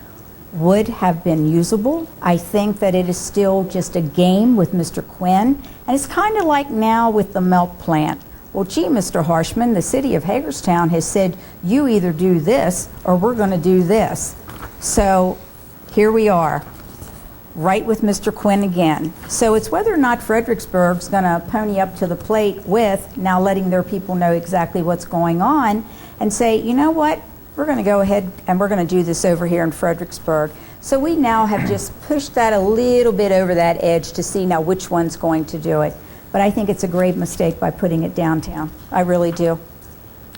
would have been usable. I think that it is still just a game with Mr. Quinn. And it's kind of like now with the MELP plant. Well, gee, Mr. Harshman, the city of Hagerstown has said, you either do this or we're going to do this. So here we are, right with Mr. Quinn again. So it's whether or not Fredericksburg's going to pony up to the plate with now letting their people know exactly what's going on and say, you know what? We're going to go ahead and we're going to do this over here in Fredericksburg. So we now have just pushed that a little bit over that edge to see now which one's going to do it. But I think it's a grave mistake by putting it downtown. I really do.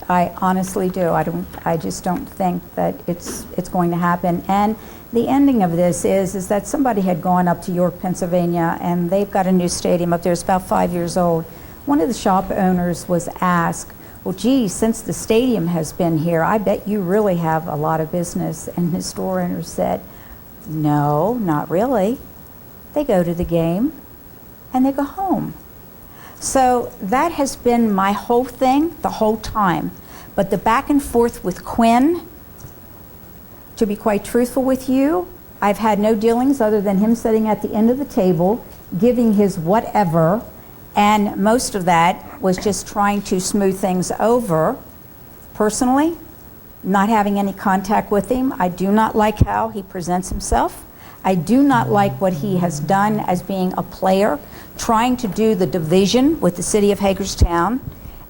I honestly do. I just don't think that it's going to happen. And the ending of this is that somebody had gone up to York, Pennsylvania, and they've got a new stadium up there. It's about 5 years old. One of the shop owners was asked, well, gee, since the stadium has been here, I bet you really have a lot of business. And his store owner said, no, not really. They go to the game and they go home. So that has been my whole thing the whole time. But the back and forth with Quinn, to be quite truthful with you, I've had no dealings other than him sitting at the end of the table, giving his whatever, and most of that was just trying to smooth things over. Personally, not having any contact with him, I do not like how he presents himself. I do not like what he has done as being a player, trying to do the division with the city of Hagerstown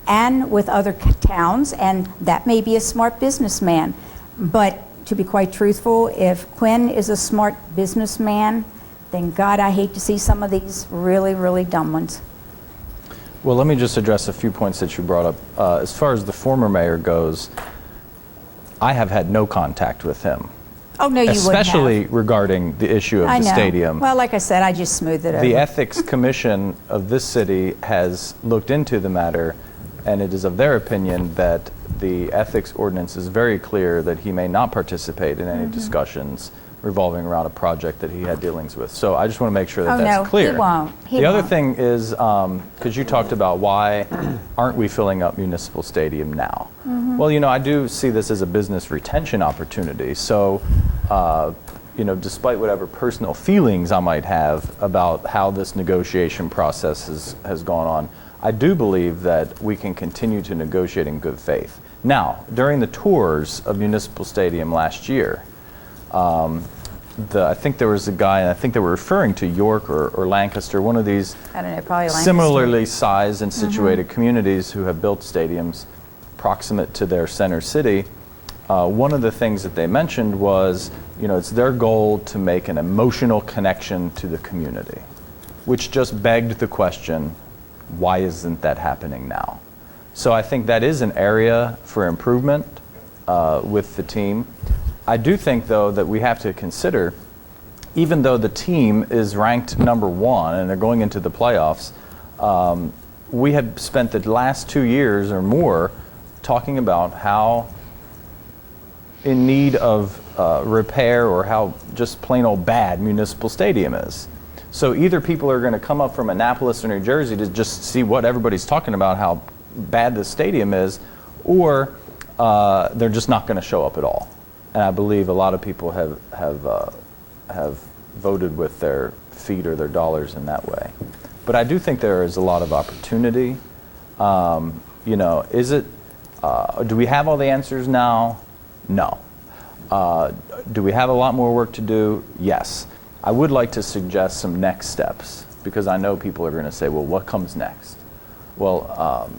and with other towns, and that may be a smart businessman. But to be quite truthful, if Quinn is a smart businessman, then God, I hate to see some of these really, really dumb ones. Well, let me just address a few points that you brought up. As far as the former mayor goes, I have had no contact with him. Oh, no, you wouldn't have. Especially regarding the issue of I the know. stadium. Well, like I said, I just smoothed it over. The Ethics Commission of this city has looked into the matter, and it is of their opinion that the ethics ordinance is very clear that he may not participate in any discussions revolving around a project that he had dealings with. So I just want to make sure that Oh, that's no, clear. he won't. He The other won't. thing is, because you talked about why aren't we filling up Municipal Stadium now? Mm-hmm. Well, I do see this as a business retention opportunity. So, despite whatever personal feelings I might have about how this negotiation process has gone on, I do believe that we can continue to negotiate in good faith. Now, during the tours of Municipal Stadium last year, I think there was a guy, and I think they were referring to York or Lancaster, one of these I don't know, probably Lancaster. similarly sized and situated communities who have built stadiums proximate to their center city. One of the things that they mentioned was, it's their goal to make an emotional connection to the community, which just begged the question, why isn't that happening now? So I think that is an area for improvement with the team. I do think, though, that we have to consider, even though the team is ranked number 1 and they're going into the playoffs, we have spent the last 2 years or more talking about how in need of repair or how just plain old bad Municipal Stadium is. So either people are going to come up from Annapolis or New Jersey to just see what everybody's talking about, how bad the stadium is, or they're just not going to show up at all. And I believe a lot of people have voted with their feet or their dollars in that way. But I do think there is a lot of opportunity. Is it? Do we have all the answers now? No. Do we have a lot more work to do? Yes. I would like to suggest some next steps, because I know people are going to say, well, what comes next? Well,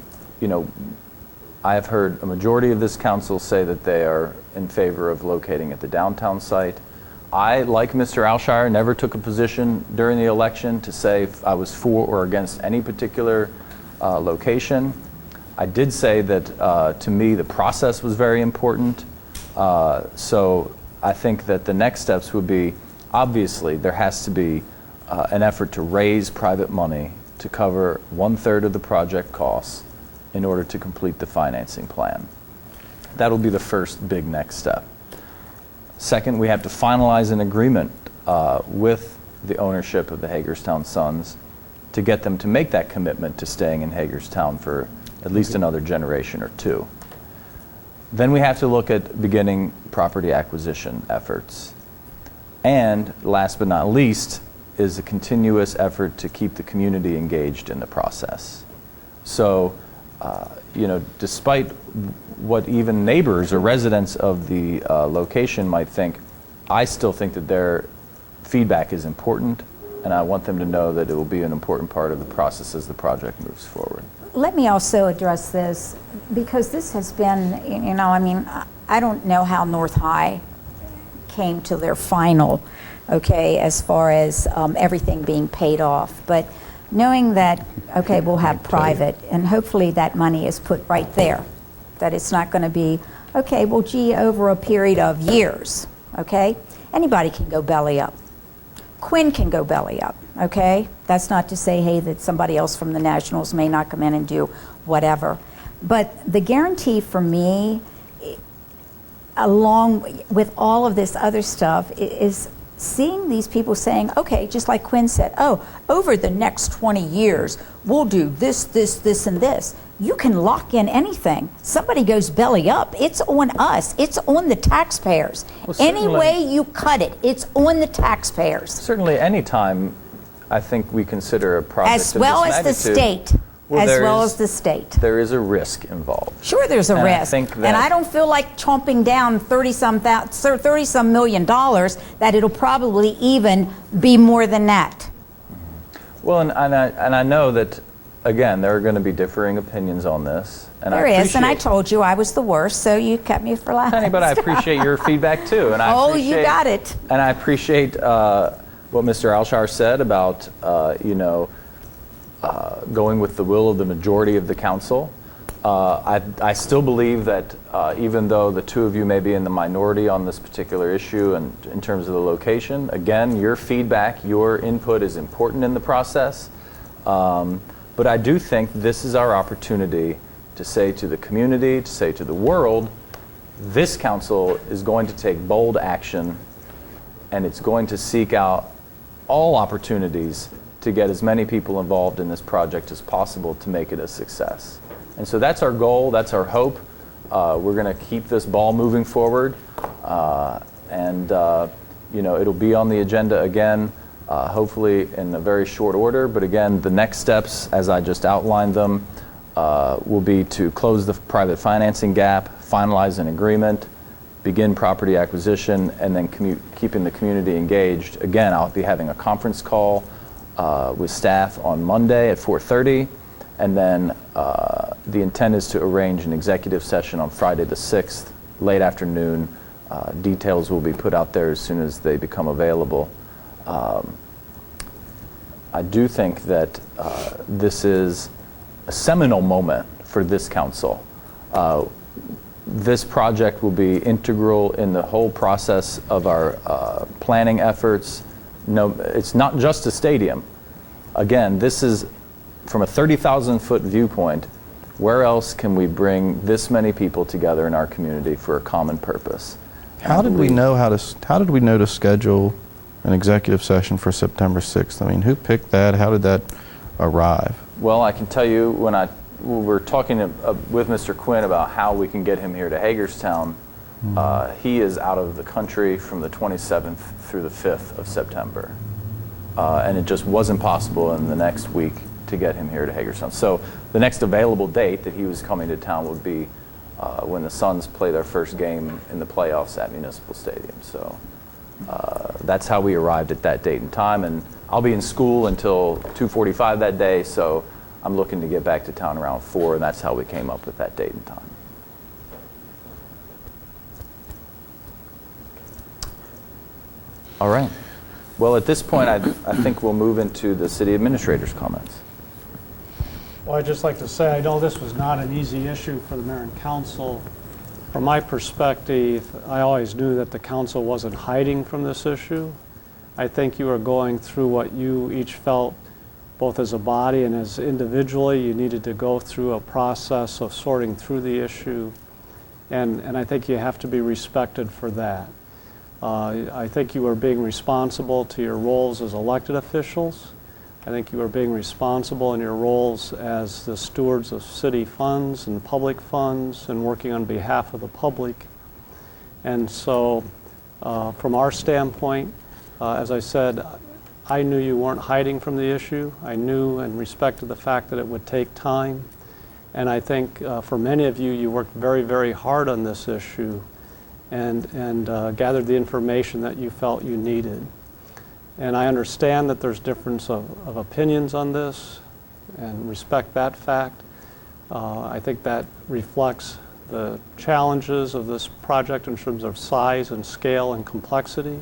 I have heard a majority of this council say that they are in favor of locating at the downtown site. I, like Mr. Alshire, never took a position during the election to say if I was for or against any particular location. I did say that to me the process was very important. So I think that the next steps would be, obviously, there has to be an effort to raise private money to cover 1/3 of the project costs in order to complete the financing plan. That'll be the first big next step. Second, we have to finalize an agreement with the ownership of the Hagerstown Sons to get them to make that commitment to staying in Hagerstown for at least another generation or 2. Then we have to look at beginning property acquisition efforts. And last but not least is a continuous effort to keep the community engaged in the process. So, despite what even neighbors or residents of the location might think, I still think that their feedback is important, and I want them to know that it will be an important part of the process as the project moves forward. Let me also address this, because this has been, I don't know how North High came to their final, as far as everything being paid off. But knowing that, we'll have private, and hopefully that money is put right there, that it's not going to be, over a period of years, Anybody can go belly up. Quinn can go belly up, That's not to say, hey, that somebody else from the Nationals may not come in and do whatever. But the guarantee for me, along with all of this other stuff, is seeing these people saying, just like Quinn said, over the next 20 years, we'll do this, this, this, and this. You can lock in anything. Somebody goes belly up, it's on us. It's on the taxpayers. Well, Any way you cut it, it's on the taxpayers. Certainly, any time I think we consider a project As well of as this the magnitude, state. well, As well as the state. There is a risk involved. Sure, there's a And I risk. think And that- I don't feel like chomping down $30-some million, that it'll probably even be more than that. Well, and I know that, again, there are going to be differing opinions on this. And There is, and I appreciate- told you I was the worst, so you kept me for last. Honey, but I appreciate your feedback too. And I Oh, appreciate, you got it. And I appreciate what Mr. Alshire said about, going with the will of the majority of the council. I still believe that even though the two of you may be in the minority on this particular issue and in terms of the location, again, your feedback, your input is important in the process. But I do think this is our opportunity to say to the community, to say to the world, this council is going to take bold action and it's going to seek out all opportunities to get as many people involved in this project as possible to make it a success. And so that's our goal, that's our hope. We're going to keep this ball moving forward, and it'll be on the agenda again, hopefully in a very short order. But again, the next steps, as I just outlined them, will be to close the private financing gap, finalize an agreement, begin property acquisition, and then keeping the community engaged. Again, I'll be having a conference call with staff on Monday at 4:30, and then the intent is to arrange an executive session on Friday the 6th, late afternoon. Details will be put out there as soon as they become available. I do think that this is a seminal moment for this council. This project will be integral in the whole process of our planning efforts. No, it's not just a stadium. Again, this is from a 30,000-foot viewpoint. Where else can we bring this many people together in our community for a common purpose? How did we know to schedule an executive session for September 6th? I mean, who picked that? How did that arrive? Well, I can tell you when we were talking with Mr. Quinn about how we can get him here to Hagerstown. He is out of the country from the 27th through the 5th of September. And it just wasn't possible in the next week to get him here to Hagerstown. So the next available date that he was coming to town would be when the Suns play their first game in the playoffs at Municipal Stadium. So that's how we arrived at that date and time. And I'll be in school until 2:45 that day, so I'm looking to get back to town around 4, and that's how we came up with that date and time. All right. Well, at this point, I think we'll move into the city administrator's comments. Well, I'd just like to say, I know this was not an easy issue for the mayor and council. From my perspective, I always knew that the council wasn't hiding from this issue. I think you were going through what you each felt, both as a body and as individually. You needed to go through a process of sorting through the issue, and I think you have to be respected for that. I think you are being responsible to your roles as elected officials. I think you are being responsible in your roles as the stewards of city funds and public funds and working on behalf of the public. And so from our standpoint, as I said, I knew you weren't hiding from the issue. I knew and respected the fact that it would take time. And I think for many of you, you worked very, very hard on this issue and gathered the information that you felt you needed. And I understand that there's difference of opinions on this and respect that fact. I think that reflects the challenges of this project in terms of size and scale and complexity.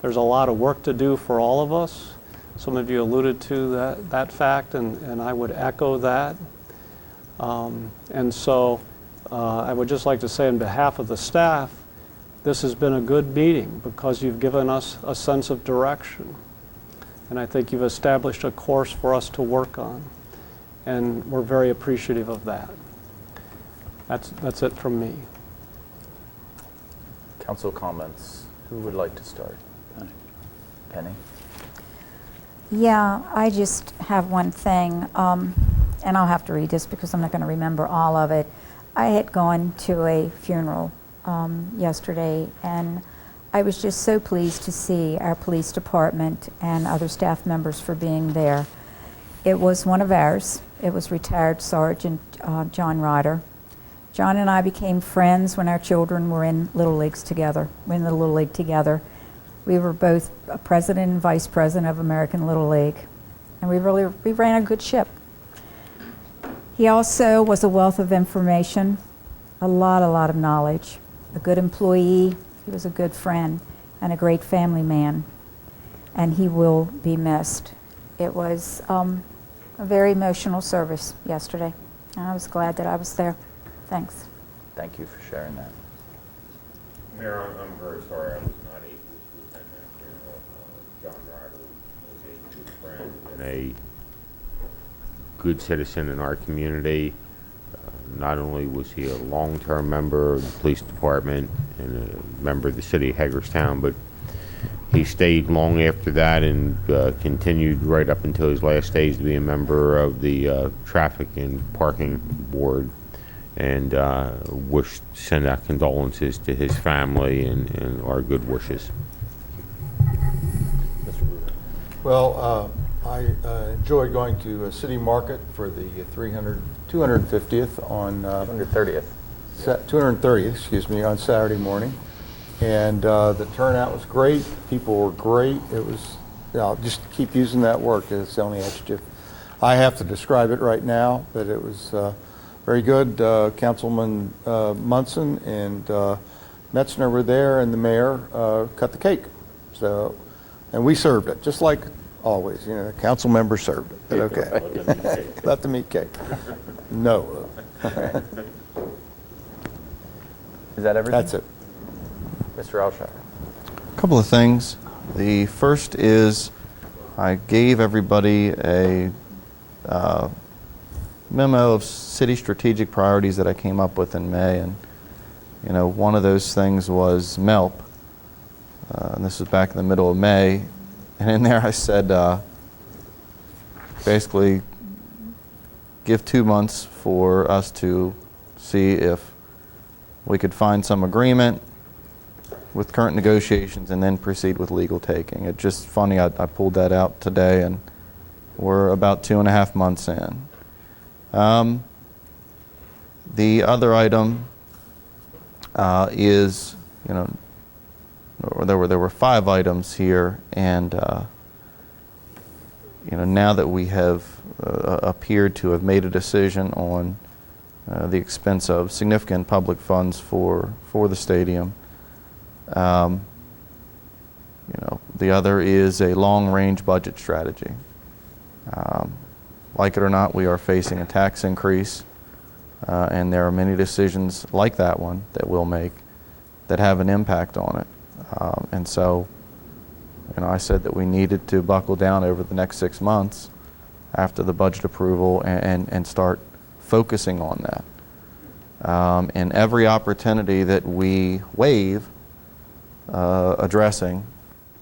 There's a lot of work to do for all of us. Some of you alluded to that fact, and I would echo that. And so I would just like to say on behalf of the staff, this has been a good meeting because you've given us a sense of direction. And I think you've established a course for us to work on. And we're very appreciative of that. That's it from me. Council comments. Who would like to start? Penny? Yeah, I just have one thing, and I'll have to read this because I'm not going to remember all of it. I had gone to a funeral yesterday, and I was just so pleased to see our police department and other staff members for being there. It was one of ours. It was retired Sergeant John Ryder. John and I became friends when our children were in Little Leagues together. We were in the Little League together. We were both president and vice president of American Little League, and we ran a good ship. He also was a wealth of information, a lot of knowledge, a good employee. He was a good friend and a great family man, and he will be missed. It was a very emotional service yesterday, and I was glad that I was there. Thanks. Thank you for sharing that. Mayor, I'm very sorry I was not able to attend that funeral. John Ryder was a good friend and a good citizen in our community. Not only was he a long-term member of the police department and a member of the city of Hagerstown, but He stayed long after that and continued right up until his last days to be a member of the Traffic and Parking Board, and send out condolences to his family and our good wishes. Well, I enjoyed going to City Market for the 250th on 230th. 230th, excuse me, on Saturday morning, and the turnout was great. People were great. It was, I'll just keep using that word because it's the only adjective I have to describe it right now. But it was very good. Councilman Munson and Metzner were there, and the mayor cut the cake. So, and we served it just like always. You know, the council members served it. But okay, let them eat cake. No. Is that everything? That's it. Mr. Alshire. A couple of things. The first is I gave everybody a memo of city strategic priorities that I came up with in May, and you know, one of those things was MELP, and this was back in the middle of May, and in there I said basically give 2 months for us to see if we could find some agreement with current negotiations and then proceed with legal taking. It's just funny, I pulled that out today and we're about 2.5 months in. The other item is, you know, there were 5 items here, and you know, now that we have appeared to have made a decision on the expense of significant public funds for the stadium. You know, the other is a long-range budget strategy. Like it or not, we are facing a tax increase, and there are many decisions like that one that we'll make that have an impact on it. And so, you know, I said that we needed to buckle down over the next 6 months after the budget approval and start focusing on that. And every opportunity that we waive addressing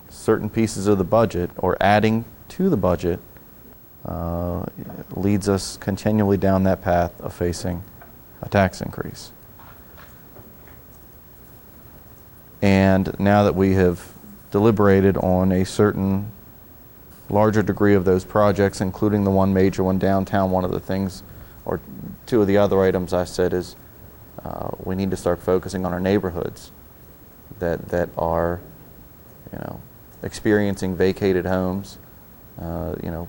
certain pieces of the budget or adding to the budget leads us continually down that path of facing a tax increase. And now that we have deliberated on a certain larger degree of those projects, including the one major one downtown, one of the things, or 2 of the other items I said is we need to start focusing on our neighborhoods that are, you know, experiencing vacated homes, you know,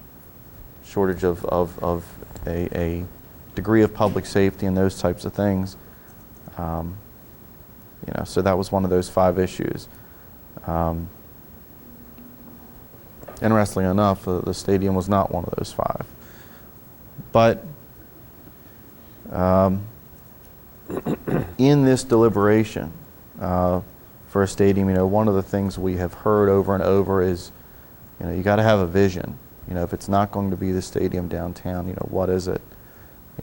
shortage of a degree of public safety and those types of things. You know, so that was one of those 5 issues. Interestingly enough, the stadium was not one of those 5. But in this deliberation for a stadium, you know, one of the things we have heard over and over is, you know, you got to have a vision. You know, if it's not going to be the stadium downtown, you know, what is it?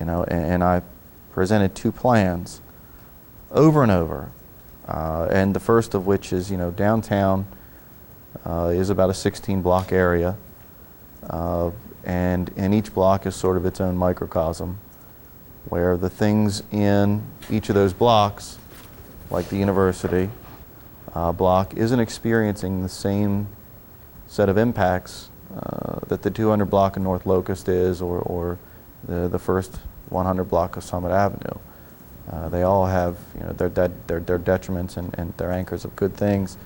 You know, and I presented 2 plans over and over. And the first of which is, you know, downtown is about a 16-block area, and each block is sort of its own microcosm, where the things in each of those blocks, like the university block, isn't experiencing the same set of impacts that the 200 block of North Locust is, or the first 100 block of Summit Avenue. They all have, you know, their detriments and their anchors of good things.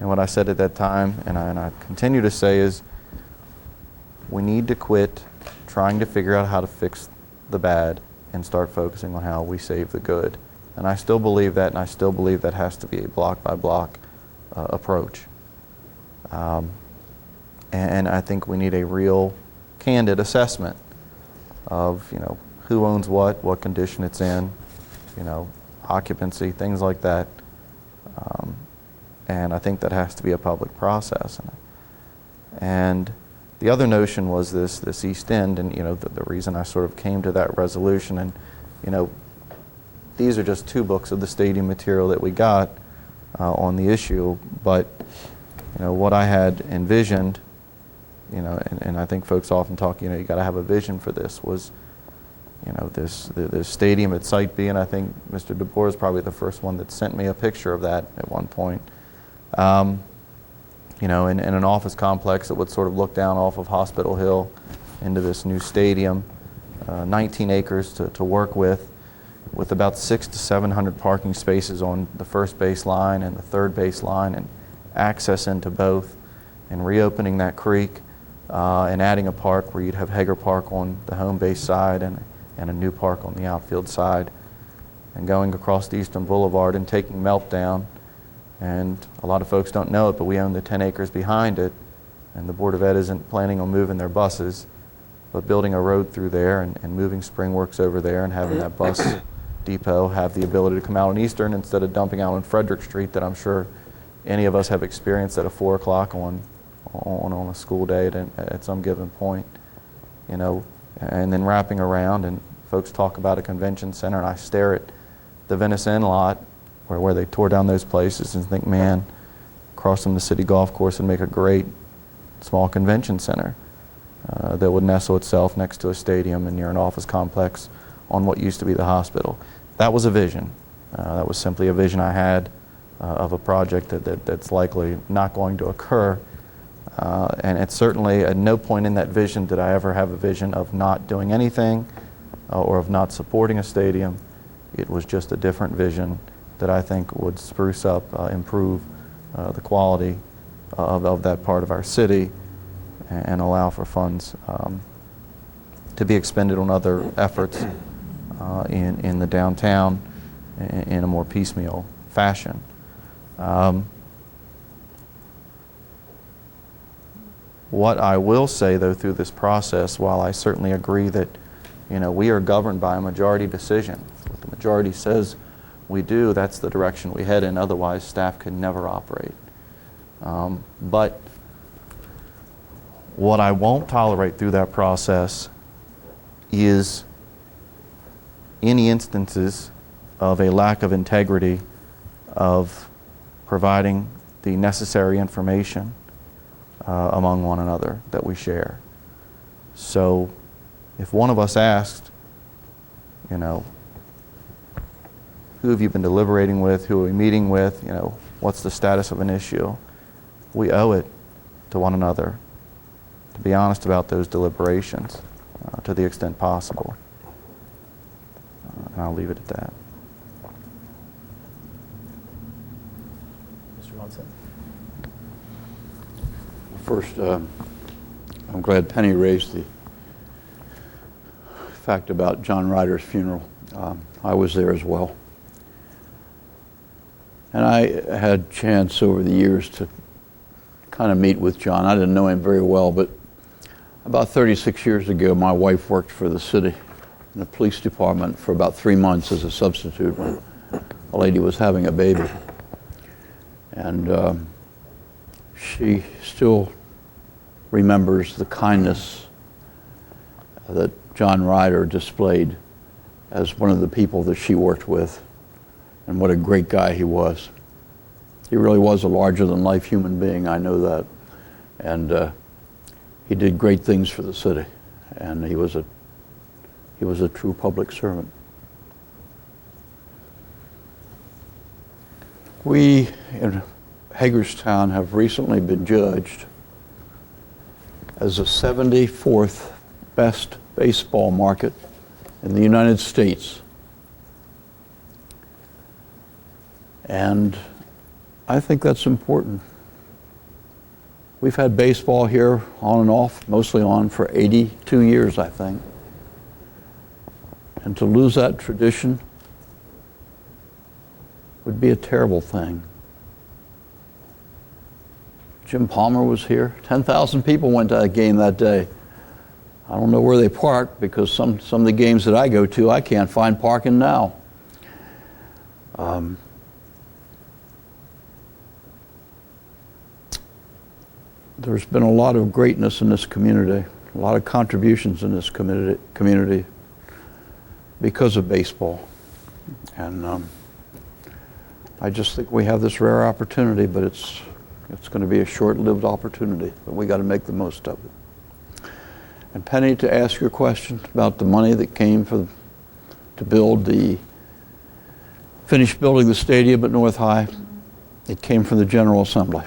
And what I said at that time, and I continue to say, is we need to quit trying to figure out how to fix the bad and start focusing on how we save the good. And I still believe that, and I still believe that has to be a block-by-block approach. And I think we need a real candid assessment of, you know, who owns what condition it's in, you know, occupancy, things like that. And I think that has to be a public process. And the other notion was this East End, and, you know, the reason I sort of came to that resolution, and, you know, these are just 2 books of the stadium material that we got on the issue, but what I had envisioned, and I think folks often talk, you got to have a vision for this, was, this stadium at Site B, and I think Mr. DeBoer is probably the first one that sent me a picture of that at one point. In an office complex that would sort of look down off of Hospital Hill into this new stadium, 19 acres to work with about 600 to 700 parking spaces on the first base line and the third base line, and access into both, and reopening that creek, and adding a park where you'd have Hager Park on the home base side and a new park on the outfield side, and going across the Eastern Boulevard and taking MELP down. And a lot of folks don't know it, but we own the 10 acres behind it, and the Board of Ed isn't planning on moving their buses, but building a road through there and moving Springworks over there and having that bus depot have the ability to come out on Eastern instead of dumping out on Frederick Street, that I'm sure any of us have experienced at a 4 o'clock on a school day at some given point, and then wrapping around. And folks talk about a convention center, and I stare at the Venice Inn lot where they tore down those places and think, man, across from the city golf course would make a great small convention center that would nestle itself next to a stadium and near an office complex on what used to be the hospital. That was a vision. That was simply a vision I had of a project that's likely not going to occur. And it's certainly at no point in that vision did I ever have a vision of not doing anything or of not supporting a stadium. It was just a different vision that I think would spruce up, improve the quality of that part of our city, and allow for funds to be expended on other efforts in the downtown in a more piecemeal fashion. What I will say, though, through this process, while I certainly agree that we are governed by a majority decision, what the majority says we do, that's the direction we head in. Otherwise, staff can never operate. But what I won't tolerate through that process is any instances of a lack of integrity of providing the necessary information among one another that we share. So if one of us asked, who have you been deliberating with, who are we meeting with, what's the status of an issue, we owe it to one another to be honest about those deliberations to the extent possible. And I'll leave it at that. Mr. Munson? First, I'm glad Penny raised the fact about John Ryder's funeral. I was there as well. And I had a chance over the years to kind of meet with John. I didn't know him very well, but about 36 years ago, my wife worked for the city in the police department for about 3 months as a substitute when a lady was having a baby. And she still remembers the kindness that John Ryder displayed as one of the people that she worked with, and what a great guy he was. He really was a larger-than-life human being, I know that. And he did great things for the city, and he was a true public servant. We in Hagerstown have recently been judged as the 74th best baseball market in the United States. And I think that's important. We've had baseball here on and off, mostly on, for 82 years, I think. And to lose that tradition would be a terrible thing. Jim Palmer was here. 10,000 people went to that game that day. I don't know where they parked, because some of the games that I go to, I can't find parking now. There's been a lot of greatness in this community, a lot of contributions in this community because of baseball. And I just think we have this rare opportunity, but it's It's going to be a short-lived opportunity, but we got to make the most of it. And Penny, to ask your question about the money that came to finish building the stadium at North High, it came from the General Assembly.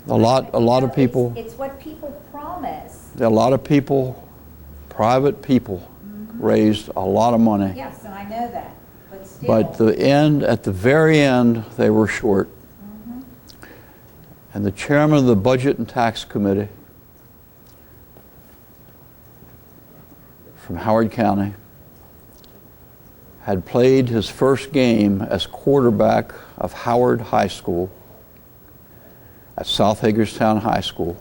A lot of people. It's what people promise. A lot of people, private people, raised a lot of money. Yes, and I know that, but still. But at the very end, they were short. And the chairman of the Budget and Tax Committee from Howard County had played his first game as quarterback of Howard High School at South Hagerstown High School.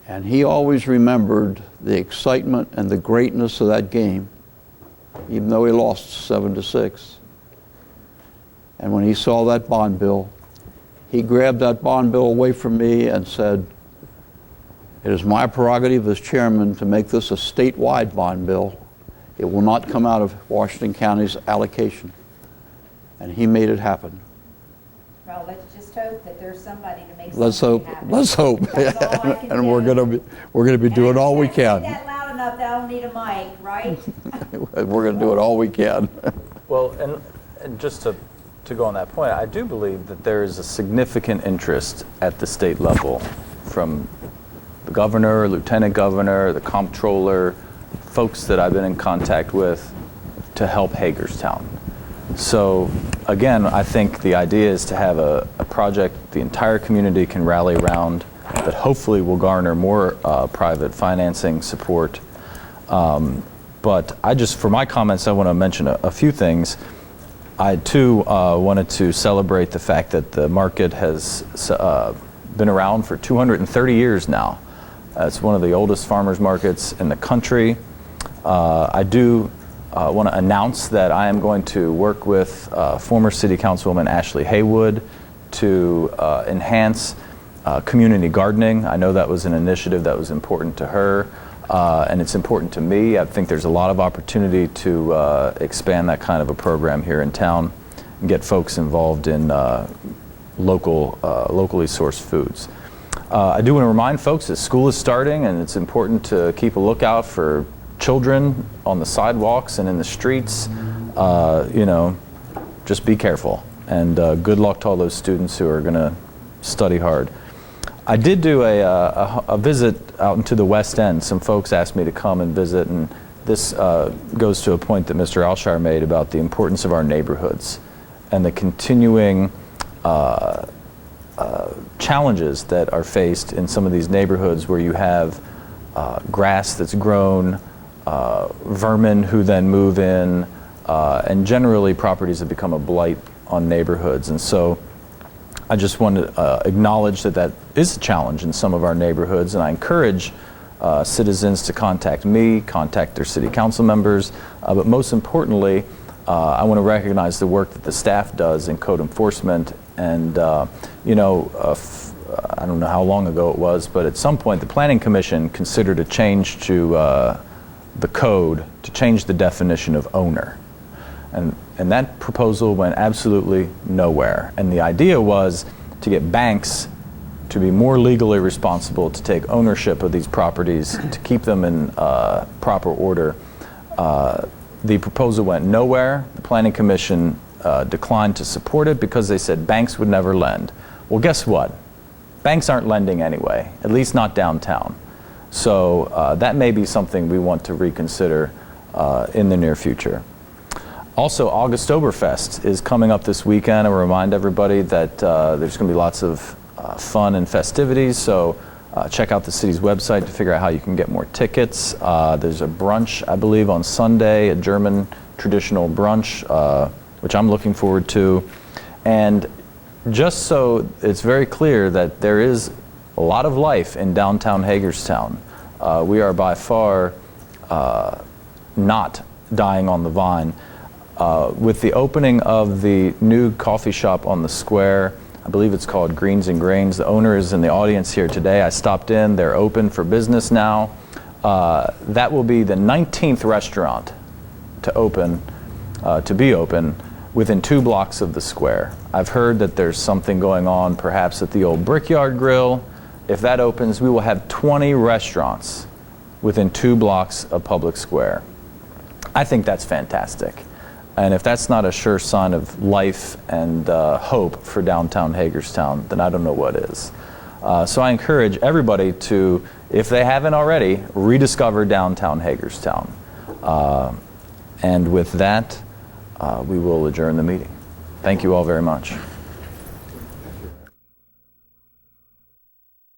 And he always remembered the excitement and the greatness of that game, even though he lost 7-6. And when he saw that bond bill, he grabbed that bond bill away from me and said, "It is my prerogative as chairman to make this a statewide bond bill. It will not come out of Washington County's allocation." And he made it happen. Well, let's just hope that there's somebody to make Let's something hope. happen. Let's hope. That's all I can And do. we're gonna be doing all we Say can. that loud enough, that I don't need a mic, right? We're gonna do it all we can. Well, and just to go on that point, I do believe that there is a significant interest at the state level from the governor, lieutenant governor, the comptroller, folks that I've been in contact with to help Hagerstown. So again, I think the idea is to have a project the entire community can rally around that hopefully will garner more private financing support. But for my comments, I want to mention a few things. I too wanted to celebrate the fact that the market has been around for 230 years now. It's one of the oldest farmers markets in the country. I do want to announce that I am going to work with former City Councilwoman Ashley Haywood to enhance community gardening. I know that was an initiative that was important to her, and it's important to me. I think there's a lot of opportunity to expand that kind of a program here in town and get folks involved in locally sourced foods. I do want to remind folks that school is starting, and it's important to keep a lookout for children on the sidewalks and in the streets. Just be careful, and good luck to all those students who are going to study hard. I did do a visit out into the West End. Some folks asked me to come and visit, and this goes to a point that Mr. Alshire made about the importance of our neighborhoods and the continuing challenges that are faced in some of these neighborhoods where you have grass that's grown, vermin who then move in, and generally properties have become a blight on neighborhoods. And so I just want to acknowledge that is a challenge in some of our neighborhoods, and I encourage citizens to contact me, contact their city council members, but most importantly, I want to recognize the work that the staff does in code enforcement. And I don't know how long ago it was, but at some point the Planning Commission considered a change to the code to change the definition of owner. And that proposal went absolutely nowhere. And the idea was to get banks to be more legally responsible, to take ownership of these properties, to keep them in proper order. The proposal went nowhere. The Planning Commission declined to support it because they said banks would never lend. Well, guess what? Banks aren't lending anyway, at least not downtown. So that may be something we want to reconsider in the near future. Also, August-Oberfest is coming up this weekend. I remind everybody that there's going to be lots of fun and festivities, so check out the city's website to figure out how you can get more tickets. There's a brunch, I believe, on Sunday, a German traditional brunch, which I'm looking forward to. And just so it's very clear that there is a lot of life in downtown Hagerstown. We are by far not dying on the vine. With the opening of the new coffee shop on the square, I believe it's called Greens and Grains. The owner is in the audience here today. I stopped in. They're open for business now. That will be the 19th restaurant to be open within 2 blocks of the square. I've heard that there's something going on perhaps at the old Brickyard Grill. If that opens, we will have 20 restaurants within 2 blocks of Public Square. I think that's fantastic. And if that's not a sure sign of life and hope for downtown Hagerstown, then I don't know what is. So I encourage everybody to, if they haven't already, rediscover downtown Hagerstown. And with that, we will adjourn the meeting. Thank you all very much.